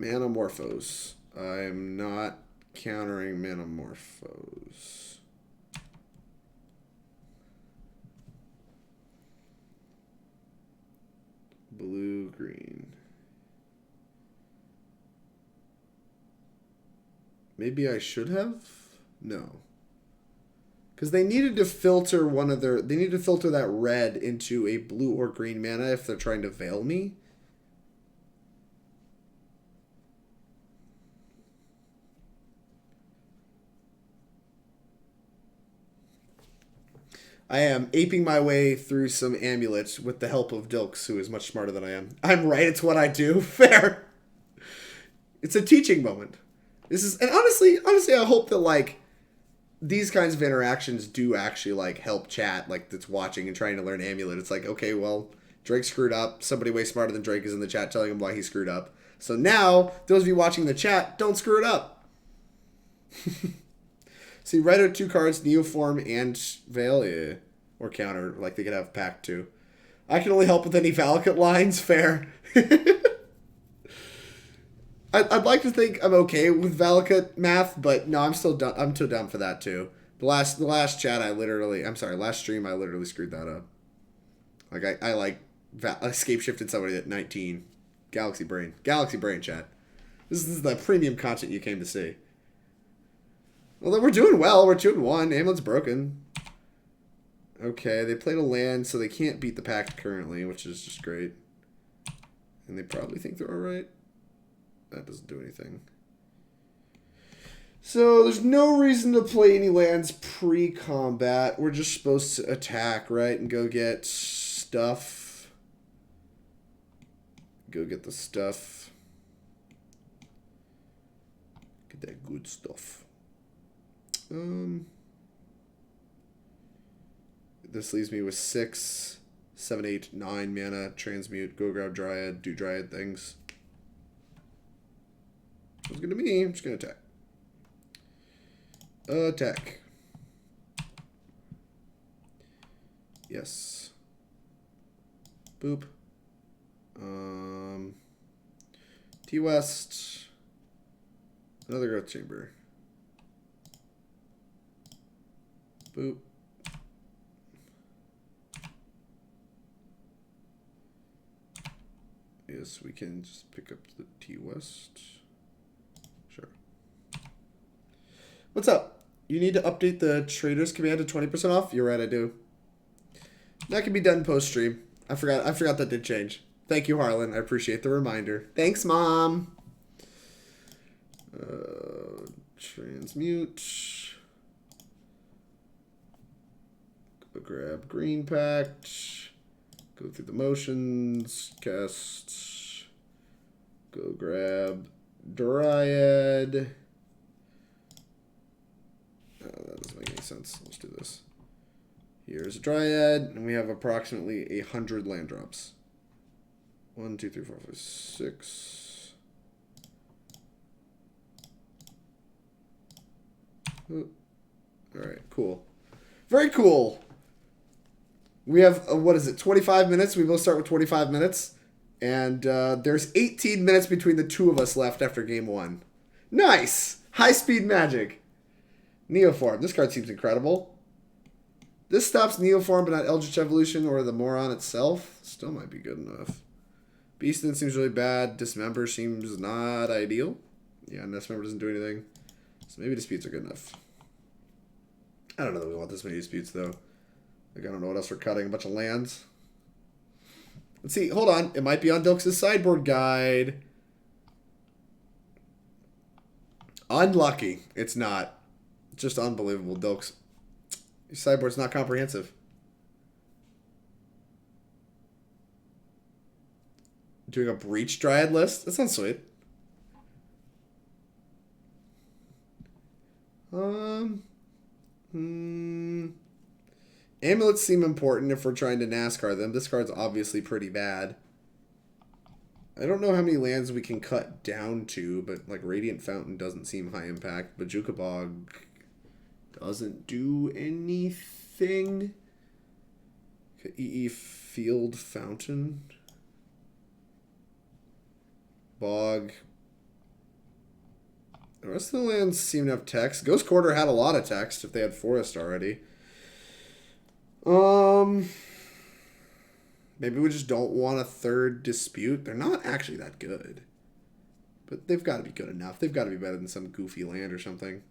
Manamorphose. I'm not countering Manamorphose. Blue, green. Maybe I should have? No. Because they needed to filter they need to filter that red into a blue or green mana if they're trying to veil me. I am aping my way through some amulets with the help of Dilks, who is much smarter than I am. I'm right, it's what I do. Fair. It's a teaching moment. And honestly, I hope that, like, these kinds of interactions do actually, like, help chat, like, that's watching and trying to learn Amulet. It's like, okay, well, Drake screwed up. Somebody way smarter than Drake is in the chat telling him why he screwed up. So now, those of you watching the chat, don't screw it up. See, right out 2 cards, Neoform and Veil, yeah. Or counter, like they could have Pact too. I can only help with any Valakut lines, fair. I'd like to think I'm okay with Valakut math, but no, I'm still dumb. I'm too dumb for that too. The last chat, last stream, I literally screwed that up. Like I escape shifted somebody at 19. Galaxy Brain, chat. This is the premium content you came to see. Well, then we're doing well. We're 2-1. Amulet's broken. Okay, they played a land, so they can't beat the Pact currently, which is just great. And they probably think they're alright. That doesn't do anything. So, there's no reason to play any lands pre-combat. We're just supposed to attack, right? And go get stuff. Go get the stuff. Get that good This leaves me with 6, 7, 8, 9 mana. Transmute, go grab Dryad, do Dryad things. Sounds good to me. I'm just going to attack. Attack. Yes. Boop. T-West. Another Growth Chamber. Boop. Yes, we can just pick up the T-West. Sure. What's up? You need to update the Traders command to 20% off? You're right, I do. That can be done post-stream. I forgot that did change. Thank you, Harlan. I appreciate the reminder. Thanks, Mom. Transmute. Go grab Green Pact. Go through the motions. Cast. Go grab Dryad. Oh, that doesn't make any sense. Let's do this. Here's a Dryad, and we have approximately 100 land drops. 1, 2, 3, 4, 5, 6. Alright, cool. Very cool. We have, what is it, 25 minutes? We both start with 25 minutes. And there's 18 minutes between the two of us left after game 1. Nice! High-speed magic. Neoform. This card seems incredible. This stops Neoform, but not Eldritch Evolution or the Moron itself. Still might be good enough. Beastin seems really bad. Dismember seems not ideal. Yeah, Dismember doesn't do anything. So maybe Disputes are good enough. I don't know that we want this many Disputes, though. Like, I don't know what else we're cutting. A bunch of lands. Let's see. Hold on. It might be on Dilks' sideboard guide. Unlucky. It's not. It's just unbelievable, Dilks. Your sideboard's not comprehensive. Doing a Breach Dryad list? That sounds sweet. Amulets seem important if we're trying to NASCAR them. This card's obviously pretty bad. I don't know how many lands we can cut down to, but like Radiant Fountain doesn't seem high impact. Bojuka Bog doesn't do anything. EE Field Fountain. Bog. The rest of the lands seem to have text. Ghost Quarter had a lot of text if they had Forest already. Maybe we just don't want a third Dispute. They're not actually that good. But they've got to be good enough. They've got to be better than some goofy land or something.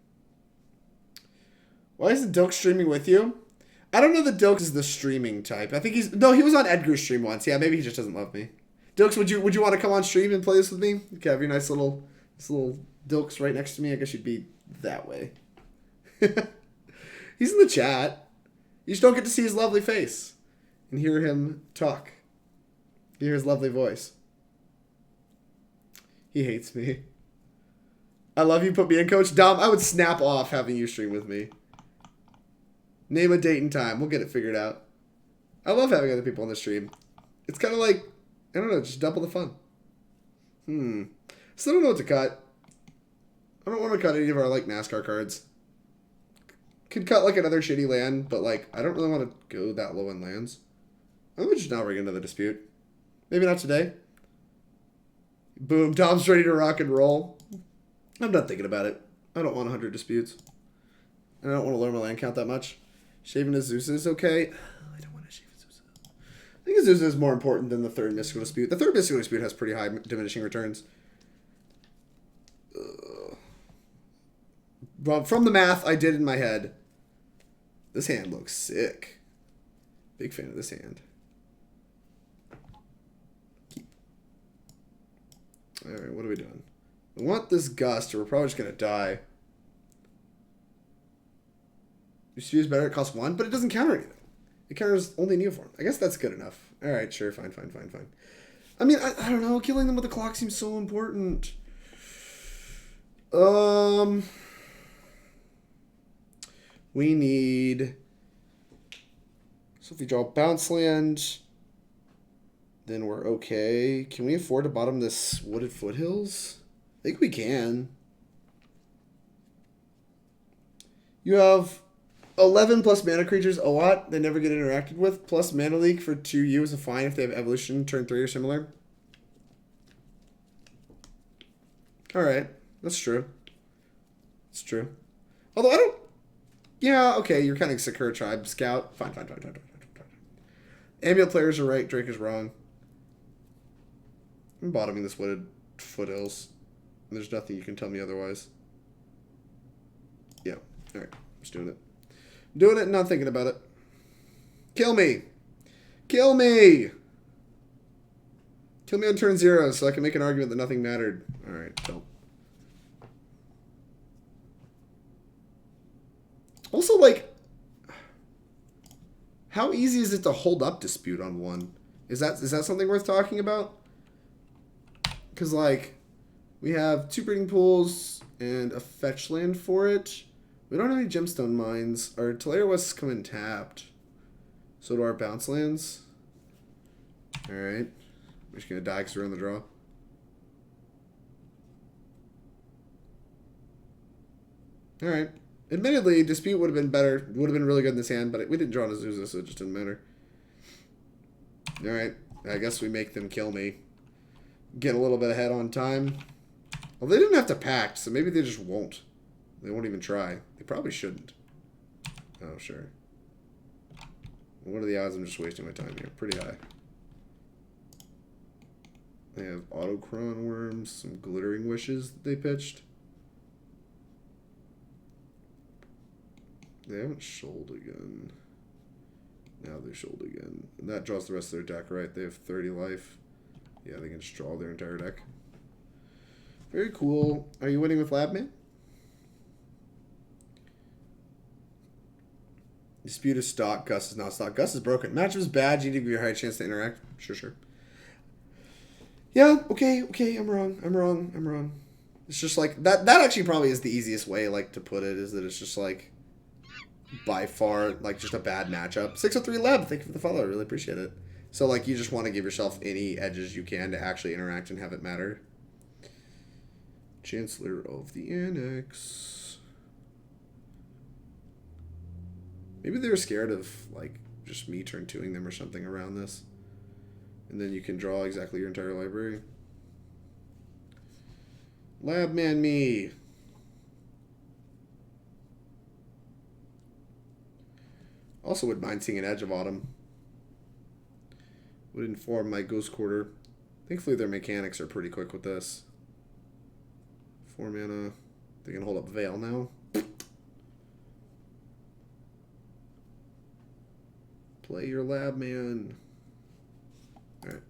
Why isn't Dilk streaming with you? I don't know that Dilk is the streaming type. I think he's... No, he was on Edgar's stream once. Yeah, maybe he just doesn't love me. Dilks, would you want to come on stream and play this with me? Okay, have your nice little Dilks right next to me. I guess you'd be that way. He's in the chat. You just don't get to see his lovely face and hear him talk. Hear his lovely voice. He hates me. I love you. Put me in, Coach. Dom, I would snap off having you stream with me. Name a date and time. We'll get it figured out. I love having other people on the stream. It's kind of like, I don't know, just double the fun. Still don't know what to cut. I don't want to cut any of our, like, NASCAR cards. Could cut, like, another shitty land, but, like, I don't really want to go that low in lands. I'm just not bring another Dispute. Maybe not today. Boom, Dom's ready to rock and roll. I'm not thinking about it. I don't want 100 Disputes. And I don't want to lower my land count that much. Shaving Azusa is okay. I don't want to shave Azusa. I think Azusa is more important than the third Mystical Dispute. The third Mystical Dispute has pretty high diminishing returns. Well, from the math I did in my head, this hand looks sick. Big fan of this hand. Alright, what are we doing? We want this Gust, or we're probably just going to die. Dispute is better, it costs 1, but it doesn't counter anything. It counters only Neoform. I guess that's good enough. Alright, sure, fine. I mean, I don't know, killing them with the clock seems so important. We need So if we draw bounce land, then we're okay. Can we afford to bottom this Wooded Foothills? I think we can. You have 11 plus mana creatures, a lot. They never get interacted with. Plus mana leak for 2U is a fine if they have evolution, turn 3 or similar. Alright, that's true. It's true. Although I don't... Yeah, okay, you're kind of Sakura-Tribe Scout. Fine. Amulet players are right, Drake is wrong. I'm bottoming this Wooded Foothills. And there's nothing you can tell me otherwise. Yeah, alright, just doing it. Doing it and not thinking about it. Kill me! Kill me! Kill me on turn 0 so I can make an argument that nothing mattered. Alright, so. Also, like, how easy is it to hold up Dispute on one? Is that something worth talking about? Because, like, we have 2 breeding pools and a fetch land for it. We don't have any gemstone mines. Our Tolaria West come in tapped. So do our bounce lands. Alright. We're just going to die because we're on the draw. Alright. Admittedly, Dispute would have been better. Would have been really good in this hand, but we didn't draw an Azusa, so it just didn't matter. Alright. I guess we make them kill me. Get a little bit ahead on time. Well, they didn't have to pact, so maybe they just won't. They won't even try. They probably shouldn't. Oh, sure. What are the odds I'm just wasting my time here? Pretty high. They have Autochron Worms, some Glittering Wishes that they pitched. They haven't shoaled again. Now they're shoaled again. And that draws the rest of their deck, right? They have 30 life. Yeah, they can just draw their entire deck. Very cool. Are you winning with Labman? Dispute is stock. Gus is not stock. Gus is broken. Matchup is bad. You need to give you a high chance to interact. Sure. Yeah, okay. I'm wrong. It's just like, that actually probably is the easiest way, like, to put it, is that it's just, like, by far, like, just a bad matchup. 603 Leb, thank you for the follow. I really appreciate it. So, like, you just want to give yourself any edges you can to actually interact and have it matter. Chancellor of the Annex. Maybe they were scared of, like, just me turn 2ing them or something around this. And then you can draw exactly your entire library. Labman me. Also would mind seeing an Edge of Autumn. Would inform my Ghost Quarter. Thankfully their mechanics are pretty quick with this. 4 mana. They can hold up Veil now. Play your Labman. Alright.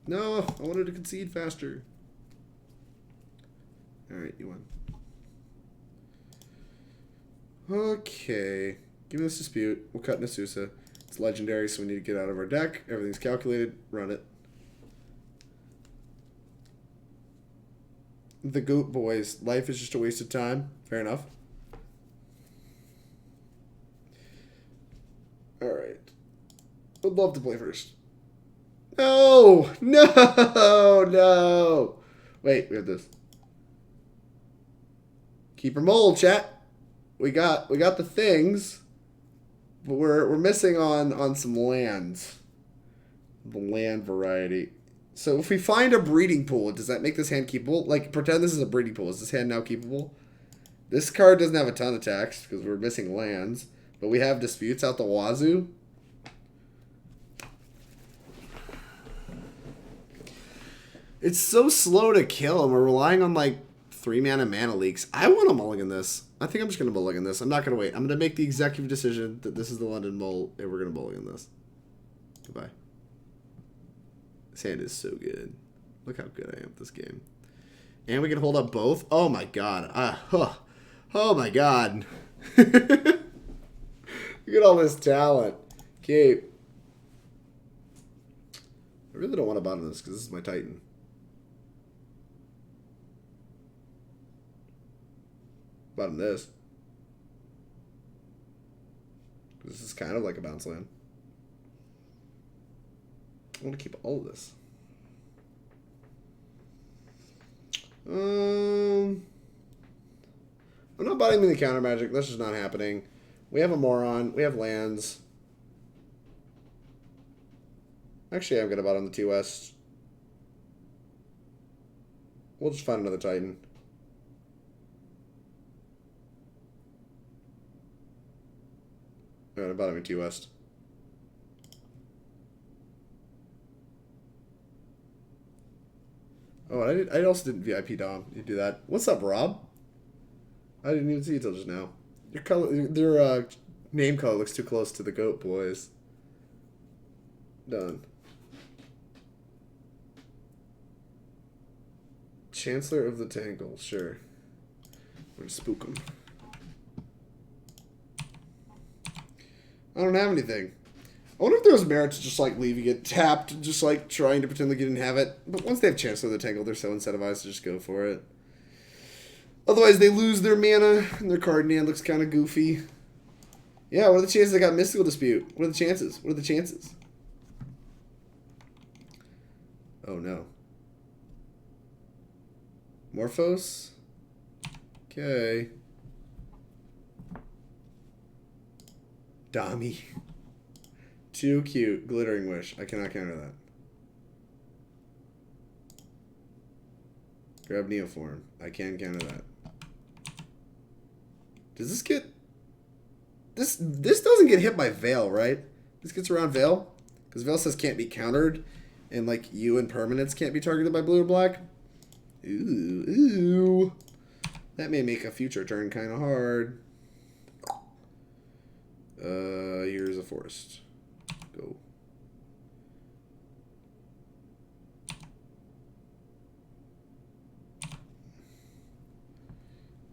No, I wanted to concede faster. Alright, you won. Okay. Give me this Dispute. We'll cut an Azusa. It's legendary, so we need to get out of our deck. Everything's calculated. Run it. The Goat Boys. Life is just a waste of time. Fair enough. Alright. Would love to play first. No! No! Wait, we have this. Keeper Mold, chat. We got the things, but we're missing on some lands. The land variety. So if we find a breeding pool, does that make this hand keepable? Like, pretend this is a breeding pool. Is this hand now keepable? This card doesn't have a ton of attacks because we're missing lands, but we have Disputes out the wazoo. It's so slow to kill, and we're relying on, like, 3 mana leaks. I want to mulligan this. I think I'm just going to mulligan this. I'm not going to wait. I'm going to make the executive decision that this is the London Mull, and we're going to mulligan this. Goodbye. This hand is so good. Look how good I am at this game. And we can hold up both. Oh my god. Oh my god. Look at all this talent. Okay. I really don't want to bottom this because this is my Titan. Bottom this. Because This is kind of like a bounce land. I want to keep all of this. I'm not buying the counter magic. That's just not happening. We have a Moron. We have lands. Actually, I'm going to buy on the T West. We'll just find another Titan. Alright, I'm bottom in T West. Oh, I also didn't VIP Dom. You do that. What's up, Rob? I didn't even see you till just now. Their name color looks too close to the goat boys. Done. Chancellor of the Tangle, sure. We're gonna spook him. I don't have anything. I wonder if there was merit to just like leaving it tapped, just like trying to pretend like you didn't have it. But once they have Chancellor of the Tangle, they're so incentivized to just go for it. Otherwise, they lose their mana, and their card in hand looks kind of goofy. Yeah, what are the chances I got Mystical Dispute? What are the chances? What are the chances? Oh, no. Morphos? Okay. Dami. Too cute. Glittering Wish. I cannot counter that. Grab Neoform. I can counter that. Does this get... This doesn't get hit by Veil, right? This gets around Veil? Because Veil says can't be countered. And, like, you and permanents can't be targeted by blue or black. Ooh. Ooh. That may make a future turn kind of hard. Here's a forest. Go.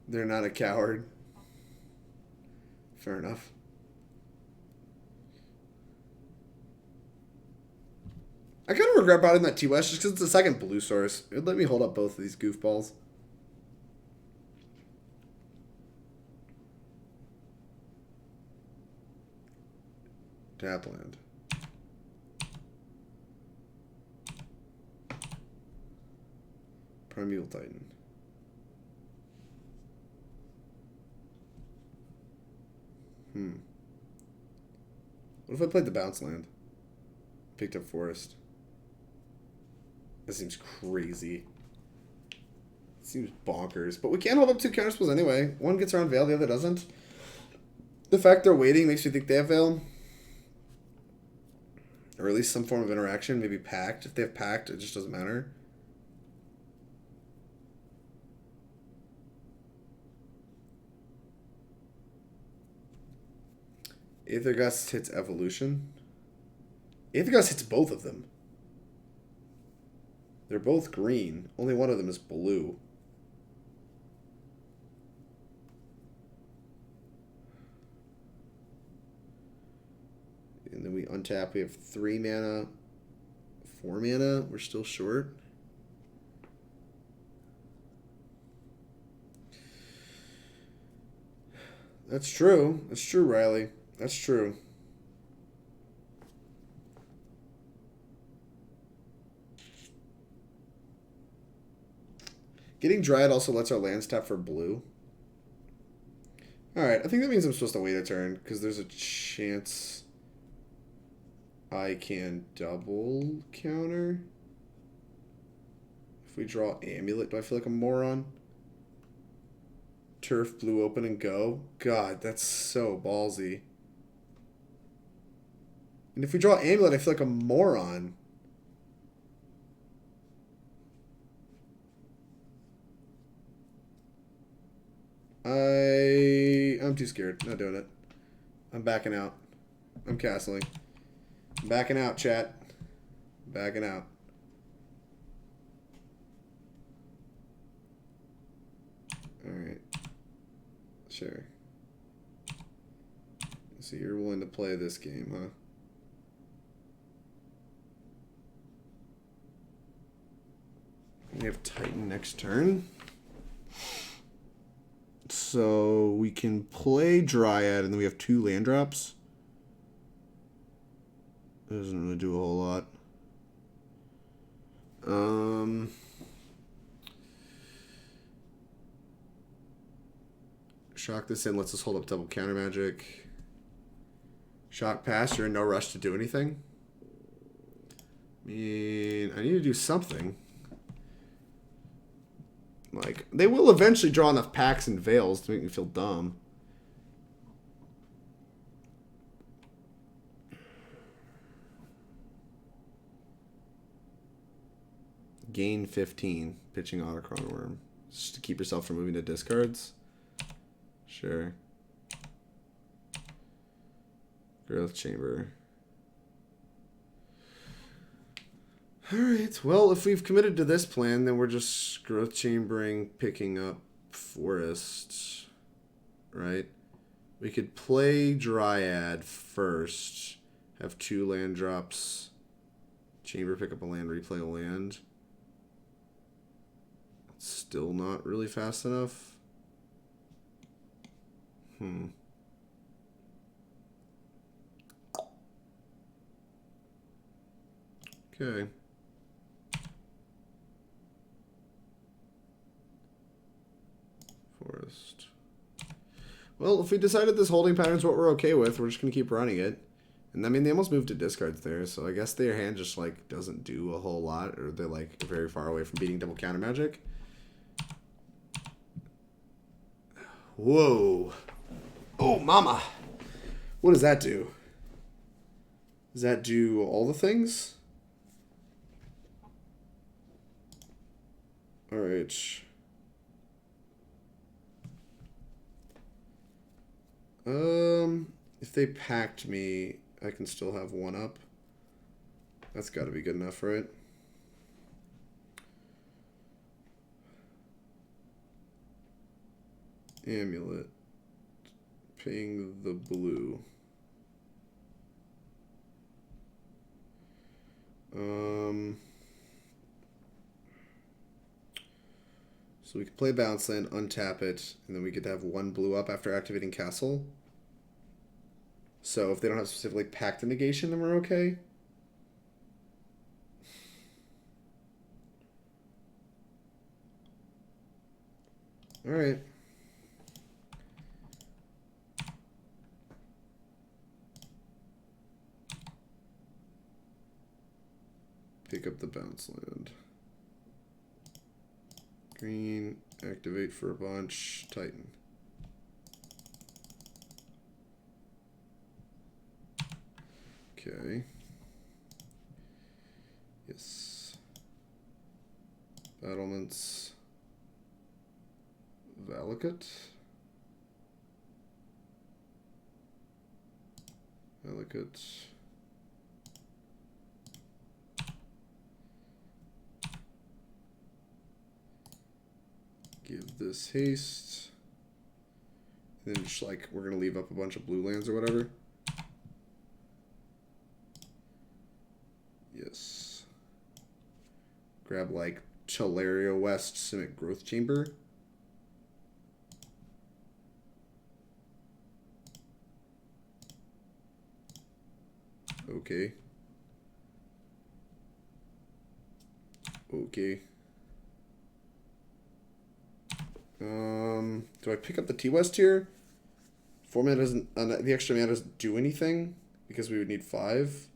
They're not a coward. Fair enough. I kind of regret buying that T-West just because it's the second blue source. It would let me hold up both of these goofballs. Tapland. Primeval Titan. What if I played the bounce land? Picked up forest. That seems crazy. It seems bonkers. But we can't hold up two counterspells anyway. One gets around Veil, the other doesn't. The fact they're waiting makes me think they have Veil. Or at least some form of interaction. Maybe Pact. If they have Pact, it just doesn't matter. Aether Gust hits Evolution. Aether Gust hits both of them. They're both green. Only one of them is blue. And then we untap. We have 3 mana, 4 mana. We're still short. That's true. That's true, Riley. That's true. Getting Dryad also lets our lands tap for blue. Alright, I think that means I'm supposed to wait a turn, because there's a chance I can double counter. If we draw Amulet, do I feel like a moron? Turf, blue, open, and go. God, that's so ballsy. And if we draw Amulet, I feel like a moron. I'm too scared. Not doing it. I'm backing out. I'm castling. I'm backing out, chat. Backing out. Alright. Sure. So you're willing to play this game, huh? We have Titan next turn. So we can play Dryad, and then we have 2 land drops. It doesn't really do a whole lot. Shock this in, lets us hold up double counter magic. Shock pass, you're in no rush to do anything. I mean, I need to do something. Like, they will eventually draw enough packs and veils to make me feel dumb. Gain 15, pitching Autochron Worm. Just to keep yourself from moving to discards. Sure. Growth Chamber. Alright, well, if we've committed to this plan, then we're just Growth Chambering, picking up Forest. Right? We could play Dryad first. Have 2 land drops. Chamber, pick up a land, replay a land. Still not really fast enough. Okay. Forest. Well, if we decided this holding pattern is what we're okay with, we're just going to keep running it. And I mean, they almost moved to discards there, so I guess their hand just, like, doesn't do a whole lot, or they're, like, very far away from beating double counter magic. Whoa. Oh, mama. What does that do? Does that do all the things? Alright. If they packed me, I can still have 1 up. That's got to be good enough, right? Amulet. Paying the blue. So we could play Bounce Land, untap it, and then we could have 1 blue up after activating Castle. So if they don't have specifically Pact of Negation, then we're okay. Alright. Pick up the Bounce Land. Green, activate for a bunch, Titan. Okay. Yes. Battlements. Valakut. Valakut. Give this haste. And then just like, we're going to leave up a bunch of blue lands or whatever. Yes. Grab like Tolaria West, Simic Growth Chamber. Okay. Okay. Do I pick up the T-West here? 4 mana doesn't, the extra mana doesn't do anything because we would need 5.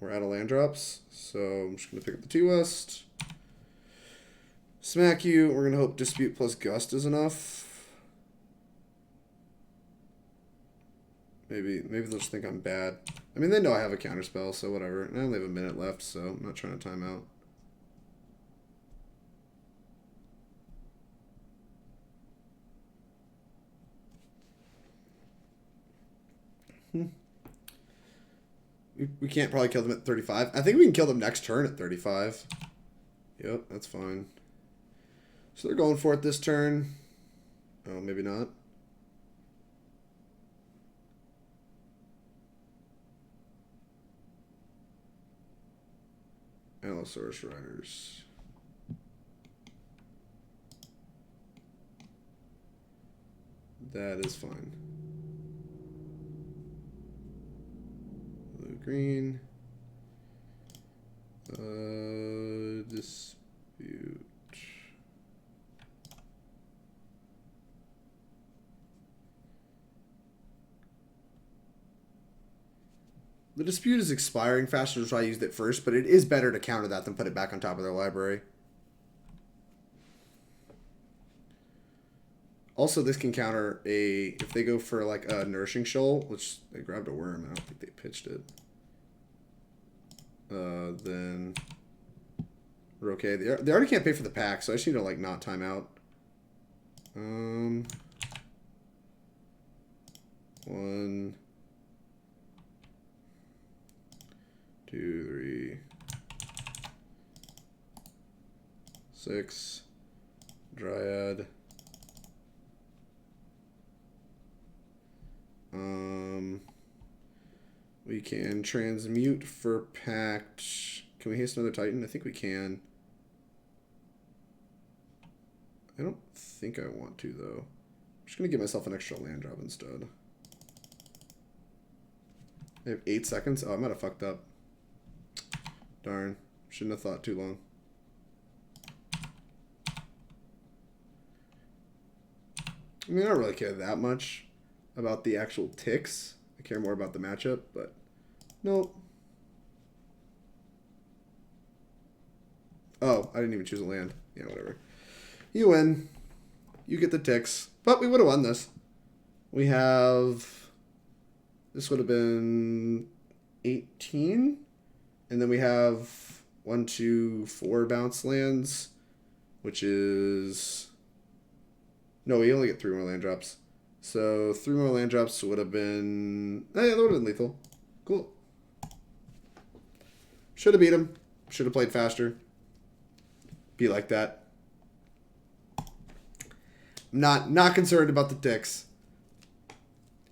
We're out of land drops, so I'm just going to pick up the T-West. Smack you. We're going to hope Dispute plus Gust is enough. Maybe they'll just think I'm bad. I mean, they know I have a counterspell, so whatever. And I only have a minute left, so I'm not trying to time out. We can't probably kill them at 35. I think we can kill them next turn at 35. Yep, that's fine. So they're going for it this turn. Oh, maybe not. Allosaurus Riders. That is fine. Blue, green. Dispute. The dispute is expiring faster, so I used it first, but it is better to counter that than put it back on top of their library. Also, this can counter if they go for like a Nourishing Shoal, which they grabbed a worm, I don't think they pitched it. Then we're okay. They already can't pay for the pack, so I just need to like not time out. 1, 2, 3, 6, Dryad. We can transmute for Pact. Can we haste another Titan? I think we can. I don't think I want to, though. I'm just going to give myself an extra land drop instead. I have 8 seconds. Oh, I might have fucked up. Darn. Shouldn't have thought too long. I mean, I don't really care that much about the actual ticks. I care more about the matchup, but nope. Oh, I didn't even choose a land. Yeah, whatever. You win. You get the ticks. But we would have won this. We have... This would have been 18. And then we have 1, 2, 4 bounce lands, which is... No, we only get 3 more land drops. So 3 more land drops would have been... Oh, yeah, that would have been lethal. Cool. Should have beat him. Should have played faster. Be like that. Not concerned about the ticks.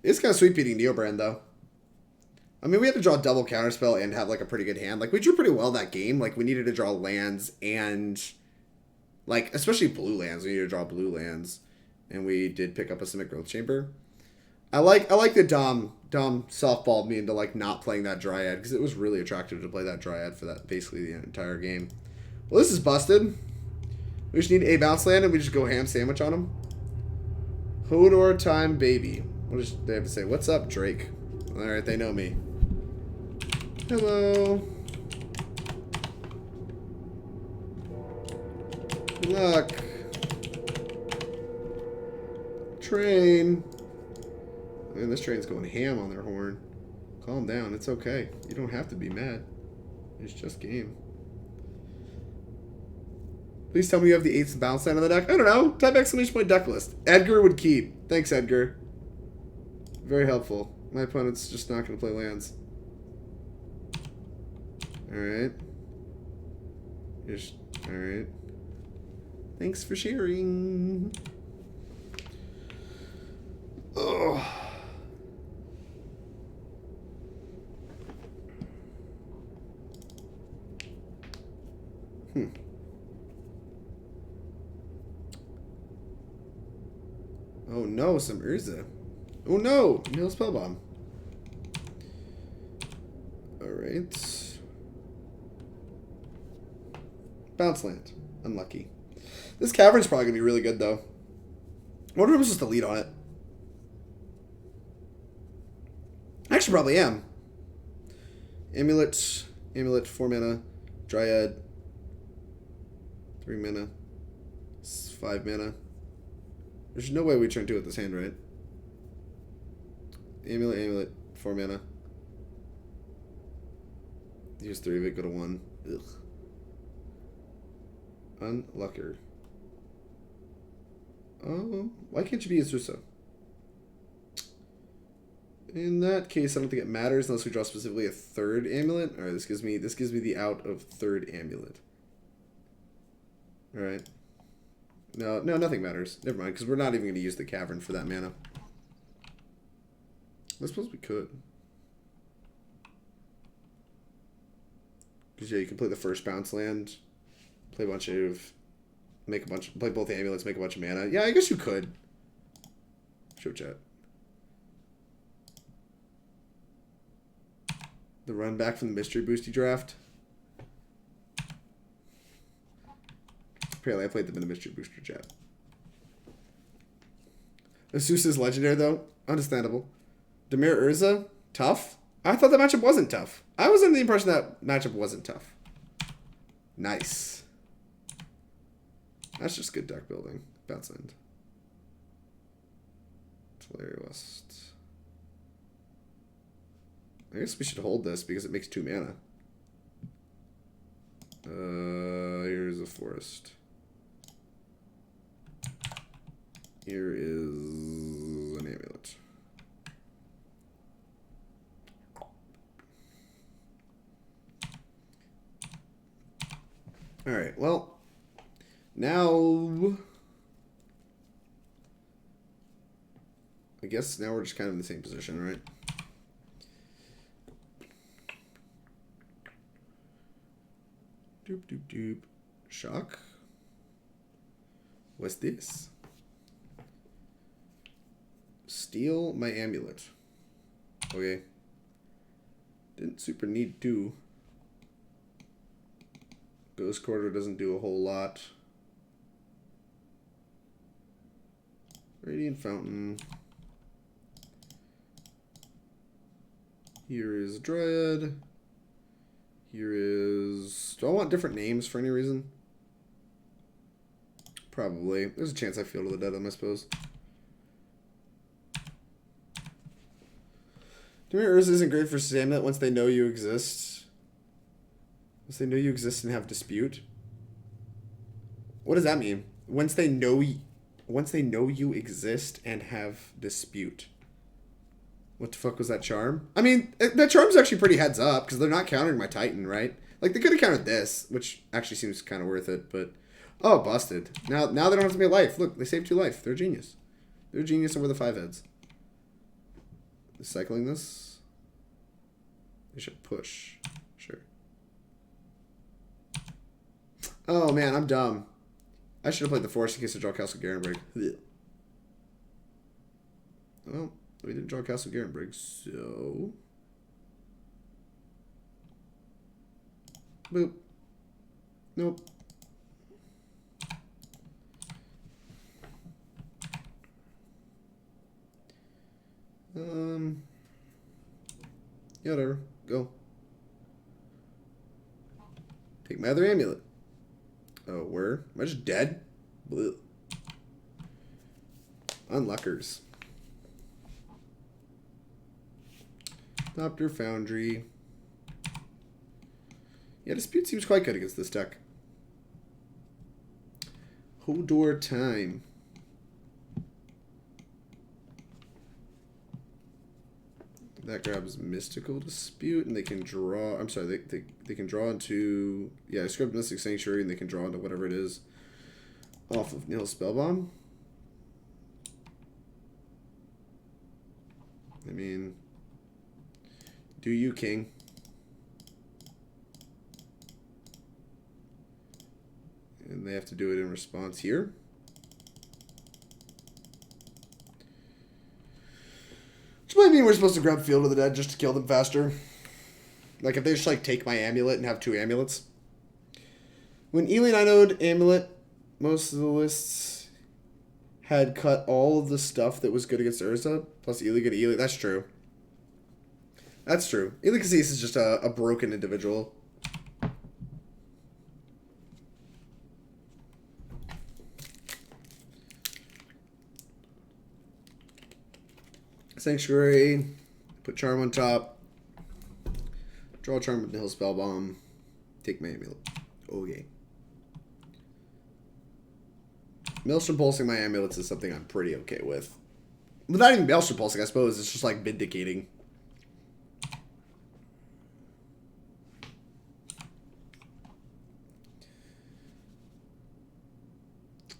It's kind of sweet beating Neobrand, though. I mean, we had to draw a double counterspell and have, like, a pretty good hand. Like, we drew pretty well that game. Like, we needed to draw lands and... Like, especially blue lands. We needed to draw blue lands. And we did pick up a Simic Growth Chamber. I like that Dom softballed me into, like, not playing that Dryad. Because it was really attractive to play that Dryad for that basically the entire game. Well, this is busted. We just need a bounce land and we just go ham sandwich on them. Hodor time, baby. What does they have to say? What's up, Drake? Alright, they know me. Hello. Good luck. Train. Man, this train's going ham on their horn. Calm down. It's okay. You don't have to be mad. It's just game. Please tell me you have the 8th bounce land on the deck. I don't know. Type exclamation point Decklist. Edgar would keep. Thanks, Edgar. Very helpful. My opponent's just not going to play lands. Alright. Alright. Thanks for sharing. Ugh. Oh no, some Urza. Oh no! Nil Spellbomb. Alright. Bounce land. Unlucky. This Cavern's probably going to be really good, though. I wonder if I'm supposed to lead on it. I actually probably am. Amulet, 4 mana. Dryad, 3 mana. 5 mana. There's no way we turn 2 with this hand, right? Amulet, 4 mana. Use 3 of it, go to 1. Ugh. Unlucker. Oh, why can't you be Azusa? In that case, I don't think it matters unless we draw specifically a 3rd amulet. All right, this gives me the out of 3rd amulet. All right. No, nothing matters. Never mind, because we're not even going to use the cavern for that mana. I suppose we could. Because yeah, you can play the first bounce land, play both amulets, make a bunch of mana. Yeah, I guess you could. Show chat. The run back from the mystery boosty draft. Apparently I played them in the Mystery Booster chat. Azusa's legendary, though. Understandable. Dimir Urza? Tough? I thought the matchup wasn't tough. I was under the impression that matchup wasn't tough. Nice. That's just good deck building. Bounce end. Tolaria West. I guess we should hold this because it makes 2 mana. Here's a forest. Here is an amulet. Alright, well, now I guess now we're just kind of in the same position, right? Doop, doop, doop. Shock. What's this? Steal my amulet. Okay. Didn't super need to. Ghost Quarter doesn't do a whole lot. Radiant Fountain. Here is Dryad. Here is... Do I want different names for any reason? Probably. There's a chance I Field of the Dead on, I suppose. Dimir Urza isn't great for Amulet once they know you exist. Once they know you exist and have dispute. What does that mean? Once they know you exist and have dispute. What the fuck was that charm? I mean, that charm's actually pretty heads up because they're not countering my Titan, right? Like they could have countered this, which actually seems kind of worth it, but oh, busted. Now they don't have to pay life. Look, they saved 2 life. They're a genius. They're a genius over the 5 heads. Cycling this. They should push. Sure. Oh man, I'm dumb. I should have played the Force in case I draw Castle Garenbrig. Well, we didn't draw Castle Garenbrig, so... Boop. Nope. Yeah, whatever. Go. Take my other amulet. Oh, where? Am I just dead? Blech. Unluckers. Doctor Foundry. Yeah, Dispute seems quite good against this deck. Hodor time. That grabs Mystical Dispute, and they can draw... I'm sorry, they can draw into... Yeah, Script Mystic Sanctuary, and they can draw into whatever it is off of Nihil Spellbomb. I mean... Do you, King? And they have to do it in response here. Which might mean we're supposed to grab Field of the Dead just to kill them faster. Like if they just like take my amulet and have 2 amulets. When Ely and I knowed amulet, most of the lists had cut all of the stuff that was good against Urza, plus Ely good Ely. That's true. That's true. Ely Cassis is just a broken individual. Sanctuary, put Charm on top, draw Charm with Nihil Spellbomb, take my amulet. Okay. Maelstrom Pulsing my amulets is something I'm pretty okay with. Without even Maelstrom Pulsing, I suppose, it's just like vindicating.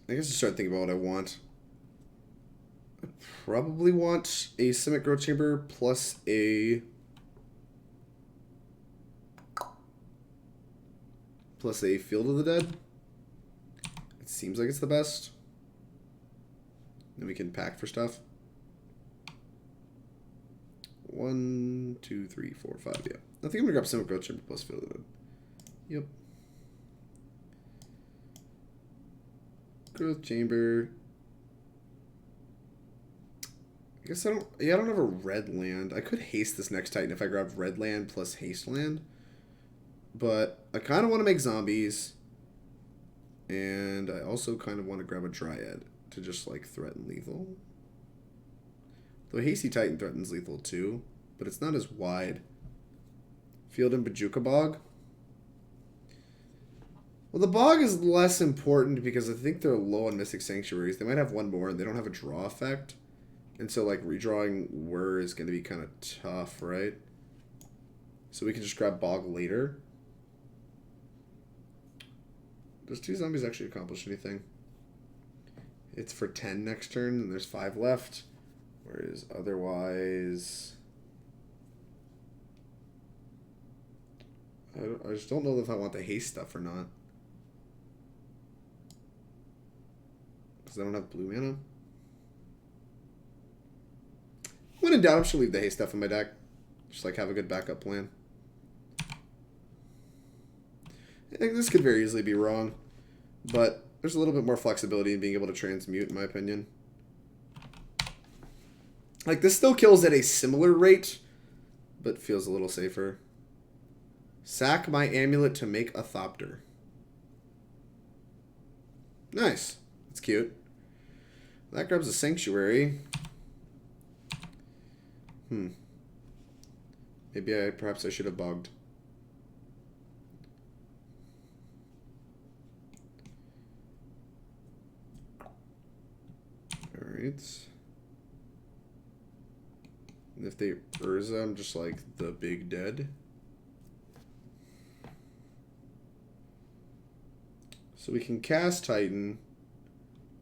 I guess just start thinking about what I want. I probably want a Simic Growth Chamber plus a Field of the Dead. It seems like it's the best. Then we can pack for stuff. 1, 2, 3, 4, 5. Yeah, I think I'm gonna grab Simic Growth Chamber plus Field of the Dead. Yep. Growth Chamber. I guess I don't... Yeah, I don't have a red land. I could haste this next Titan if I grab red land plus haste land. But I kind of want to make zombies. And I also kind of want to grab a Dryad to just, like, threaten lethal. Though Hasty Titan threatens lethal too, but it's not as wide. Field and Bojuka Bog. Well, the Bog is less important because I think they're low on Mystic Sanctuaries. They might have one more and they don't have a draw effect. And so, like, redrawing Whir is going to be kind of tough, right? So we can just grab Bog later. Does 2 zombies actually accomplish anything? It's for 10 next turn, and there's 5 left. Whereas otherwise... I just don't know if I want the haste stuff or not. Because I don't have blue mana. When in doubt, I should leave the haste stuff in my deck. Just like have a good backup plan. I think this could very easily be wrong. But there's a little bit more flexibility in being able to transmute, in my opinion. Like, this still kills at a similar rate, but feels a little safer. Sack my amulet to make a Thopter. Nice. That's cute. That grabs a Sanctuary. Maybe perhaps I should have bogged. Alright. And if they Urza, I'm just like the big dead. So we can cast Titan.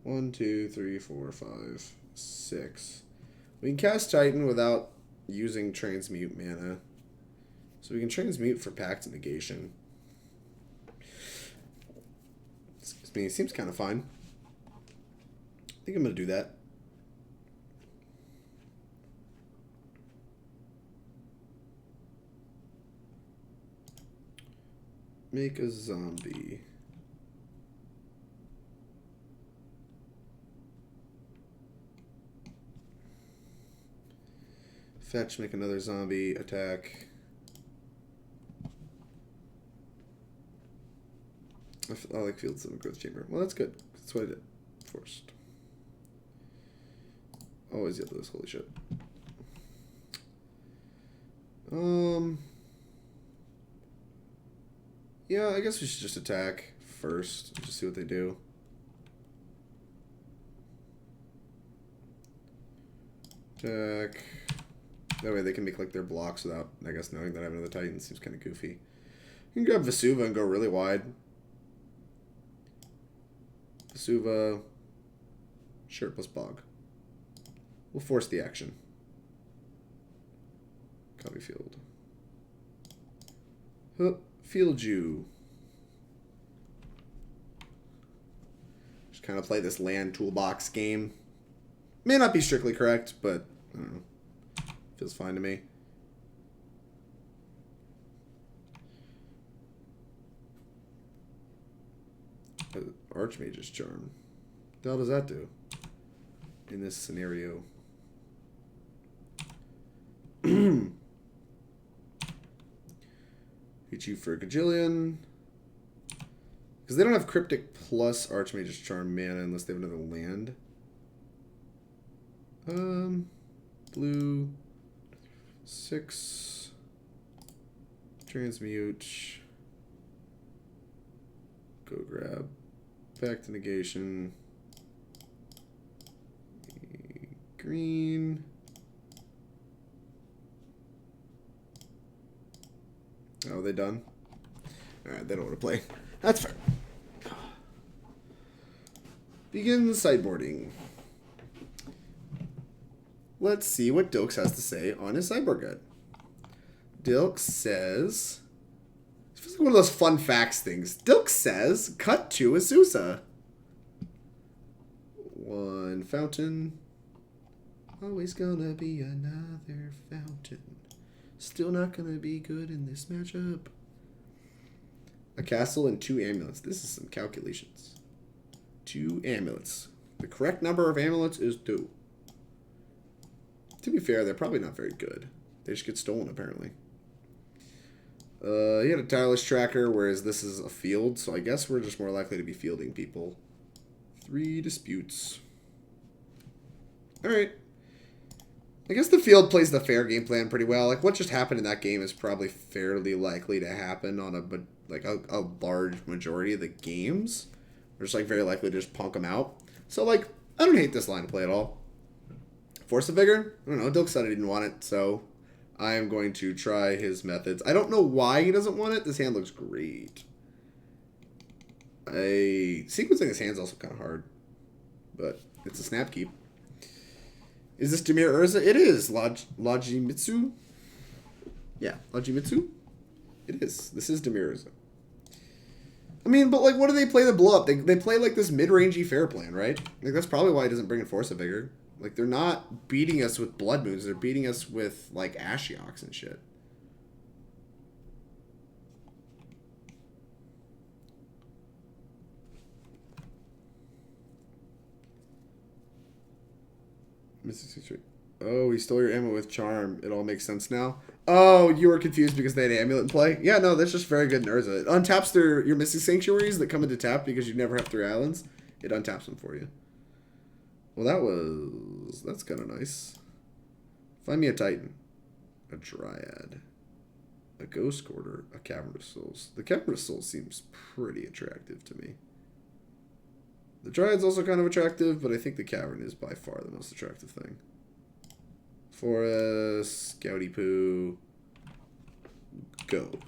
1, 2, 3, 4, 5, 6. We can cast Titan without using transmute mana. So we can transmute for Pact of Negation. Excuse me, it seems kind of fine. I think I'm going to do that. Make a zombie. Fetch, make another zombie, attack. I like Field Simic Growth Chamber. Well, that's good. That's what I did. Forced. Always get those. Holy shit. Yeah, I guess we should just attack first. Just see what they do. Attack. That way they can make like their blocks without, I guess, knowing that I have another Titan. Seems kind of goofy. You can grab Vesuva and go really wide. Vesuva. Sure, plus Bog. We'll force the action. Copy field. Huh, field you. Just kind of play this land toolbox game. May not be strictly correct, but I don't know. Feels fine to me. Archmage's Charm. What the hell does that do in this scenario? Hit you for a gajillion. Because they don't have Cryptic plus Archmage's Charm mana unless they have another land. Blue. 6. Transmute. Go grab. Pact of Negation. Green. Oh, are they done? Alright, they don't want to play. That's fair. Begin sideboarding. Let's see what Dilks has to say on his sideboard guide. Dilks says... It feels like one of those fun facts things. Dilks says, cut to Azusa. 1 fountain. Always gonna be another fountain. Still not gonna be good in this matchup. A castle and 2 amulets. This is some calculations. 2 amulets. The correct number of amulets is 2. To be fair, they're probably not very good. They just get stolen, apparently. He had a tireless tracker, whereas this is a field, so I guess we're just more likely to be fielding people. 3 disputes. Alright. I guess the field plays the fair game plan pretty well. Like, what just happened in that game is probably fairly likely to happen on a large majority of the games. We're just, like, very likely to just punk them out. So, like, I don't hate this line of play at all. Force of Vigor? I don't know. Dilk said he didn't want it, so I am going to try his methods. I don't know why he doesn't want it. This hand looks great. Sequencing his hand's also kind of hard, but it's a snap keep. Is this Dimir Urza? It is. Logimitsu? Yeah, Logimitsu? It is. This is Dimir Urza. I mean, but, like, what do they play to blow up? They play, like, this mid-rangey fair plan, right? Like, that's probably why he doesn't bring in Force of Vigor. Like, they're not beating us with Blood Moons. They're beating us with, like, Ashioks and shit. Oh, he stole your ammo with Charm. It all makes sense now. Oh, you were confused because they had Amulet in play? Yeah, no, that's just very good in Urza. It untaps your Mystic Sanctuaries that come into tap because you never have 3 islands. It untaps them for you. Well, that's kind of nice. Find me a Titan. A Dryad. A Ghost Quarter. A Cavern of Souls. The Cavern of Souls seems pretty attractive to me. The Dryad's also kind of attractive, but I think the Cavern is by far the most attractive thing. Forest, Scouty Poo, go.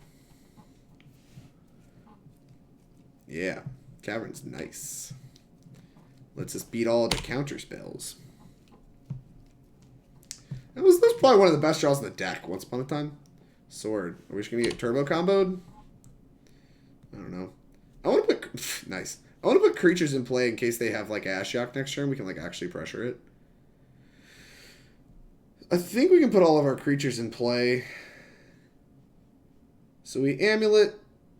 Yeah, Cavern's nice. Lets us beat all the counter spells. That was probably one of the best draws in the deck once upon a time. Sword. Are we just going to get turbo comboed? I don't know. I want to put... nice. I want to put creatures in play in case they have, like, Ashiok next turn. We can, like, actually pressure it. I think we can put all of our creatures in play. So we Amulet,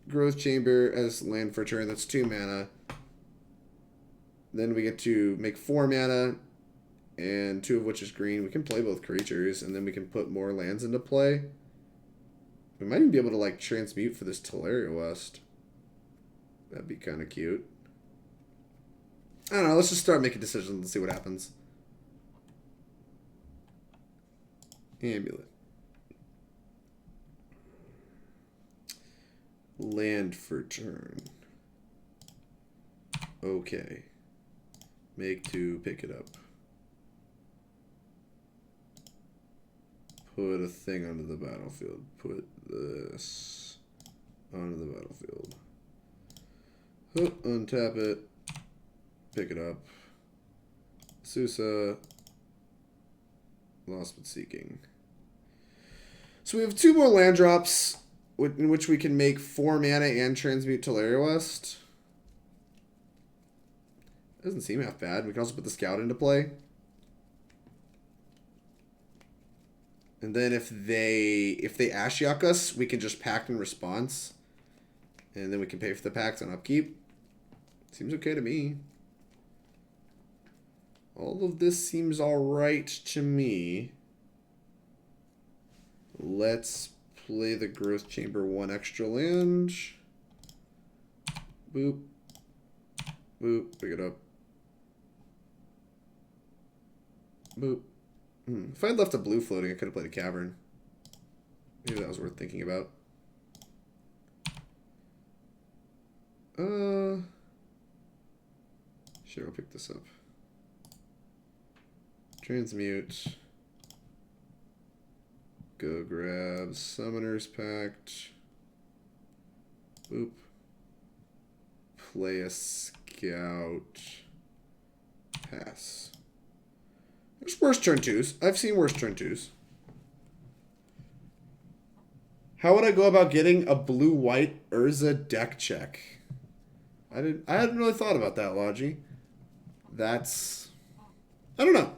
Growth Chamber as land for a turn. That's 2 mana. Then we get to make 4 mana, and 2 of which is green. We can play both creatures, and then we can put more lands into play. We might even be able to, like, transmute for this Tolaria West. That'd be kind of cute. I don't know, let's just start making decisions and see what happens. Amulet. Land for turn. Okay. Make 2, pick it up. Put a thing onto the battlefield. Put this onto the battlefield. Untap it. Pick it up. Azusa. Lost but Seeking. So we have 2 more land drops in which we can make 4 mana and transmute Tolaria West. Doesn't seem half bad. We can also put the Scout into play. And then if they Ashiok us, we can just Pact in response. And then we can pay for the Pact on upkeep. Seems okay to me. All of this seems alright to me. Let's play the Growth Chamber 1 extra land. Boop. Boop. Pick it up. Boop. If I had left a blue floating, I could have played a Cavern. Maybe that was worth thinking about. Sure, I'll pick this up. Transmute. Go grab Summoner's Pact. Boop. Play a Scout. Pass. There's worse turn 2s. I've seen worse turn 2s. How would I go about getting a blue-white Urza deck check? I hadn't really thought about that, Logi. That's... I don't know.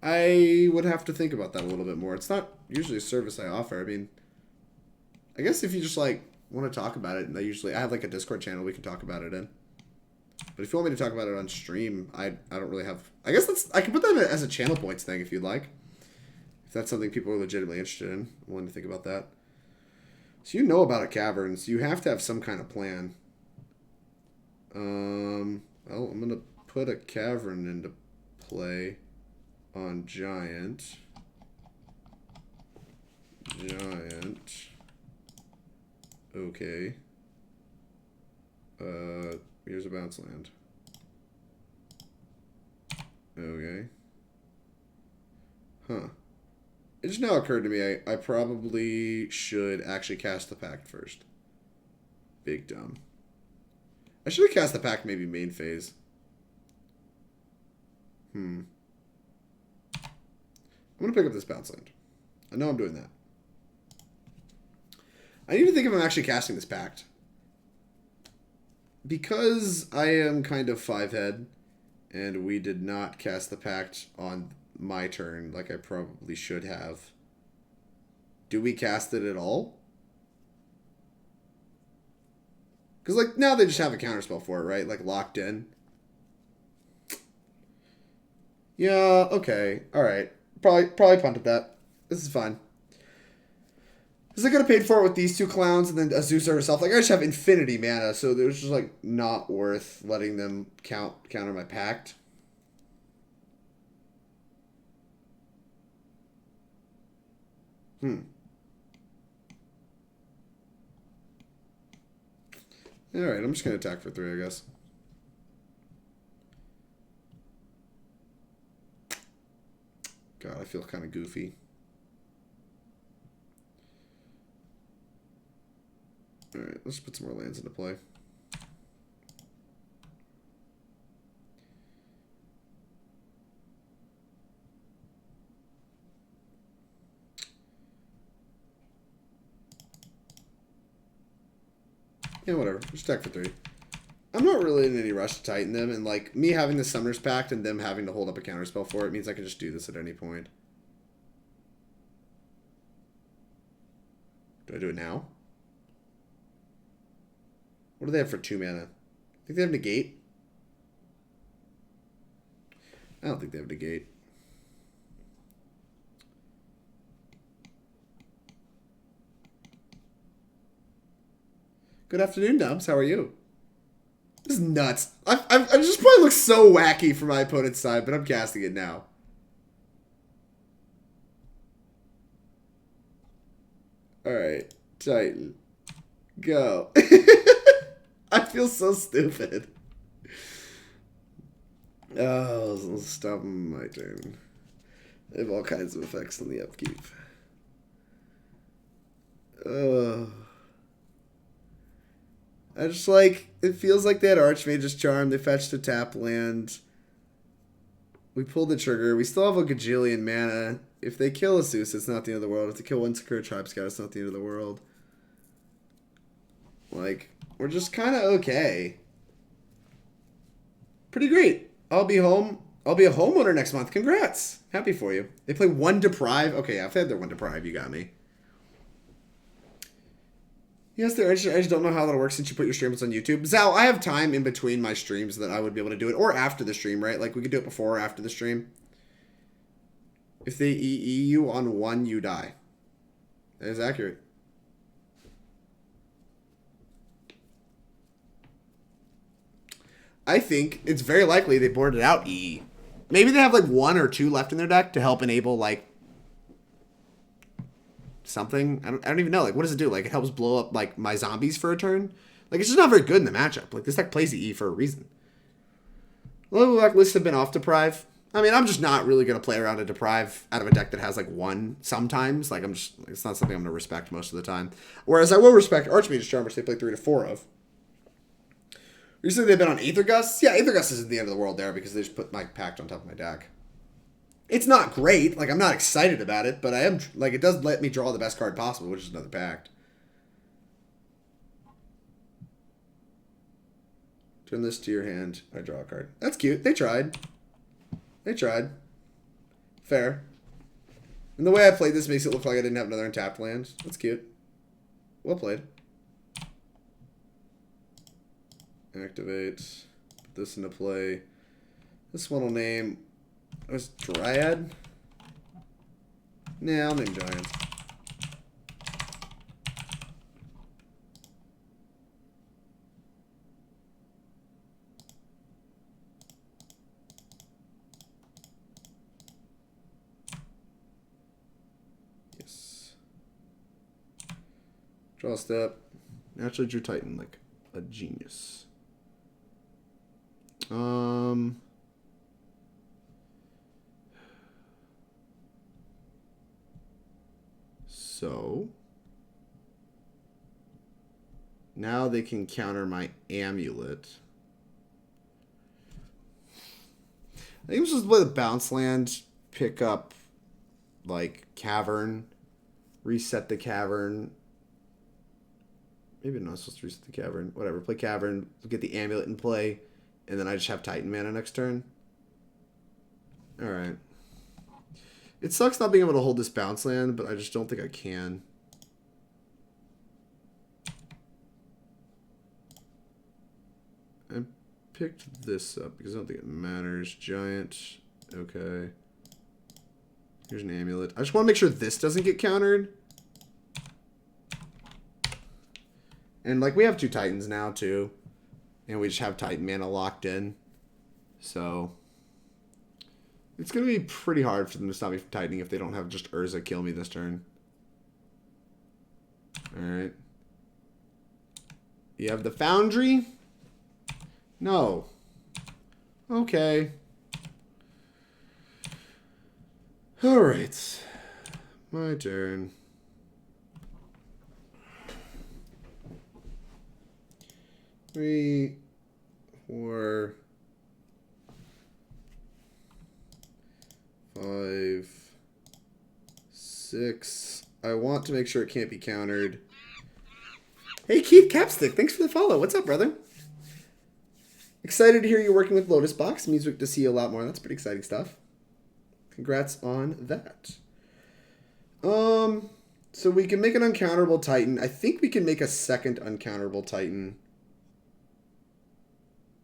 I would have to think about that a little bit more. It's not usually a service I offer. I mean, I guess if you just, like, want to talk about it, and I have, like, a Discord channel we can talk about it in. But if you want me to talk about it on stream, I don't really have... I guess I can put that as a channel points thing if you'd like. If that's something people are legitimately interested in. I'm willing to think about that. So you know about a cavern, so you have to have some kind of plan. Well, I'm going to put a cavern into play on Giant. Okay. Here's a bounce land. Okay. Huh. It just now occurred to me I probably should actually cast the Pact first. Big dumb. I should have cast the Pact maybe main phase. I'm going to pick up this bounce land. I know I'm doing that. I need to think if I'm actually casting this Pact. Because I am kind of 5-head, and we did not cast the Pact on my turn like I probably should have. Do we cast it at all? Because, like, now they just have a counterspell for it, right? Like, locked in. Yeah, okay. Alright. Probably punted that. This is fine. Because I could have paid for it with these two clowns and then Azusa herself. Like, I just have infinity mana, so it was just, like, not worth letting them counter my Pact. Alright, I'm just going to attack for 3, I guess. God, I feel kind of goofy. Alright, let's put some more lands into play. Yeah, whatever. Just attack for 3. I'm not really in any rush to Titan them, and like me having the Summoner's Pact and them having to hold up a counterspell for it means I can just do this at any point. Do I do it now? What do they have for 2 mana? I think they have Negate. I don't think they have Negate. Good afternoon, Nubs. How are you? This is nuts. I just probably look so wacky for my opponent's side, but I'm casting it now. Alright. Titan. Go. I feel so stupid. Oh, stop my turn. They have all kinds of effects on the upkeep. I just like, it feels like they had Archmage's Charm. They fetched a tap land. We pulled the trigger. We still have a gajillion mana. If they kill Azusa, it's not the end of the world. If they kill one Sakura-Tribe Scout, it's not the end of the world. Like, we're just kind of okay. Pretty great. I'll be home. I'll be a homeowner next month. Congrats. Happy for you. They play 1 Deprive. Okay, I've had their 1 Deprive. You got me. Yes, they're interesting. I just don't know how that'll work since you put your streams on YouTube. Zal, I have time in between my streams that I would be able to do it. Or after the stream, right? Like, we could do it before or after the stream. If they EE you on 1, you die. That is accurate. I think it's very likely they boarded out EE. Maybe they have, like, 1 or 2 left in their deck to help enable, like, something. I don't even know. Like, what does it do? Like, it helps blow up, like, my zombies for a turn? Like, it's just not very good in the matchup. Like, this deck plays EE for a reason. Low black lists have been off Deprive. I mean, I'm just not really going to play around a Deprive out of a deck that has, like, 1 sometimes. Like, it's not something I'm going to respect most of the time. Whereas I will respect Archmage's Charm, which they play 3 to 4 of. Recently, they've been on Aether Gust. Yeah, Aether Gust isn't the end of the world there because they just put my Pact on top of my deck. It's not great. Like, I'm not excited about it, but I am, like, it does let me draw the best card possible, which is another Pact. Turn this to your hand. I draw a card. That's cute. They tried. They tried. Fair. And the way I played this makes it look like I didn't have another untapped land. That's cute. Well played. Activate. this into play. This one will name... Was Dryad? Nah, I'll name Giants. Yes. Draw a step. Naturally drew Titan like a genius. So now they can counter my Amulet. I think I'm supposed to play the bounce land, pick up like Cavern, reset the Cavern. Maybe I'm not supposed to reset the Cavern. Whatever, play Cavern, get the Amulet in play, and then I just have Titan mana next turn. Alright. It sucks not being able to hold this bounce land, but I just don't think I can. I picked this up because I don't think it matters. Giant. Okay. Here's an Amulet. I just want to make sure this doesn't get countered. And, like, we have 2 Titans now, too. And we just have Titan mana locked in. So... it's going to be pretty hard for them to stop me from Titaning if they don't have just Urza kill me this turn. Alright. You have the Foundry? No. Okay. Alright. My turn. Three, 4, 5, 6. I want to make sure it can't be countered. Hey, Keith Capstick, thanks for the follow. What's up, brother? Excited to hear you're working with Lotus Box. Means we get to see you a lot more. That's pretty exciting stuff. Congrats on that. So we can make an uncounterable Titan. I think we can make a second uncounterable Titan.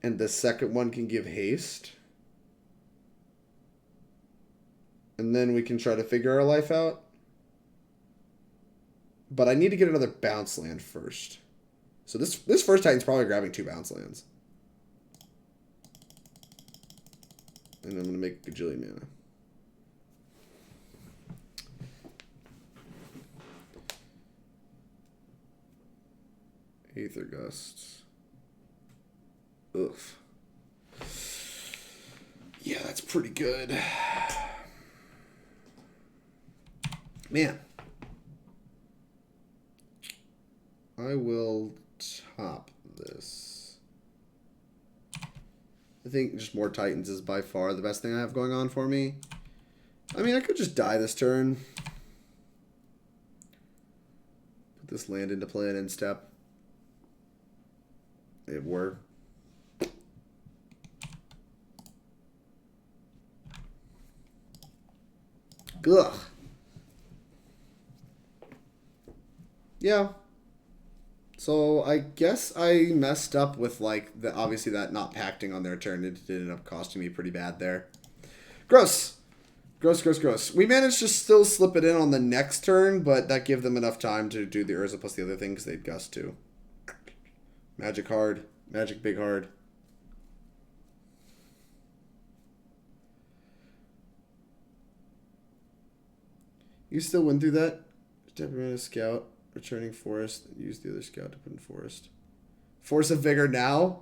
And the second one can give haste. And then we can try to figure our life out. But I need to get another bounce land first. So this first Titan's probably grabbing 2 bounce lands. And I'm going to make a gajillion mana. Aether Gust. Ugh. Yeah, that's pretty good. Man. I will top this. I think just more Titans is by far the best thing I have going on for me. I mean, I could just die this turn. Put this land into play and end step. It were. Ugh. Yeah. So I guess I messed up with like the obviously that not pacting on their turn. It ended up costing me pretty bad there. Gross. Gross, gross, gross. We managed to still slip it in on the next turn, but that gave them enough time to do the Urza plus the other things they'd gust too. Magic hard. Magic big hard. You still went through that? Step around a scout. Returning forest. Use the other scout to put in forest. Force of Vigor now?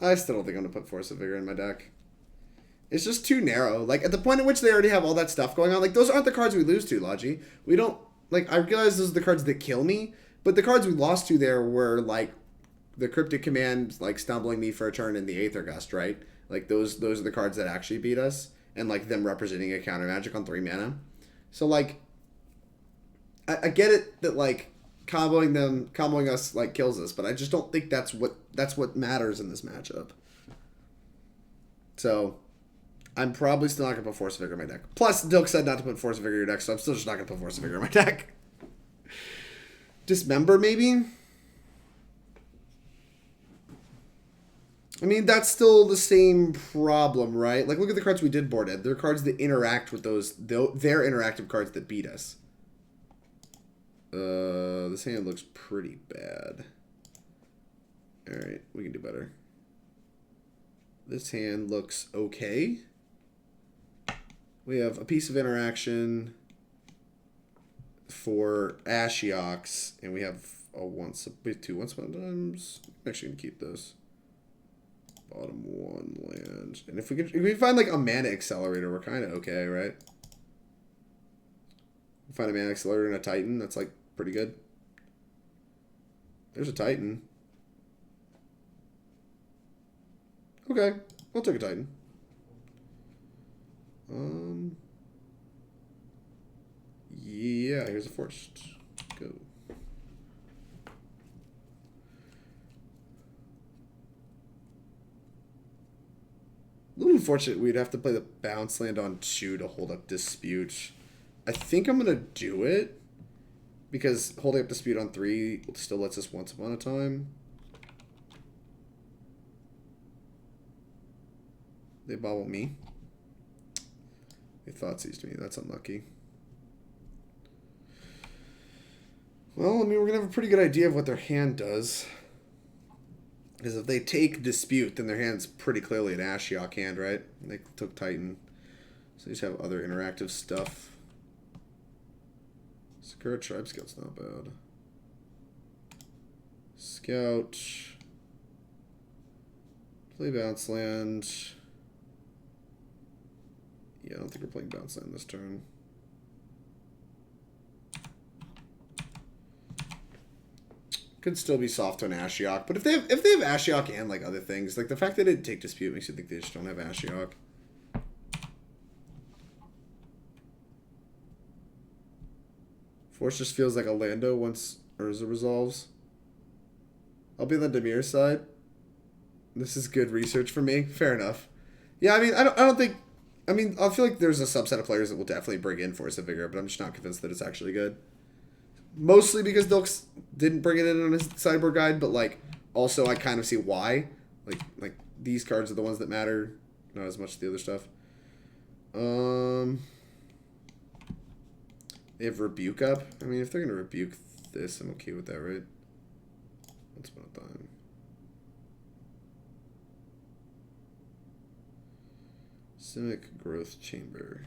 I still don't think I'm going to put Force of Vigor in my deck. It's just too narrow. Like, at the point at which they already have all that stuff going on, like, those aren't the cards we lose to, Logi. We don't, like, I realize those are the cards that kill me, but the cards we lost to there were, like, the Cryptic Command, like, stumbling me for a turn in the Aether Gust, right? Like, those are the cards that actually beat us, and, like, them representing a counter magic on 3 mana. So, like, I get it that, like, comboing us, like, kills us, but I just don't think that's what matters in this matchup. So, I'm probably still not going to put Force of Vigor in my deck. Plus, Dilk said not to put Force of Vigor in your deck, so I'm still just not going to put Force of Vigor in my deck. Dismember, maybe? I mean, that's still the same problem, right? Like, look at the cards we did board at. They're cards that interact with those. They're interactive cards that beat us. This hand looks pretty bad. Alright, we can do better. This hand looks okay. We have a piece of interaction for Ashioks, and we have two once-upon times. I'm actually gonna keep this. Bottom one land. And if we find like a mana accelerator, we're kind of okay, right? Find a mana accelerator and a Titan, that's like pretty good. There's a Titan. Okay, I'll take a Titan. Yeah, here's a forced. Go. A little unfortunate we'd have to play the bounce land on 2 to hold up Dispute. I think I'm going to do it. Because holding up Dispute on 3 still lets us once upon a time. They bobble me. They thought seized me. That's unlucky. Well, I mean, we're going to have a pretty good idea of what their hand does. Because if they take Dispute, then their hand's pretty clearly an Ashiok hand, right? They took Titan. So they just have other interactive stuff. Sakura-Tribe Scout's not bad. Scout. Play bounce land. Yeah, I don't think we're playing bounce land this turn. Could still be soft on Ashiok, but if they have Ashiok and like other things, like the fact that they didn't take Dispute makes you think they just don't have Ashiok. Force just feels like a Lando once Urza resolves. I'll be on the Demir side. This is good research for me. Fair enough. Yeah, I mean, I don't think. I mean, I feel like there's a subset of players that will definitely bring in Force of Vigor, but I'm just not convinced that it's actually good. Mostly because Dilks didn't bring it in on his sideboard guide, but like also I kind of see why. Like these cards are the ones that matter, not as much as the other stuff. They have Rebuke up. I mean, if they're gonna rebuke this, I'm okay with that, right? Once upon a time. Simic Growth Chamber.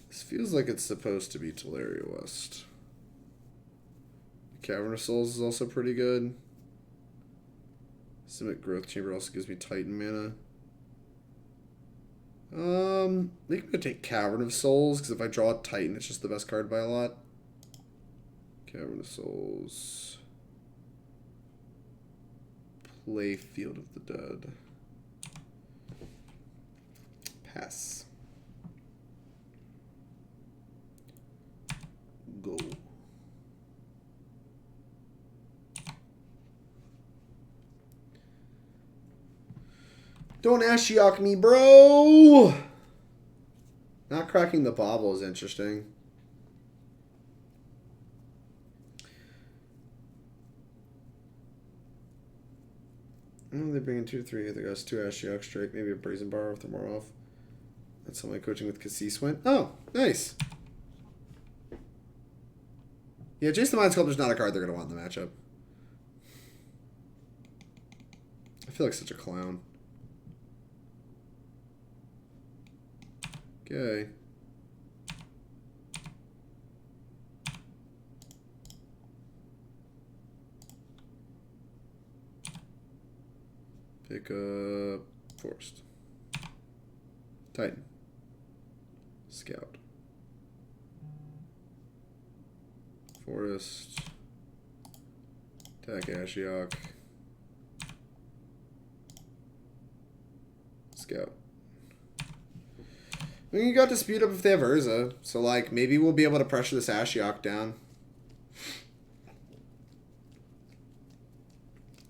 This feels like it's supposed to be Tolaria West. Cavern of Souls is also pretty good. Simic Growth Chamber also gives me Titan mana. I think I'm going to take Cavern of Souls, because if I draw a Titan, it's just the best card by a lot. Cavern of Souls. Play Field of the Dead. Pass. Go. Don't Ashiok me, bro! Not cracking the bobble is interesting. Oh, they bring in 2 to 3 Aether Gust, 2 Ashiok strike, maybe a Brazen Bar if they're more off. That's how my coaching with Cassis went. Oh, nice. Yeah, Jace the Mind Sculptor's not a card they're going to want in the matchup. I feel like such a clown. Okay. Pick up Forced. Titan. Scout. Forest. Attack Ashiok. Scout. I mean, you got Dispute up if they have Urza, so like maybe we'll be able to pressure this Ashiok down.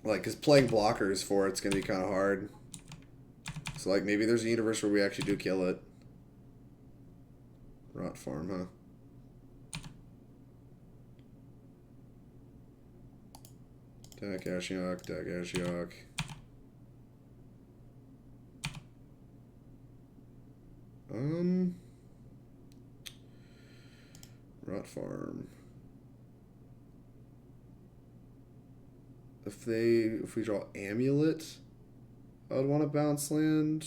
Like, because playing blockers for it's going to be kind of hard. So, like, maybe there's a universe where we actually do kill it. Rot Farm, huh? Attack Ashiok, attack Ashiok. Rot Farm. If we draw Amulet, I would want to bounce land.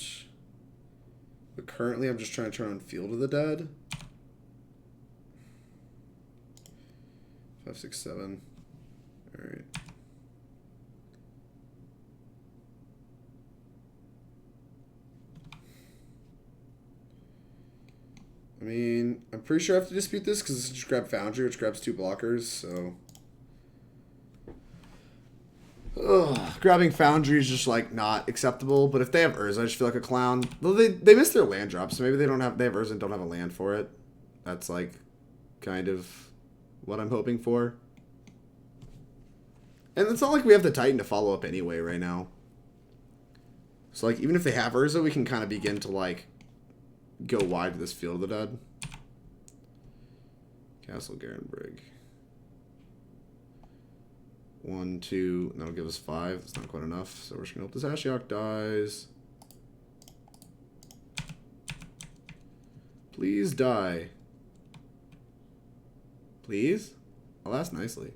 But currently I'm just trying to turn on Field of the Dead. 5, 6, 7. Alright. I mean, I'm pretty sure I have to dispute this because it's just grab Foundry, which grabs 2 blockers, so. Ugh. Grabbing Foundry is just like not acceptable, but if they have Urza, I just feel like a clown. Well, they missed their land drop, so maybe they have Urza and don't have a land for it. That's like kind of what I'm hoping for. And it's not like we have the Titan to follow up anyway right now. So like even if they have Urza, we can kind of begin to like go wide to this Field of the Dead. Castle Garenbrig. 1, 2, that'll give us 5. That's not quite enough. So we're just gonna hope this Ashiok dies. Please die. Please? I'll ask nicely.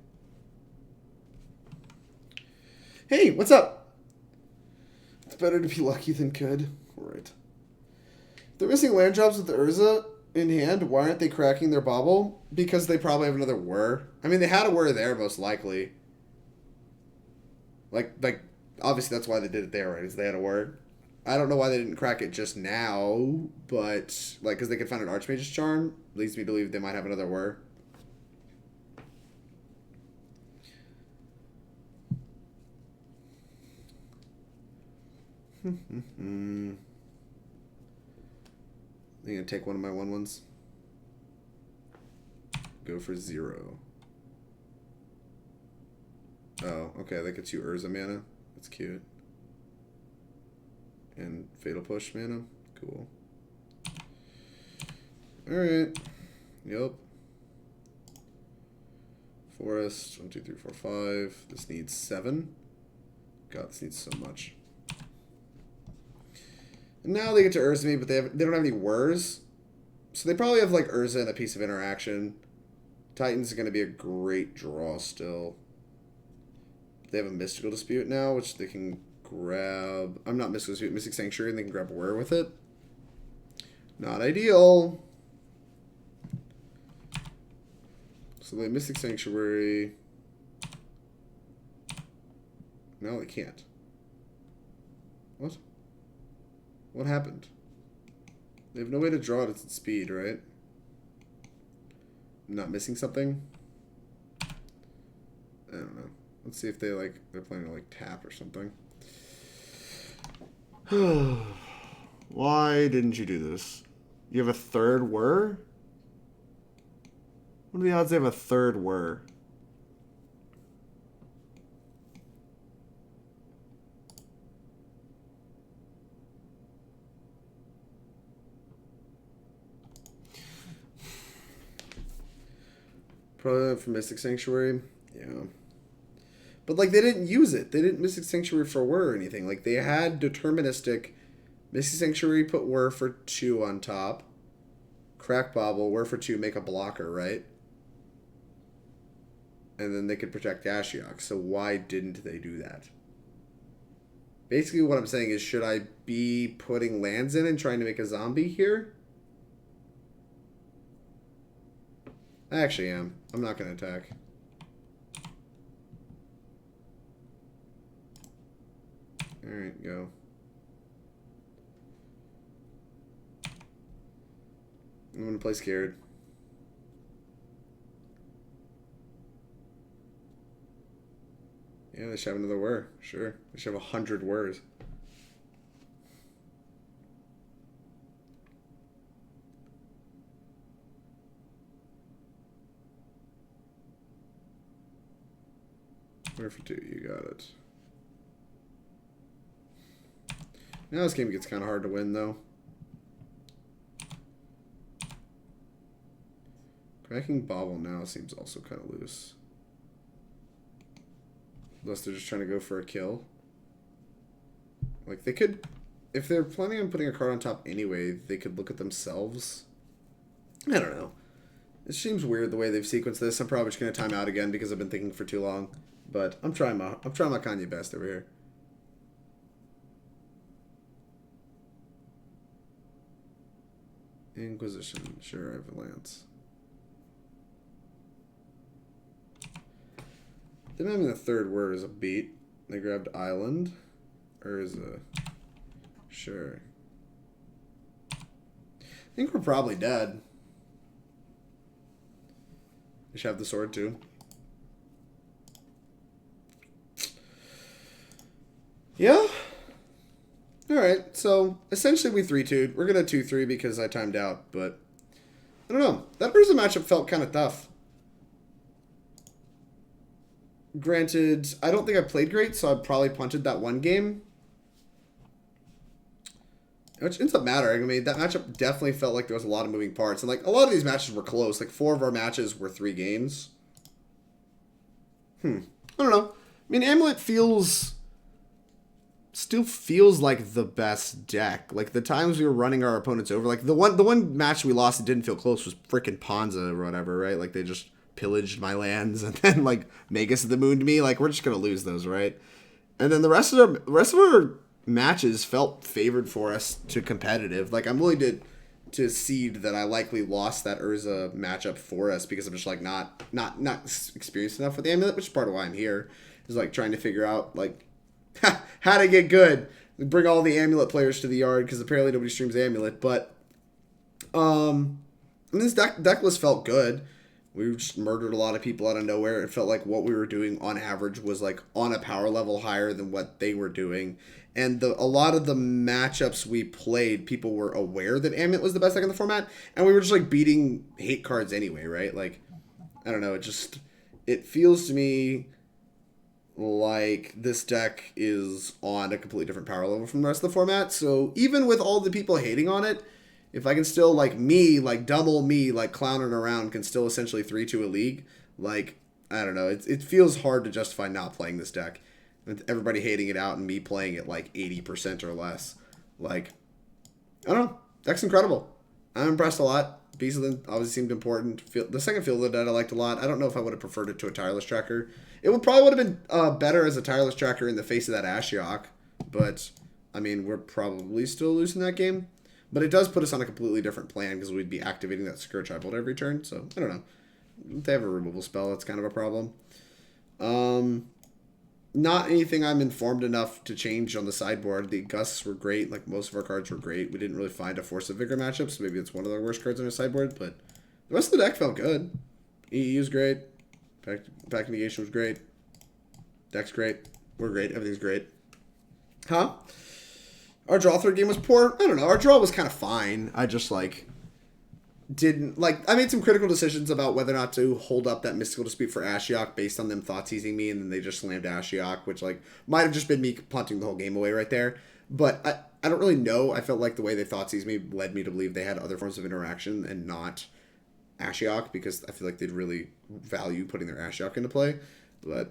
Hey, what's up? It's better to be lucky than good. Alright. They're missing land drops with the Urza in hand. Why aren't they cracking their bauble? Because they probably have another whir. I mean, they had a whir there, most likely. Like, obviously that's why they did it there, right? Is they had a whir. I don't know why they didn't crack it just now, but, like, because they could find an Archmage's Charm, leads me to believe they might have another whir. I'm going to take one of my 1/1s. Go for 0. Oh, okay, that gets you Urza mana. That's cute. And Fatal Push mana. Cool. Alright. Yup. Forest. 1, 2, 3, 4, 5. This needs 7. God, this needs so much. And now they get to Urza me, but they don't have any whirs. So they probably have like Urza and a piece of interaction. Titan's going to be a great draw still. They have a Mystical Dispute now, which they can grab. I'm not Mystical Dispute, Mystic Sanctuary, and they can grab Whir with it. Not ideal. So they Mystic Sanctuary. No, they can't. What? What happened? They have no way to draw it at its speed, right? I'm not missing something? I don't know. Let's see if they like they're planning to like tap or something. Why didn't you do this? You have a third whir? What are the odds they have a third whir? Probably for Mystic Sanctuary. Yeah. But, like, they didn't use it. They didn't Mystic Sanctuary for Whir or anything. Like, they had deterministic Mystic Sanctuary, put Whir for 2 on top. Crack Bobble, Whir for 2, make a blocker, right? And then they could protect Ashiok. So why didn't they do that? Basically, what I'm saying is, should I be putting lands in and trying to make a zombie here? I actually am. I'm not going to attack. Alright, go. I'm going to play scared. Yeah, they should have another whir. Sure. They should have 100 whirs. Whir for 2, you got it. Now this game gets kind of hard to win, though. Cracking Bobble now seems also kind of loose. Unless they're just trying to go for a kill. Like, they could if they're planning on putting a card on top anyway, they could look at themselves. I don't know. It seems weird the way they've sequenced this. I'm probably just going to time out again because I've been thinking for too long. But I'm trying my Kanye best over here. Inquisition. Sure, I have a lance. Them having the third word is a beat. They grabbed Island. Urza. Sure. I think we're probably dead. We should have the sword too. Yeah. Alright, so essentially we 3-2'd. We're going to 2-3 because I timed out, but I don't know. That Urza matchup felt kind of tough. Granted, I don't think I played great, so I probably punted that one game. Which ends up mattering. I mean, that matchup definitely felt like there was a lot of moving parts. And, like, a lot of these matches were close. Like, 4 of our matches were 3 games. I don't know. I mean, Amulet still feels like the best deck. Like, the times we were running our opponents over. Like, the one match we lost that didn't feel close was freaking Ponza or whatever, right? Like, they just pillaged my lands and then, like, Magus of the Moon to me. Like, we're just going to lose those, right? And then the rest of our matches felt favored for us to competitive. Like, I'm willing to cede that I likely lost that Urza matchup for us because I'm just like not experienced enough with the Amulet, which is part of why I'm here. Is like trying to figure out like how to get good. Bring all the Amulet players to the yard because apparently nobody streams Amulet. But this Decklist felt good. We just murdered a lot of people out of nowhere. It felt like what we were doing on average was like on a power level higher than what they were doing. And a lot of the matchups we played, people were aware that Amulet was the best deck in the format. And we were just like beating hate cards anyway, right? Like, I don't know. It feels to me like this deck is on a completely different power level from the rest of the format. So even with all the people hating on it, if I can still, like, double me, like, clowning around, can still essentially 3-2 a league, like, I don't know. It feels hard to justify not playing this deck. With everybody hating it out and me playing it, like, 80% or less. Like, I don't know. Deck's incredible. I'm impressed a lot. Beast of them obviously seemed important. The second Field of the Dead I liked a lot. I don't know if I would have preferred it to a Tireless Tracker. It would have been better as a Tireless Tracker in the face of that Ashiok. But, I mean, we're probably still losing that game. But it does put us on a completely different plan because we'd be activating that Sakura-Tribe Scout every turn. So, I don't know. If they have a removal spell, that's kind of a problem. Not anything I'm informed enough to change on the sideboard. The Gusts were great. Like, most of our cards were great. We didn't really find a Force of Vigor matchup, so maybe it's one of the worst cards on our sideboard. But the rest of the deck felt good. EE was great. Pact of Negation was great. Deck's great. We're great. Everything's great. Huh? Our draw third game was poor. I don't know. Our draw was kind of fine. I just, like, didn't... Like, I made some critical decisions about whether or not to hold up that Mystical Dispute for Ashiok based on them thought-teasing me, and then they just slammed Ashiok, which, like, might have just been me punting the whole game away right there. But I don't really know. I felt like the way they thought-teased me led me to believe they had other forms of interaction and not Ashiok, because I feel like they'd really value putting their Ashiok into play. But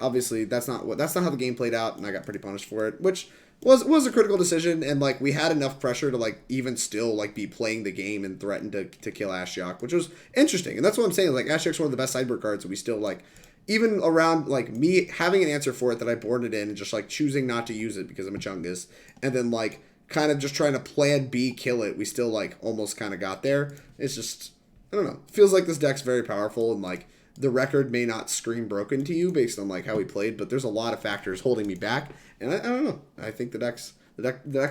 obviously, that's not how the game played out, and I got pretty punished for it, which... was a critical decision, and like we had enough pressure to like even still like be playing the game and threaten to kill Ashiok, which was interesting. And that's what I'm saying. Like Ashiok's one of the best sideboard cards, and we still like even around like me having an answer for it that I boarded in and just like choosing not to use it because I'm a Chungus, and then like kind of just trying to plan B kill it. We still like almost kind of got there. It's just I don't know. It feels like this deck's very powerful and like. The record may not scream broken to you based on like how we played, but there's a lot of factors holding me back, and I don't know. I think the deck's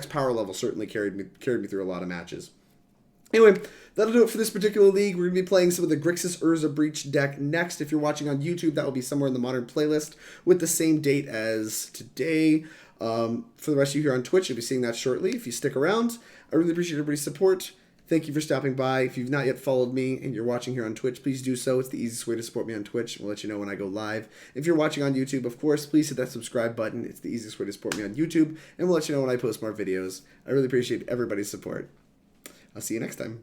power level certainly carried me through a lot of matches. Anyway, that'll do it for this particular league. We're going to be playing some of the Grixis Urza Breach deck next. If you're watching on YouTube, that will be somewhere in the Modern playlist with the same date as today. For the rest of you here on Twitch, you'll be seeing that shortly. If you stick around, I really appreciate everybody's support. Thank you for stopping by. If you've not yet followed me and you're watching here on Twitch, please do so. It's the easiest way to support me on Twitch. We'll let you know when I go live. If you're watching on YouTube, of course, please hit that subscribe button. It's the easiest way to support me on YouTube, and we'll let you know when I post more videos. I really appreciate everybody's support. I'll see you next time.